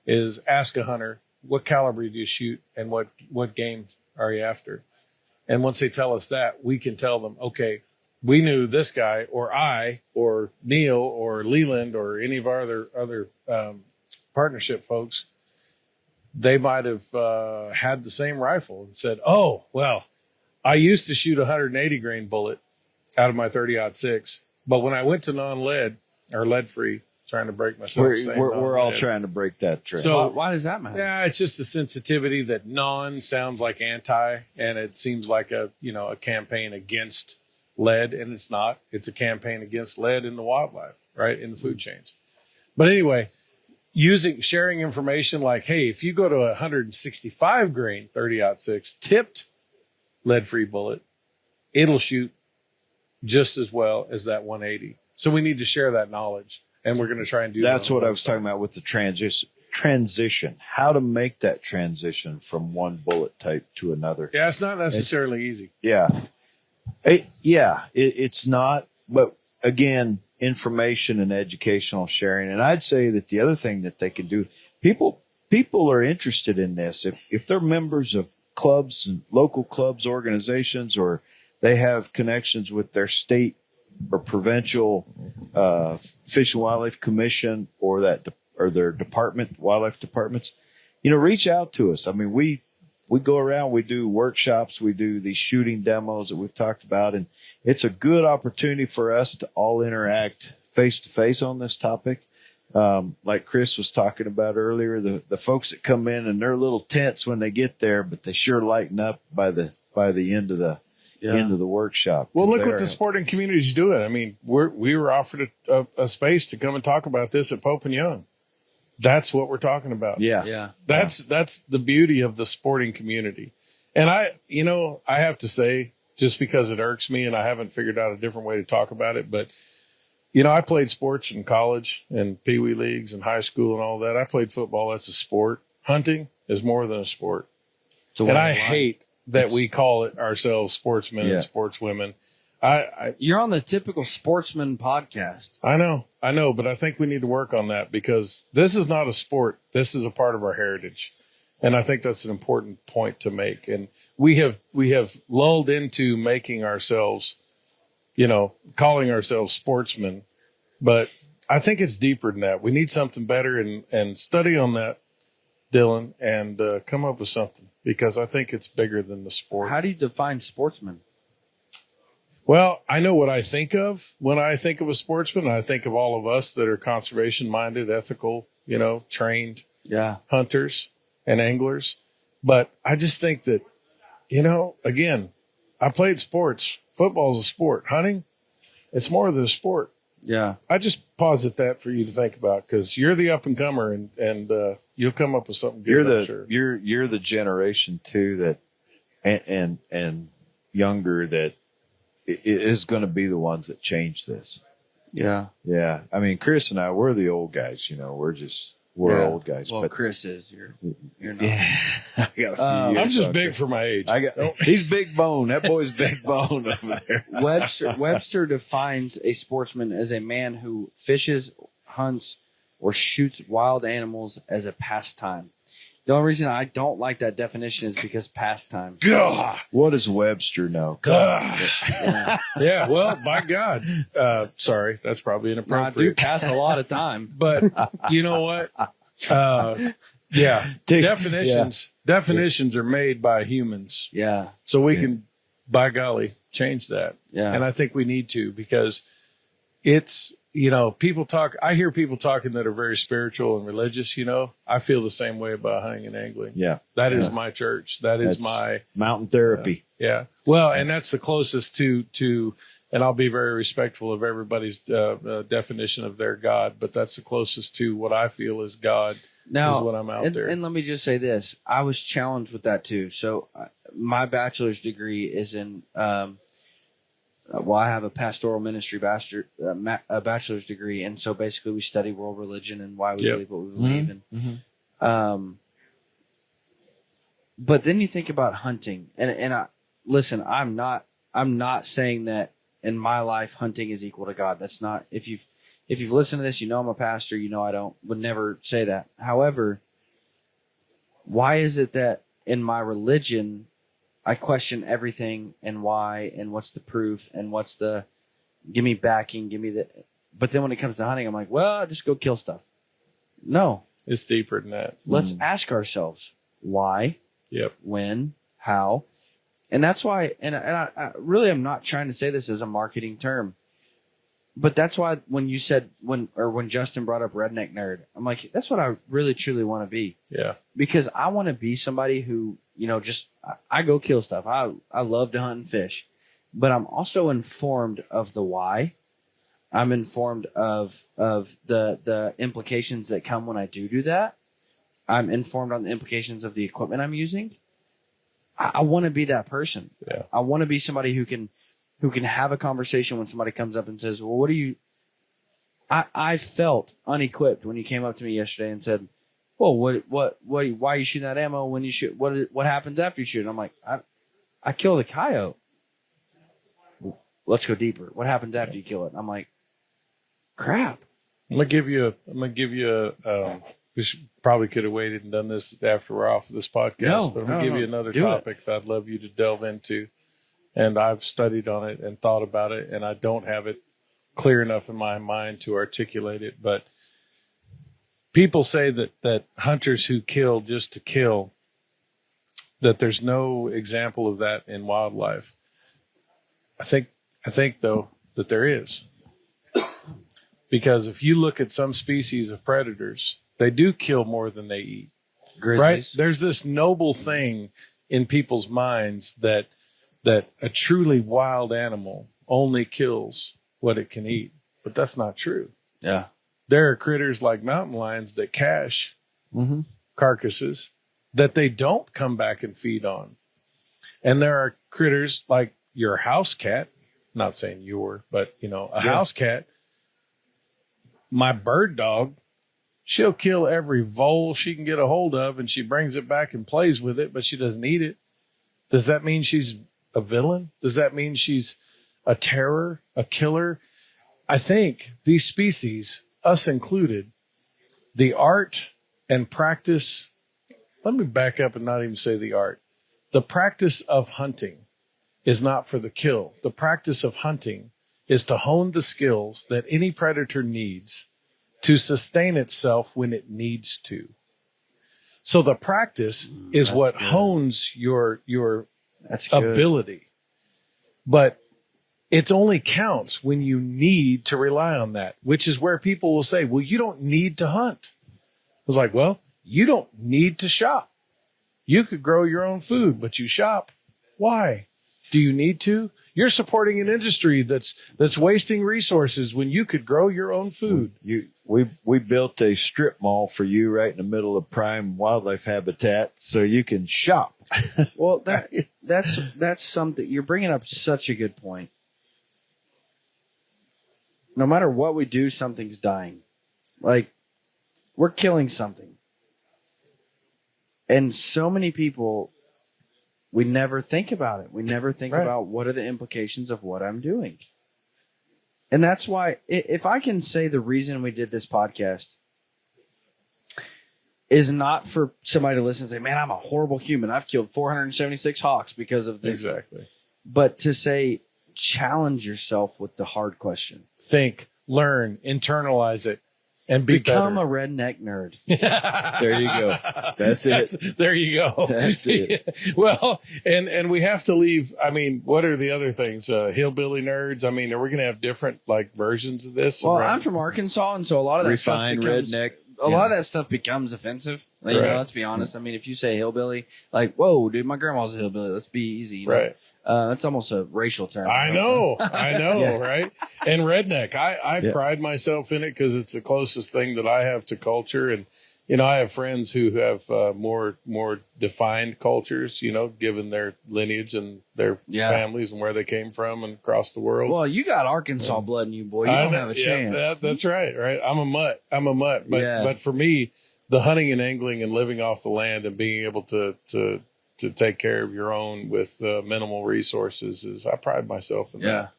is ask a hunter, what caliber do you shoot and what game are you after? And once they tell us that, we can tell them, okay, we knew this guy or I or Neil or Leland or any of our other partnership folks, they might have had the same rifle and said, oh, well, I used to shoot a 180 grain bullet out of my 30-06, but when I went to non-lead or lead-free, trying to break myself. We're all trying to break that trend. So why does that matter? Yeah, it's just a sensitivity that non sounds like anti, and it seems like a campaign against lead, and it's not. It's a campaign against lead in the wildlife, right, in the food chains. But anyway, sharing information like, hey, if you go to a 165 grain 30-06 tipped lead-free bullet, it'll shoot just as well as that 180. So we need to share that knowledge, and we're going to try and do that. That's what I was talking about with the transition. How to make that transition from one bullet type to another. Yeah, it's not necessarily easy. Yeah. It's not, but again, information and educational sharing. And I'd say that the other thing that they can do, people are interested in this. If they're members of clubs and local clubs, organizations, or they have connections with their state or provincial Fish and Wildlife Commission or their department, wildlife departments, reach out to us. I mean, we go around, we do workshops, we do these shooting demos that we've talked about, and it's a good opportunity for us to all interact face to face on this topic. Like Chris was talking about earlier, the folks that come in and they're a little tense when they get there, but they sure lighten up by the end of the workshop. Well, look what the sporting community is doing. I mean, we were offered a space to come and talk about this at Pope and Young. That's what we're talking about. Yeah. That's the beauty of the sporting community. And I have to say, just because it irks me and I haven't figured out a different way to talk about it, but I played sports in college and peewee leagues and high school and all that. I played football. That's a sport. Hunting is more than a sport. And I hate that we call it ourselves sportsmen and sportswomen. You're on the typical sportsman podcast. I know, but I think we need to work on that because this is not a sport. This is a part of our heritage. And I think that's an important point to make. And we have lulled into making ourselves, calling ourselves sportsmen, but I think it's deeper than that. We need something better and study on that, Dylan, and come up with something because I think it's bigger than the sport. How do you define sportsman? Well, I know what I think of when I think of a sportsman. I think of all of us that are conservation minded, ethical, trained hunters and anglers. But I just think that, again, I played sports. Football is a sport. Hunting, it's more than a sport. Yeah. I just posit that for you to think about, because you're the up and comer, and you'll come up with something good. I'm sure. You're the generation too that and younger that is going to be the ones that change this. Yeah. Yeah. I mean, Chris and I, we're the old guys. We're old guys. Well, but Chris is. You're not. yeah, I got a few years I'm just on big Chris. for my age. He's big bone. That boy's big bone over there. Webster defines a sportsman as a man who fishes, hunts, or shoots wild animals as a pastime. The only reason I don't like that definition is because pastime. God. What does Webster know? God. Yeah. Yeah, well, by God. Sorry, that's probably I inappropriate. do pass a lot of time. But you know what? Yeah, definitions are made by humans. Yeah. So we can, by golly, change that. Yeah. And I think we need to, because it's, people talk. I hear people talking that are very spiritual and religious. I feel the same way about hunting and angling. Yeah. That is my church. That's my mountain therapy. yeah. Well, and that's the closest to, and I'll be very respectful of everybody's definition of their God, but that's the closest to what I feel is God. Now, is what I'm out there. And let me just say this. I was challenged with that too. So my bachelor's degree is in, I have a pastoral ministry bachelor's degree. And so basically we study world religion and why we believe what we believe. And, but then you think about hunting and listen, I'm not saying that in my life hunting is equal to God. That's not, if you've listened to this, I'm a pastor, I would never say that. However, why is it that in my religion, I question everything and why, and what's the proof, and give me backing, but then when it comes to hunting, I'm like, well, just go kill stuff. No. It's deeper than that. Let's ask ourselves why, when, how. And that's why, and I really am not trying to say this as a marketing term, but that's why when you said, when Justin brought up redneck nerd, I'm like, that's what I really truly want to be. Yeah. Because I want to be somebody who, I go kill stuff. I love to hunt and fish, but I'm also informed of the why. I'm informed of the implications that come when I do that. I'm informed on the implications of the equipment I'm using. I want to be that person. Yeah. I want to be somebody who can have a conversation when somebody comes up and says, well, what do you, I felt unequipped when you came up to me yesterday and said, well, why are you shooting that ammo when you shoot? What happens after you shoot? And I'm like, I kill the coyote. Let's go deeper. What happens after you kill it? And I'm like, crap. I'm gonna give you we probably could have waited and done this after we're off of this podcast, but I'm gonna give you another topic that I'd love you to delve into. And I've studied on it and thought about it, and I don't have it clear enough in my mind to articulate it. But people say that hunters who kill just to kill, that there's no example of that in wildlife. I think though that there is. Because if you look at some species of predators, they do kill more than they eat. Grizzlies. Right? There's this noble thing in people's minds that a truly wild animal only kills what it can eat. But that's not true. Yeah. There are critters like mountain lions that cache carcasses that they don't come back and feed on. And there are critters like your house cat, not saying your, but a house cat. My bird dog, she'll kill every vole she can get a hold of, and she brings it back and plays with it, but she doesn't eat it. Does that mean she's a villain? Does that mean she's a terror, a killer? I think these species, us included, the art and practice, let me back up and not even say the art. The practice of hunting is not for the kill. The practice of hunting is to hone the skills that any predator needs to sustain itself when it needs to. So the practice is what hones your ability. But it only counts when you need to rely on that, which is where people will say, well, you don't need to hunt. I was like, well, you don't need to shop. You could grow your own food, but you shop. Why? Do you need to? You're supporting an industry that's wasting resources when you could grow your own food. We built a strip mall for you right in the middle of prime wildlife habitat so you can shop. Well, that's something you're bringing up. Such a good point. No matter what we do, something's dying. Like, we're killing something. And so many people, we never think about it. We never think about what are the implications of what I'm doing. And that's why, if I can say the reason we did this podcast is not for somebody to listen and say, man, I'm a horrible human. I've killed 476 hawks because of this. Exactly. But to say, challenge yourself with the hard question. Think, learn, internalize it, and become better. a redneck nerd. There you go. That's it. There you go. That's it. Well, and we have to leave. I mean, what are the other things? Hillbilly nerds. I mean, are we going to have different like versions of this? Well, I'm from Arkansas, and so a lot of that Refined stuff becomes, redneck. a lot of that stuff becomes offensive. You know, let's be honest. I mean, if you say hillbilly, like, whoa, dude, my grandma's a hillbilly. Let's be easy. You know? Right. It's almost a racial term. I know, Yeah. right? And redneck, I pride myself in it because it's the closest thing that I have to culture. And, you know, I have friends who have more defined cultures, you know, given their lineage and their families and where they came from and across the world. Well, you got Arkansas blood in you, boy. You don't have a chance. That's right, right? I'm a mutt. But for me, the hunting and angling and living off the land and being able to take care of your own with minimal resources is I pride myself in that.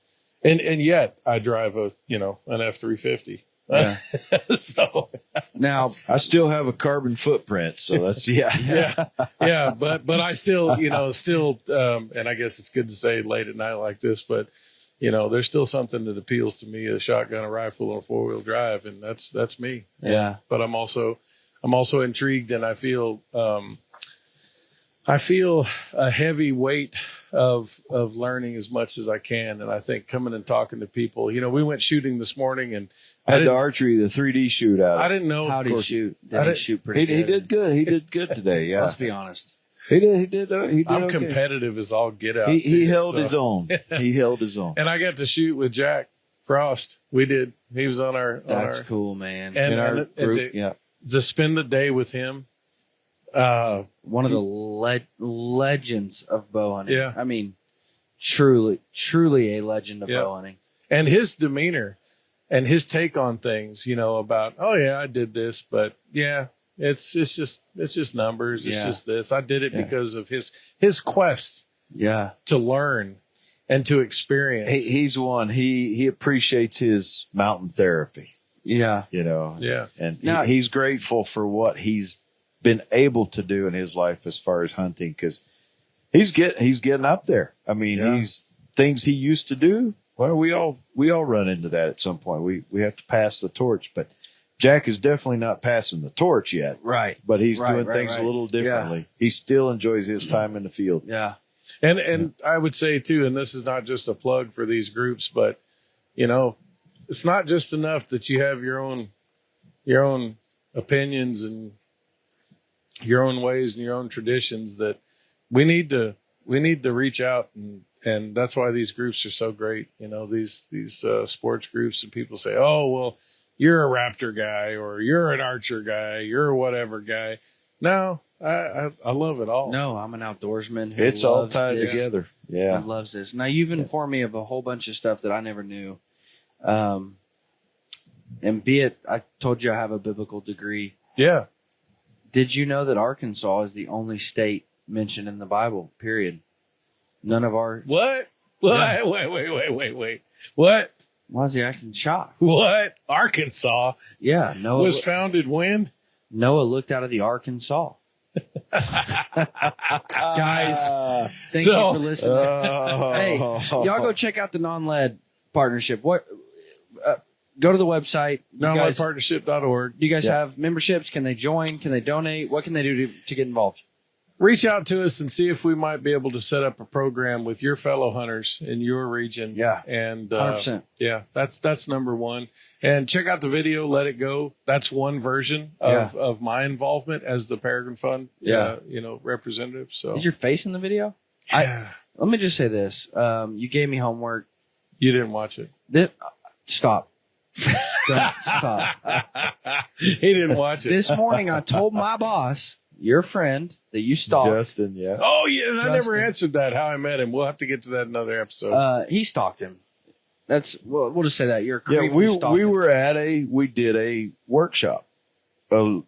And yet I drive an F-350. Yeah. So now I still have a carbon footprint, so that's but I still, and I guess it's good to say late at night like this, but you know, there's still something that appeals to me: a shotgun, a rifle, and a 4-wheel drive, and that's me. Yeah. But I'm also intrigued, and I feel a heavy weight of learning as much as I can. And I think coming and talking to people, you know, we went shooting this morning and had the archery, the 3D shootout. I didn't know. How did he shoot? Did he shoot pretty good? He did good. He did good today. Yeah. Let's be honest. He did. I'm okay. competitive as all get out. He held his own. He held his own. And I got to shoot with Jack Frost. We did. He was on our. That's cool, man. And our group, to spend the day with him. One of the legends of bow hunting. Yeah. I mean, truly a legend of bow hunting. And his demeanor and his take on things, you know, about, oh yeah, I did this, but yeah, it's just numbers. It's just this. I did it because of his quest. Yeah. To learn and to experience. He's one. He appreciates his mountain therapy. Yeah. You know. Yeah. And he's grateful for what he's been able to do in his life as far as hunting, because he's getting up there. I mean, he's things he used to do. Well, we all run into that at some point. We have to pass the torch, but Jack is definitely not passing the torch yet. Right. But he's doing things a little differently. Yeah. He still enjoys his time in the field. Yeah. And I would say too, and this is not just a plug for these groups, but you know, it's not just enough that you have your own opinions and your own ways and your own traditions. That we need to reach out, and that's why these groups are so great. You know, these sports groups, and people say, oh, well, you're a raptor guy, or you're an archer guy, you're a whatever guy. No, I love it all. No, I'm an outdoorsman. It's all tied together. Yeah. Who loves this. Now you've informed me of a whole bunch of stuff that I never knew. And be it, I told you I have a biblical degree. Yeah. Did you know that Arkansas is the only state mentioned in the Bible, period? None of our... What? Yeah. Wait. What? Why is he acting shocked? What? Arkansas? Yeah. Noah was founded when? Noah looked out of the Arkansas. Guys, thank you for listening. Hey, y'all go check out the Non-Lead Partnership. What? Go to the website. NonLeadPartnership.org. Do you guys have memberships? Can they join? Can they donate? What can they do to get involved? reach out to us and see if we might be able to set up a program with your fellow hunters in your region. Yeah. And 100%. yeah, that's number one. And check out the video, Let It Go. That's one version of my involvement as the Peregrine Fund representative. So Is your face in the video? yeah. Let me just say this. You gave me homework. You didn't watch it. Stop. Don't stop. He didn't watch it. This morning I told my boss, your friend, that you stalked. Justin, yeah. Oh, yeah. And I never Justin. answered that, how I met him. We'll have to get to that in another episode. He stalked him. We'll just say that. You're a creep. Yeah, we did a workshop, a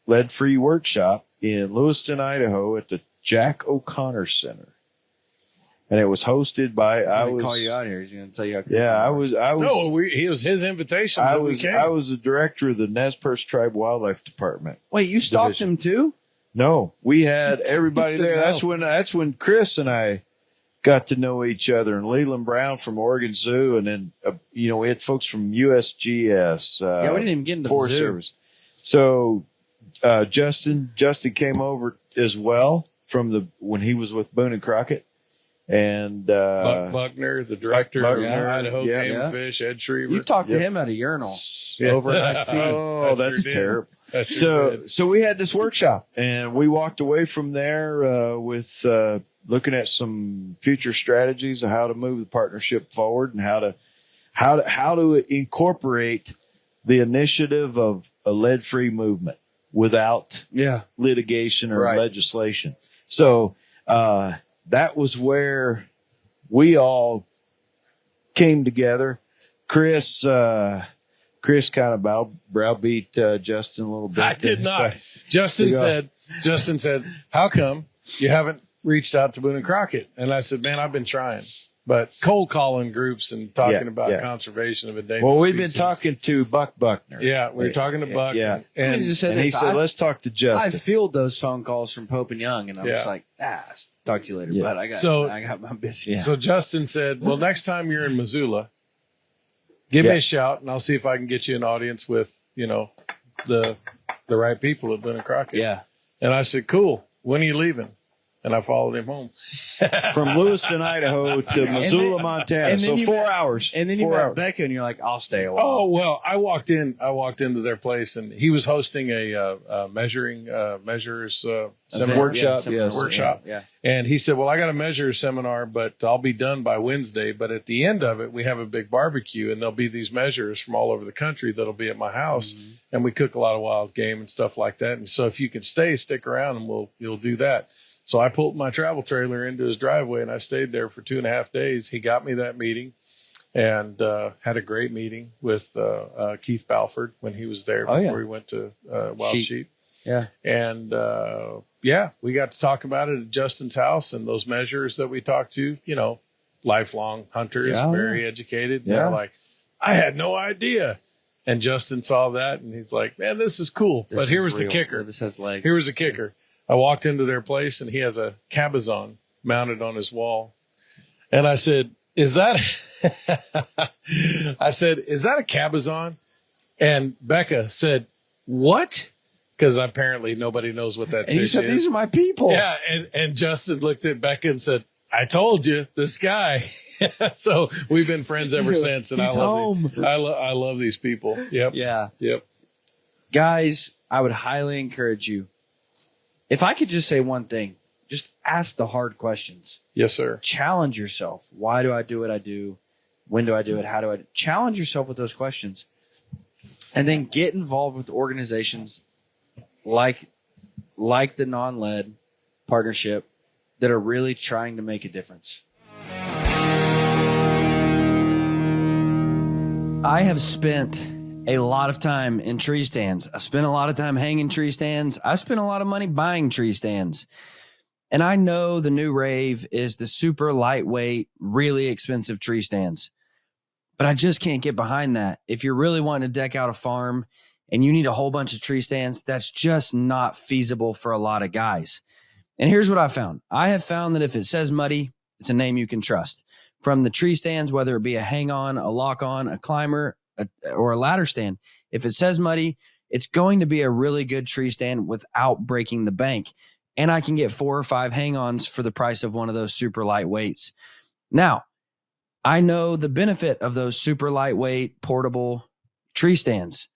lead-free workshop in Lewiston, Idaho at the Jack O'Connor Center. And it was hosted by, He's going to call you out here. He's going to tell you how creepy yeah, I you are. was, No, it was his invitation. I but we was, came. I was the director of the Nez Perce Tribe Wildlife Department. Wait, you stalked Division. him too? No, we had everybody He said there. no. That's when Chris and I got to know each other, and Leland Brown from Oregon Zoo, and then we had folks from USGS. Yeah, we didn't even get into the Forest zoo. Service. So Justin came over as well when he was with Boone and Crockett, and Buck Buckner, the director of Buckner, Idaho yeah. Game and Fish, Ed Shrever. You talked to Yep. him at a urinal Yeah. over an SP. oh, that's sure did. terrible. I sure did. So we had this workshop, and we walked away from there with looking at some future strategies of how to move the partnership forward and how to incorporate the initiative of a lead-free movement without Yeah. litigation or Right. legislation. So that was where we all came together. Chris kind of browbeat Justin a little bit. I did not. Justin You go. said, how come you haven't reached out to Boone and Crockett? And I said, man, I've been trying. But cold calling groups and talking Yeah, about yeah. conservation of endangered Well, we've been species. talking to Buck Buckner. Yeah, we were talking to Buck. Yeah. And, Let me just say And he this. said, let's talk to I Justin. field those phone calls from Pope and Young, and I'm Yeah. just like, talk to you later. Yeah. But I got my business. Yeah. so Justin said, well, next time you're in Missoula, give me a shout, and I'll see if I can get you an audience with, the right people at Boone and Crockett. Yeah. And I said, cool. When are you leaving? And I followed him home. From Lewiston, Idaho to Missoula, Montana. and then So you 4 met- hours. And then you 4 met hours. Becca, and you're like, I'll stay a while. Oh, well, I walked into their place, and he was hosting a measures seminar. Workshop, seminar. yes. Workshop. Yeah. And he said, well, I got a measure seminar, but I'll be done by Wednesday. But at the end of it, we have a big barbecue, and there'll be these measures from all over the country that'll be at my house. Mm-hmm. And we cook a lot of wild game and stuff like that. And so if you can stick around, and you'll do that. So I pulled my travel trailer into his driveway, and I stayed there for 2.5 days. He got me that meeting, and had a great meeting with Keith Balford when he was there Oh, before yeah. he went to Wild Sheep. Yeah. And we got to talk about it at Justin's house, and those measures that we talked to, lifelong hunters, Yeah. very educated. Yeah. They're like, I had no idea. And Justin saw that, and he's like, man, this is cool. This But is here was the real. kicker. This has legs. Here was the kicker. I walked into their place, and he has a cabezon mounted on his wall. And I said, is that a cabezon? And Becca said, what? Because apparently nobody knows what that And you fish said, is. these are my people. Yeah, and Justin looked at Becca and said, I told you, this guy. So we've been friends ever since, and He's I home. love these people. Yep. Yeah. Yep. Guys, I would highly encourage you. If I could just say one thing, just ask the hard questions. Yes, sir. Challenge yourself. Why do I do what I do? When do I do it? How do I do it? Challenge yourself with those questions. And then get involved with organizations like the non-lead partnership that are really trying to make a difference. I have spent a lot of time in tree stands. I spent a lot of time hanging tree stands. I spent a lot of money buying tree stands. And I know the new rave is the super lightweight, really expensive tree stands. But I just can't get behind that. If you're really wanting to deck out a farm and you need a whole bunch of tree stands, that's just not feasible for a lot of guys. And here's what I found. I have found that if it says Muddy, it's a name you can trust. From the tree stands, whether it be a hang-on, a lock-on, a climber, or a ladder stand, if it says Muddy, it's going to be a really good tree stand without breaking the bank. and I can get 4 or 5 hang-ons for the price of one of those super lightweights. Now, I know the benefit of those super lightweight portable tree stands.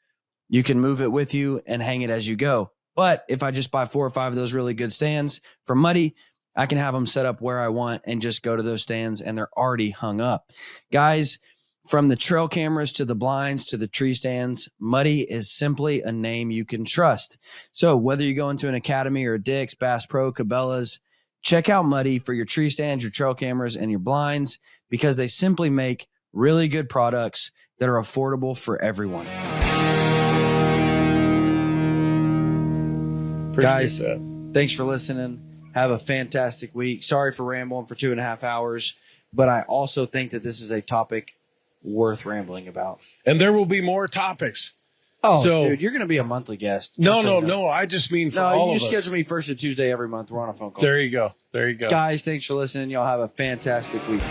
You can move it with you and hang it as you go. But if I just buy 4 or 5 of those really good stands from Muddy, I can have them set up where I want and just go to those stands, and they're already hung up. Guys, from the trail cameras to the blinds to the tree stands, Muddy is simply a name you can trust. So whether you go into an Academy or a Dick's, Bass Pro, Cabela's, check out Muddy for your tree stands, your trail cameras, and your blinds, because they simply make really good products that are affordable for everyone. Guys, thanks for listening. Have a fantastic week. Sorry for rambling for 2.5 hours, but I also think that this is a topic worth rambling about. And there will be more topics. Oh, so, dude, you're going to be a monthly guest. No. I just mean for all of us. You just schedule me first and Tuesday every month. We're on a phone call. There you go. Guys, thanks for listening. Y'all have a fantastic week.